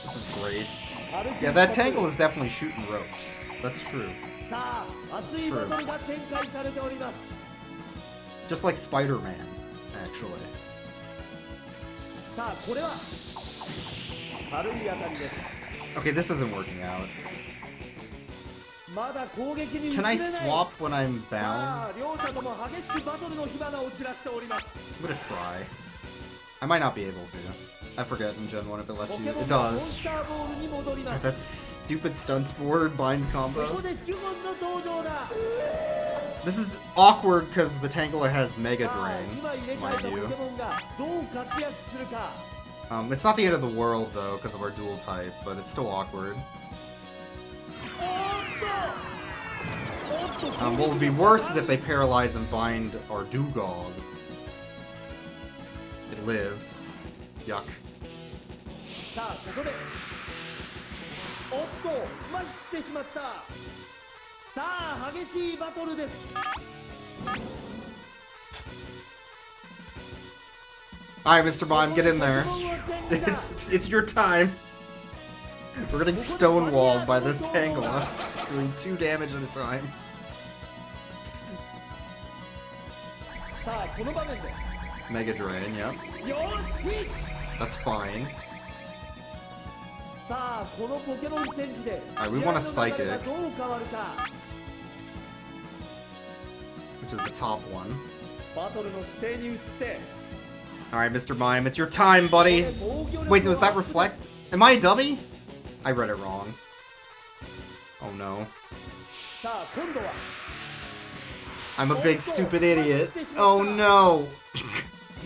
This is great. Yeah, that Tangle is definitely shooting ropes. That's true. That's true. Just like Spider-Man, actually. Okay, this isn't working out. まだ攻撃に移れ Can ない I swap when I'm さ bound? あ両者とも激しくバトルの火花を散らしております I'm gonna try. I might not be able to. I forget in Gen 1 if it ポ lets ケ you. モン It がモン does. スターボールに戻りま God, す that stupid stun spore bind こ combo. こでジュゴンの登場だ This is awkward because the Tangela has Mega さあ Drain, 今入れ替えた mind ポケ you. モンがどう活躍するか It's not the end of the world though because of our dual type, but it's still awkward. おっと What would be worse is if they paralyze and bind our Dugong. It lived. Yuck. さあここでおっと麻痺してしまったさあ激しいバトルです Alright, Mr. Mime, get in there. It's your time. We're getting stonewalled by this Tangela, doing 2 damage at a time. さあこの場面で Mega Drain, yep. よし That's fine. さあこのポケモンチェンジで Alright, we want a 試合の流れが Psychic, どう変わるか which is the top one. バトルの姿勢に移って Alright, Mr. Mime, it's your time, buddy. Wait, was that reflect? Am I a dummy? I read it wrong. Oh no. さあ今度は I'm a big stupid idiot. Oh no.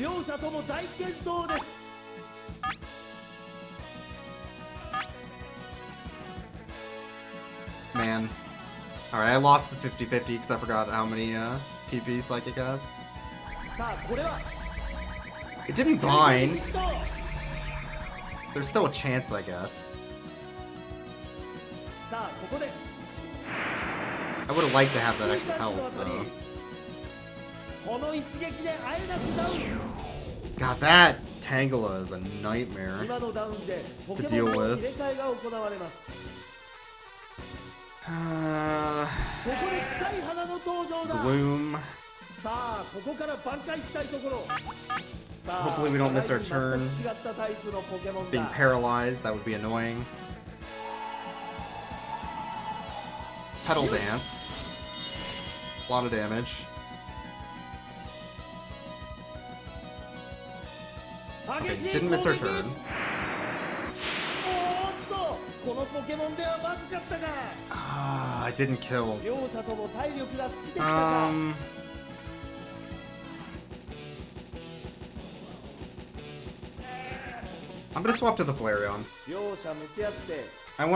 両者とも大健闘です Man. Alright, I lost the 50-50 because I forgot how many PP Psychic has. さあこれは It didn't bind. There's still a chance, I guess. さあここで I would have liked to have that extra health, though. この一撃であえなくダウン God, that Tangela is a nightmare 今のダウンでポ to ケ deal モンの with. 入れ替えが行われます Uh, ここで深い花の登場だ Gloom. さあここから挽回したいところさあ Hopefully we don't miss our 互い turn. に全く違ったタイプのポケモン Being だ paralyzed, that would be annoying. Petal Dance. A lot of damage. 激しい Didn't miss our 攻撃 turn. おーっとこのポケモンではまずかったが Ah, I didn't kill. 両者とも体力が尽きてきたか I'm gonna swap to the Flareon. 両者向き合って I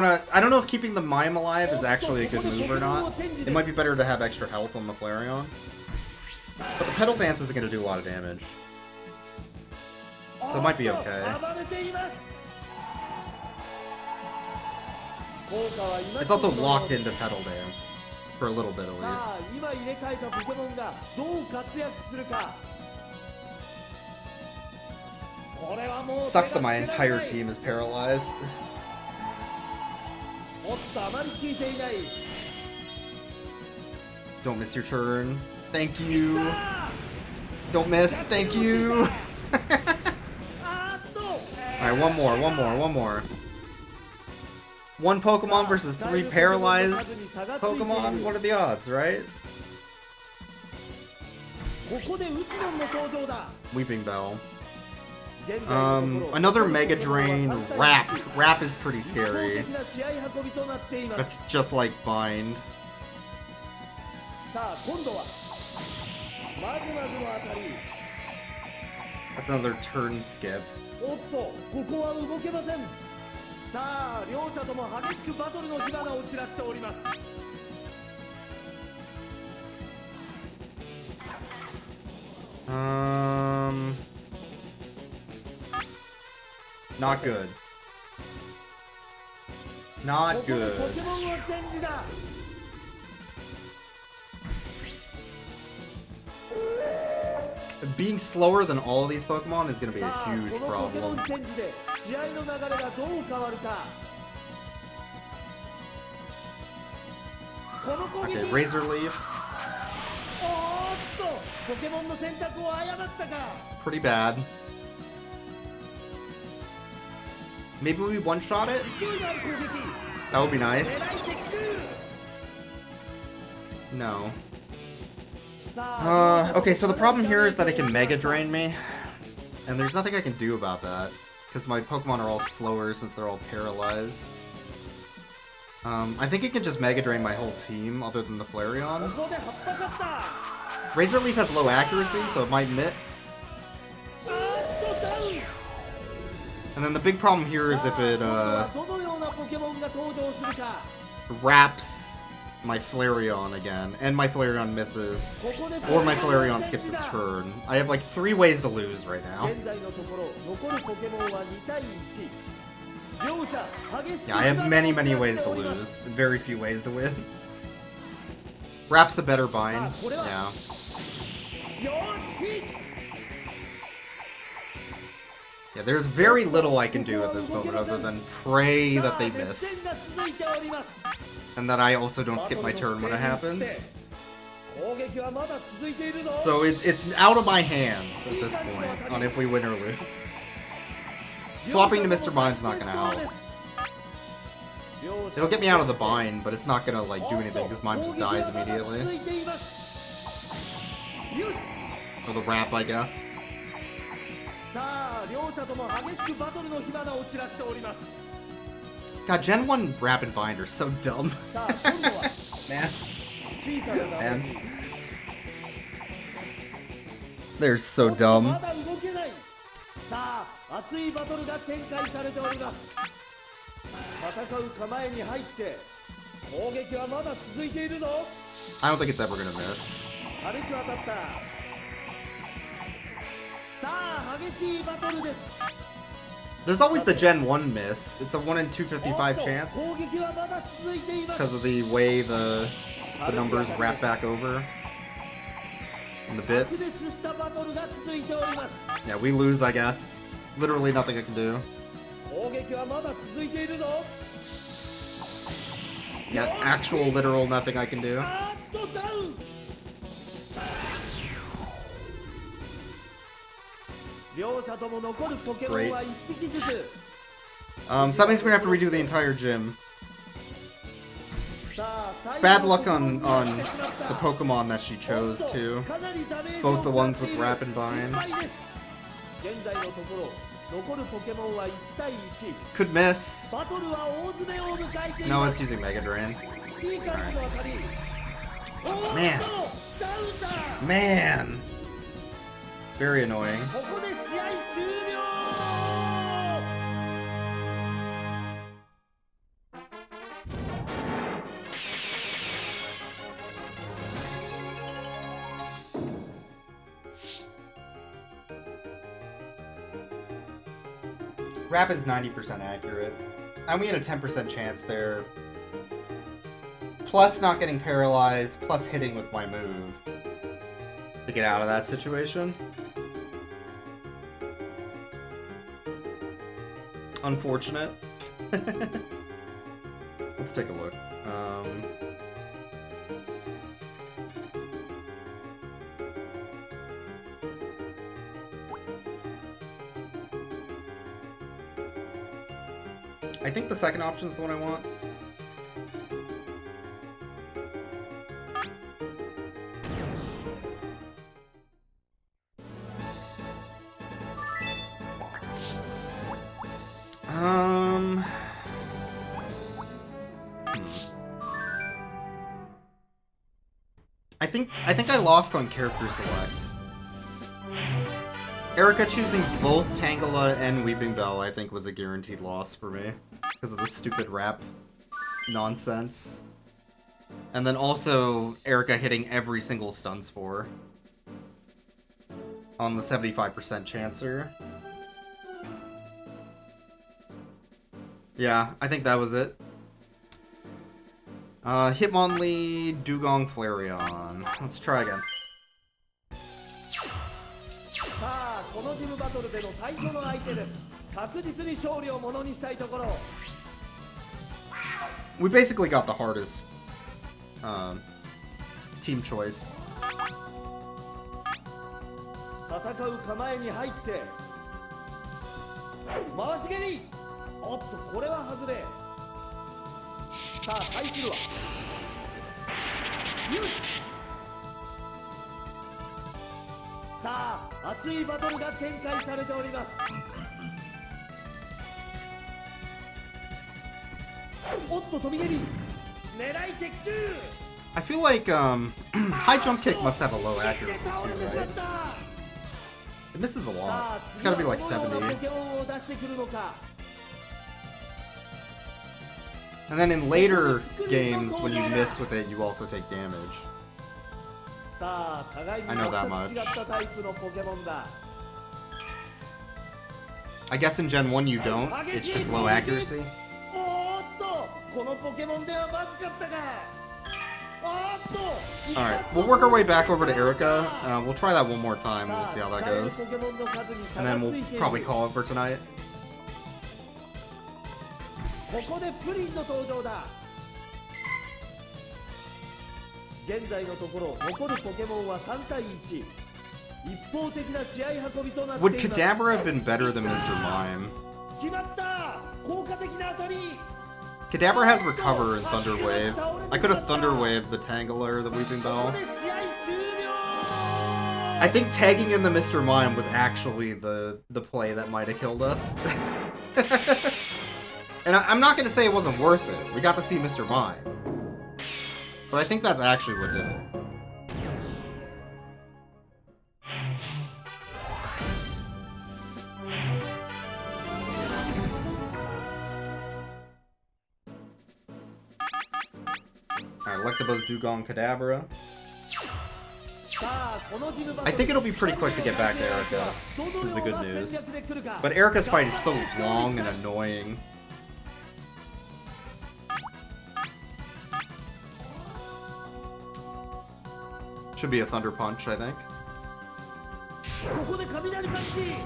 don't know if keeping the Mime alive is actually a good move or not. It might be better to have extra health on the Flareon. But the Petal Dance isn't gonna do a lot of damage. So it might be okay. 暴れています効果は今 It's also locked into Petal Dance. For a little bit at さ least. あ今入れ替えたポケモンがどう活躍するかこれはもう Sucks that my entire team is paralyzed. おっとあまり効いていない Don't miss your turn. Thank you. さあ Don't miss. Thank you. あーっと Alright, one more. One Pokemon versus 3 paralyzed Pokemon? What are the odds, right? ここでウツノンの登場だ Weeping Bell. 現在のところ Another Mega Drain. Wrap. Wrap is pretty 理想 scary. 的な試合運びとなっています That's just like Bind. さあ今度はマグマグの当たり That's another turn skip. おっとここは動けませんさあ両者とも激しくバトルの火花を散らしております Not good. Not ここでポ good. ケモンをチェンジだ Being slower than all of these Pokemon is going to be さ a あ huge このポケモン problem. チェンジで試合の流れがどう変わるかこの攻撃 Okay, Razor Leaf. おーっとポケモンの選択を誤ったか Pretty bad. Maybe we one-shot it? 勢いのある攻撃 That would be 狙い nice. してくる No. Okay, so the problem here is that it can Mega Drain me. And there's nothing I can do about that. Because my Pokemon are all slower since they're all paralyzed. I think it can just Mega Drain my whole team, other than the Flareon. Razor Leaf has low accuracy, so it might mitt. And then the big problem here is if it, wraps my Flareon again, and my Flareon misses, or my Flareon skips its turn. I have like 3 ways to lose right now. Yeah, I have many ways to lose, and very few ways to win. Wrap's the better bind, yeah. Yeah, there's very little I can do at this moment other than pray that they miss. And that I also don't skip my turn when it happens. So it's out of my hands at this point on if we win or lose. Swapping to Mr. Mime's not gonna help. It'll get me out of the bind, but it's not gonna like do anything because Mime just dies immediately. Or the wrap, I guess. God, Gen 1 Rapid Bind are so dumb. Man. Man. They're so dumb. I don't think it's ever gonna miss. There's always the Gen 1 miss. It's a 1 in 255 chance. Because of the way the numbers wrap back over. And the bits. Yeah, we lose, I guess. Literally nothing I can do. Yeah, actual literal nothing I can do. Great. So that means we're gonna have to redo the entire gym. Bad luck on the Pokemon that she chose too. Both the ones with Rapid Bind. Could miss. No, it's using Mega Drain. Right. Man. Man. Very annoying. Wrap is 90% accurate. And we had a 10% chance there. Plus not getting paralyzed, plus hitting with my move to get out of that situation. Unfortunate. Let's take a look. I think the second option is the one I want. I think I lost on character select. Erica choosing both Tangela and Weeping Bell, I think, was a guaranteed loss for me. Because of the stupid rap nonsense. And then also, Erica hitting every single stun spore. On the 75% chancer. Yeah, I think that was it. Hitmonlee, Dugong, Flareon. Let's try again. We basically got the hardest team choice. さあ熱いバトルが展開されております。おっと飛び蹴り、狙い的中。 I feel like high jump kick must have a low accuracy too, right? It misses a lot. It's gotta be like 70. And then in later games, when you miss with it, you also take damage. I know that much. I guess in Gen 1 you don't. It's just low accuracy. Alright, we'll work our way back over to Erica. We'll try that one more time. We'll see how that goes. And then we'll probably call it for tonight. ここでプリンの登場だ。現在のところ残るポケモンは3対1。一方的な試合運びとなっています。 Would Kadabra have been better than Mr. Mime? 決まった。効果的な当たり。 Kadabra has Recover and Thunder Wave. I could have Thunder Waved the Tangler, the Weeping Bell. I think tagging in the Mr. Mime was actually the play that might have killed us. And I'm not going to say it wasn't worth it. We got to see Mr. Mime. But I think that's actually what did it. Alright, Electabuzz, Dugong, Kadabra. I think it'll be pretty quick to get back to Erica, is the good news. But Erica's fight is so long and annoying. Should be a Thunder Punch, I think.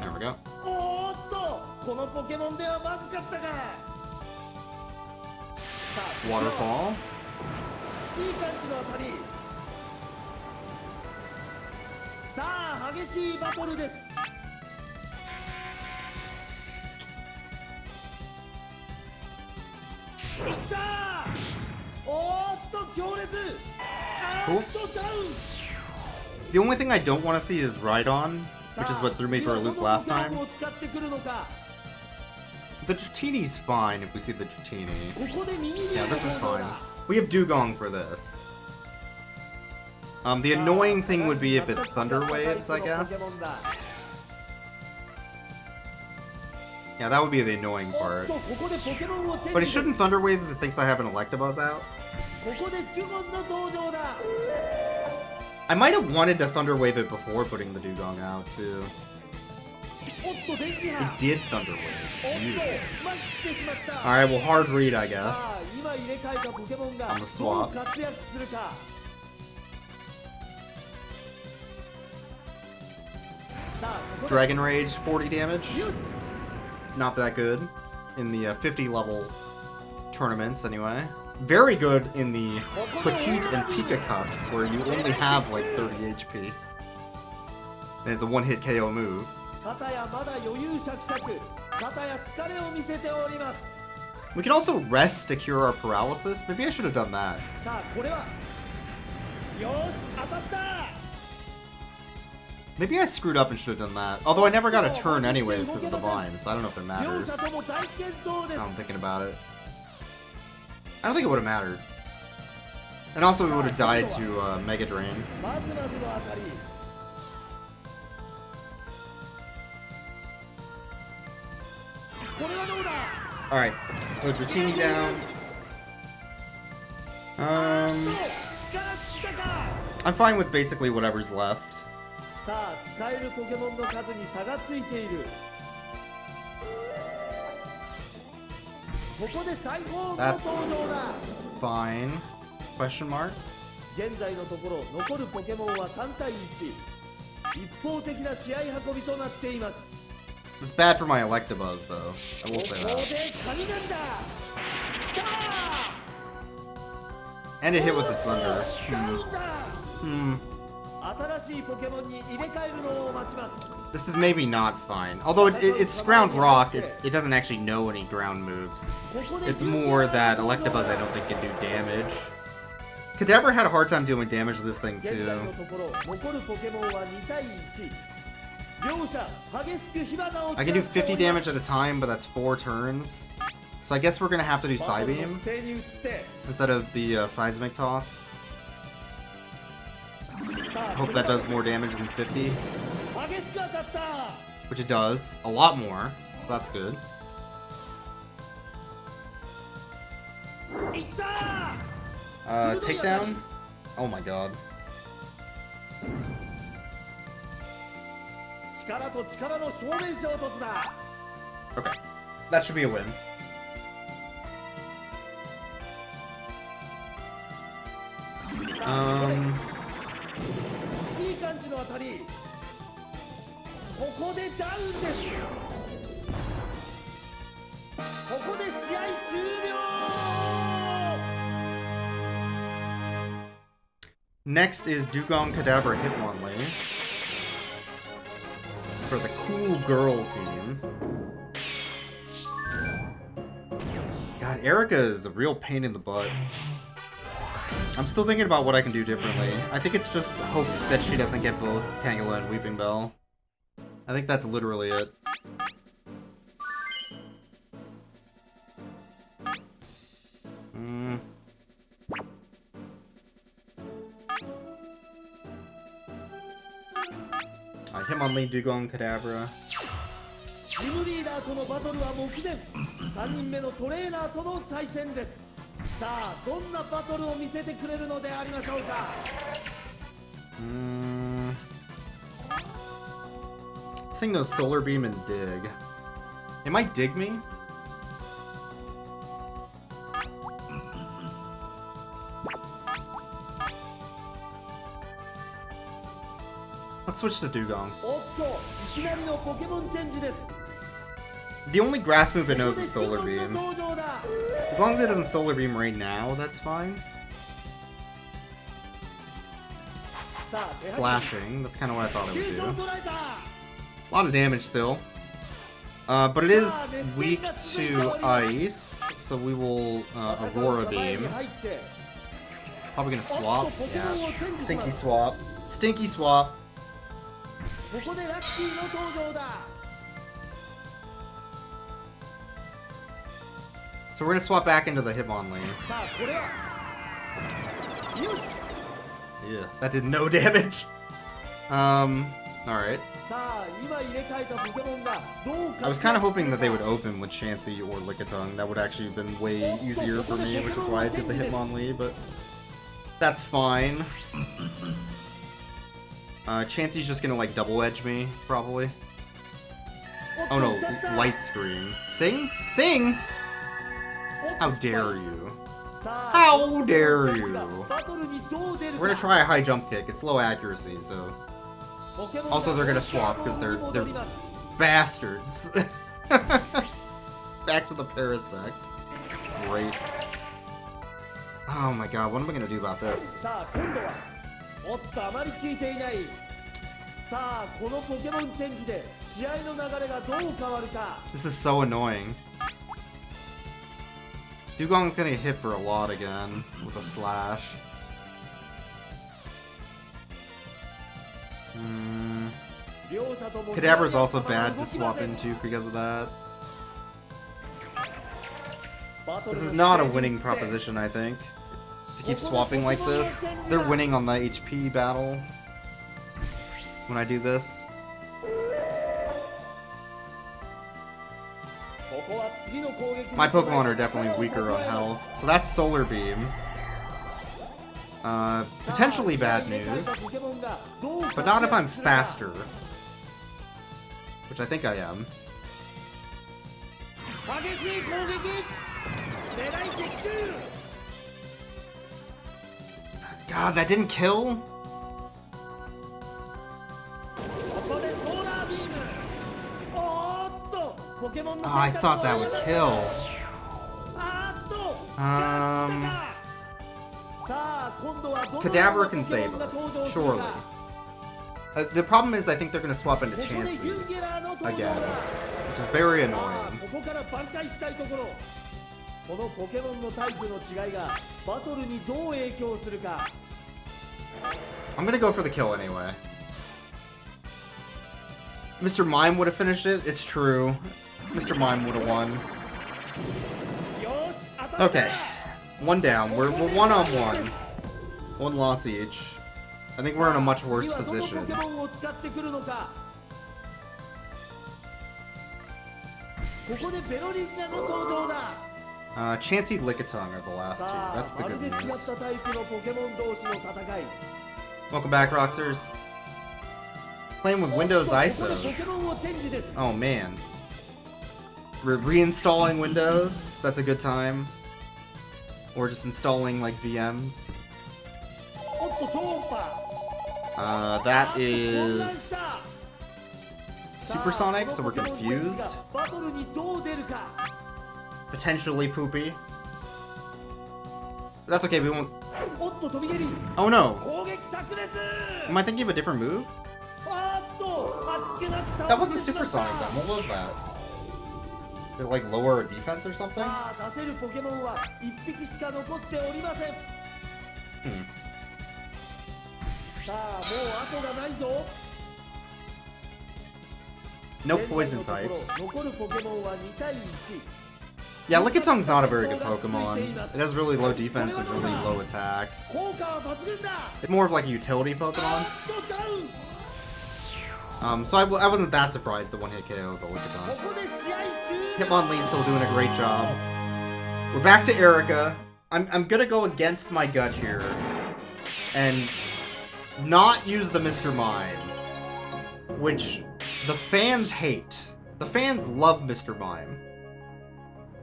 There we go. Waterfall. Cool. The only thing I don't want to see is Rhydon, which is what threw me for a loop last time. The Dratini's fine if we see the Dratini. Yeah, this is fine. We have Dugong for this. The annoying thing would be if it Thunder Waves, I guess. Yeah, that would be the annoying part. But it shouldn't Thunder Wave if it thinks I have an Electabuzz out. I might have wanted to Thunder Wave it before putting the Dugong out, too. It did Thunder Wave. Alright, well, hard read, I guess. On the swap. Dragon Rage, 40 damage. Not that good. In the 50 level tournaments, anyway. Very good in the Petite and Pika Cups, where you only have like 30 HP. And it's a one-hit KO move. We can also rest to cure our paralysis. Maybe I should have done that. Maybe I screwed up and should have done that. Although I never got a turn anyways because of the vine, so I don't know if it matters. Now I'm thinking about it. I don't think it would have mattered. And also we would have died to Mega Drain. Alright, so Dratini down. I'm fine with basically whatever's left. That's fine. Question mark? It's bad for my Electabuzz, though. I will say that. And it hit with its Thunder. This is maybe not fine. Although it's ground rock, it doesn't actually know any ground moves. It's more that Electabuzz I don't think can do damage. Kadabra had a hard time doing damage to this thing 現在 too. のところ残るポケモンは2対1。両者激しく火花を I can do 50 damage at a time, but that's 4 turns. So I guess we're gonna have to do Psybeam 手に打って instead of the Seismic Toss. さあ Hope that does more damage than 50. 激しく当たった Which it does. A lot more. That's good. いった Takedown? Oh my god. 力と力の正面衝突だ Okay. That should be a win. Um... いい感じの当たりここでダウンですここで試合終了 Next is Dugong Kadabra Hitmonlee for the Cool Girl team. God, Erica is a real pain in the butt. I'm still thinking about what I can do differently. I think it's just hope that she doesn't get both Tangela and Weeping Bell. I think that's literally it. Hitmonlee, Dugong, Kadabra. ジムリーダーとのバトルは目前3人目のトレーナーとの対戦ですさあどんなバトルを見せてくれるのでありましょうか Sing those Solar Beam and Dig. It might dig me. Let's switch to Dugong. おっといきなりのポケモンチェンジです The only grass move it knows ここで is Solar 注文 Beam. の登場だ As long as it doesn't Solar Beam right now, that's fine. さあ Slashing, that's kind of what I thought it 急 would 所 do. を捉えた A lot of damage still. But it is weak to ice, so we will Aurora 前 Beam. に入って Probably gonna swap. Yeah. Stinky swap. Stinky swap. ここでラッキーの登場だ So we're gonna swap back into the Hitmonlee. さあこれはよし Yeah, that did no damage. Alright. さあ今入れ替えたポケモンがどう I was kind of hoping that they would open with Chansey or Lickitung. That would actually have been way easier for me, which is why I did the Hitmonlee, but that's fine. Chansey's just gonna like double edge me, probably. Oh no, Light Screen. Sing? Sing! How dare you? How dare you? We're gonna try a high jump kick. It's low accuracy, so... Also, they're gonna swap, because they're bastards. Back to the Parasect. Great. Oh my god, what am I gonna do about this? さあ今度はおっとあまり効いていないさあこのポケモンチェンジで試合の流れがどう変わるか This is so annoying. Dugong's gonna get hit for a lot again with a slash. Kadabra's also bad to swap into because of that. This is not a winning proposition, I think. To keep swapping like this. They're winning on the HP battle when I do this. My Pokemon are definitely weaker on health. So that's Solar Beam. Potentially bad news. But not if I'm faster. Which I think I am. God, that didn't kill? Oh, I thought that would kill. Kadabra can save us, surely. The problem is I think they're going to swap into Chansey again, which is very annoying. このポケモンのタイプの違いがバトルにどう影響するか。 I'm gonna go for the kill anyway. Mr. Mime would have finished it. It's true. Mr. Mime would have won. Okay. One down. We're one on one. One loss each. I think we're in a much worse position. Chansey Lickitung are the last two. That's the good news. Welcome back, Roxers. Playing with Windows ISOs. Oh man. Reinstalling Windows? That's a good time. Or just installing like VMs. That is Supersonic, so we're confused. Potentially Poopy. That's okay, we won't. Oh no! Am I thinking of a different move? That wasn't Supersonic then, what was that? Did it like lower our defense or something? No poison types. Yeah, Lickitung's not a very good Pokemon. It has really low defense and really low attack. It's more of like a utility Pokemon. So I wasn't that surprised the one-hit KO of the Lickitung. Hitmonlee's still doing a great job. We're back to Erica. I'm gonna go against my gut here and not use the Mr. Mime, which the fans hate. The fans love Mr. Mime.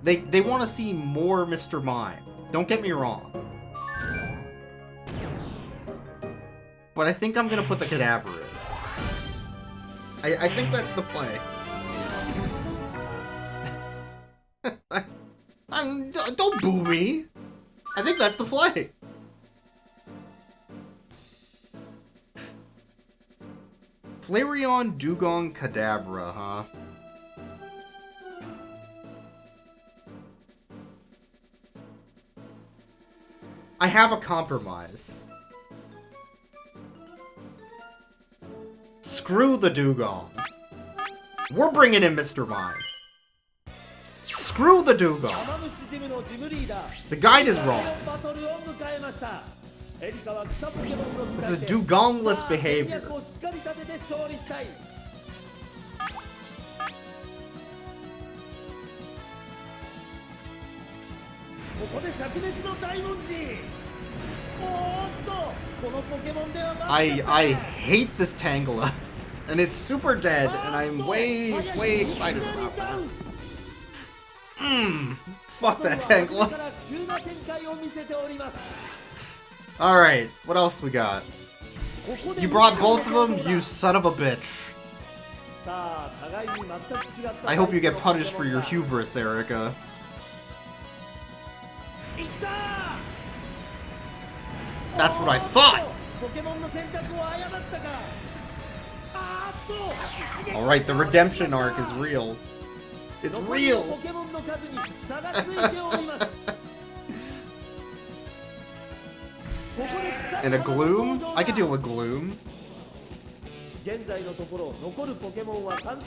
They want to see more Mr. Mime. Don't get me wrong. But I think I'm gonna put the Kadabra in. I think that's the play. Don't boo me. I think that's the play. Flareon, Dugong, Kadabra, huh? I have a compromise. Screw the Dugong. We're bringing in Mr. Mime. Screw the Dugong. The guide is wrong. This is Dugongless behavior. I hate this Tangela. And it's super dead, and I'm way excited about that. Fuck that Tangela. Alright, what else we got? You brought both of them, you son of a bitch. I hope you get punished for your hubris, Erica. That's what I thought! Alright, the redemption arc is real. It's real! And a Gloom? I could deal with Gloom.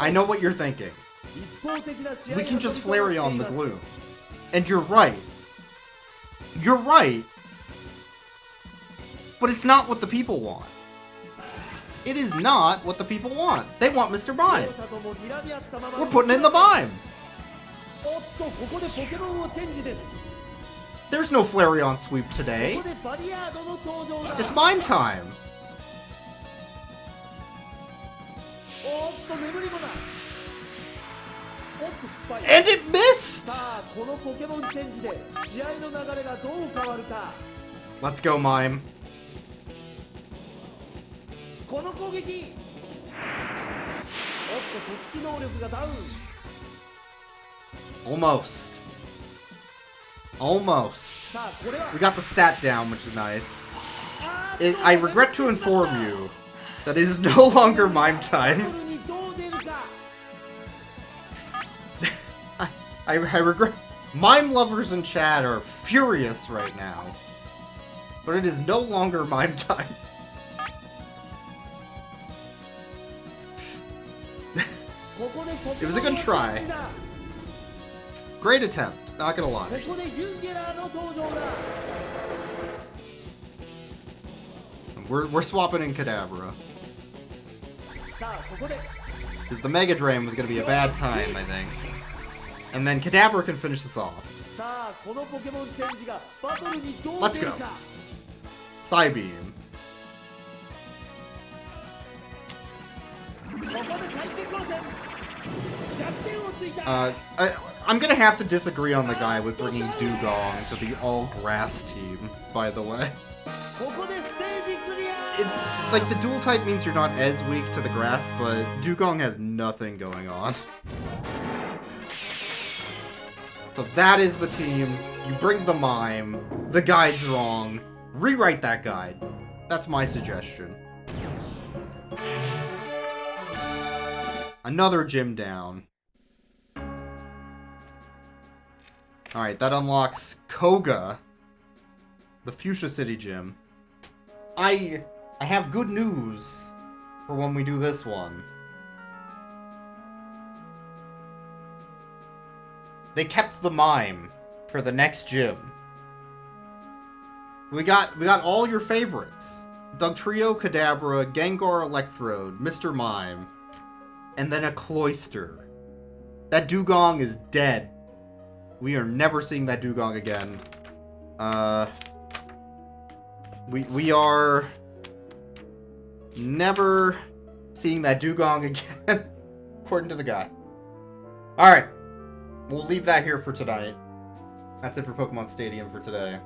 I know what you're thinking. We can just Flareon the Gloom. And you're right. You're right. But it's not what the people want. It is not what the people want. They want Mr. Mime. We're putting in the Mime. There's no Flareon sweep today. It's Mime time. And it missed! Let's go, Mime. Almost. Almost. We got the stat down, which is nice. I regret to inform you that it is no longer Mime time. I regret Mime lovers in chat are furious right now. But it is no longer mime time. It was a good try. Great attempt, not gonna lie. We're swapping in Kadabra. Because the Mega Drain was gonna be a bad time, I think. And then Kadabra can finish this off. Let's go. Psybeam. I'm gonna have to disagree on the guy with bringing Dugong to the all-grass team, by the way. It's like the dual type means you're not as weak to the grass, but Dugong has nothing going on. So that is the team. You bring the mime. The guide's wrong. Rewrite that guide. That's my suggestion. Another gym down. Alright, that unlocks Koga, the Fuchsia City gym. I have good news for when we do this one. They kept the mime for the next gym. We got all your favorites. Dugtrio, Kadabra, Gengar, Electrode, Mr. Mime, and then a Cloyster. That Dugong is dead. We are never seeing that Dugong again. We are never seeing that Dugong again, according to the guy. Alright, we'll leave that here for tonight. That's it for Pokemon Stadium for today.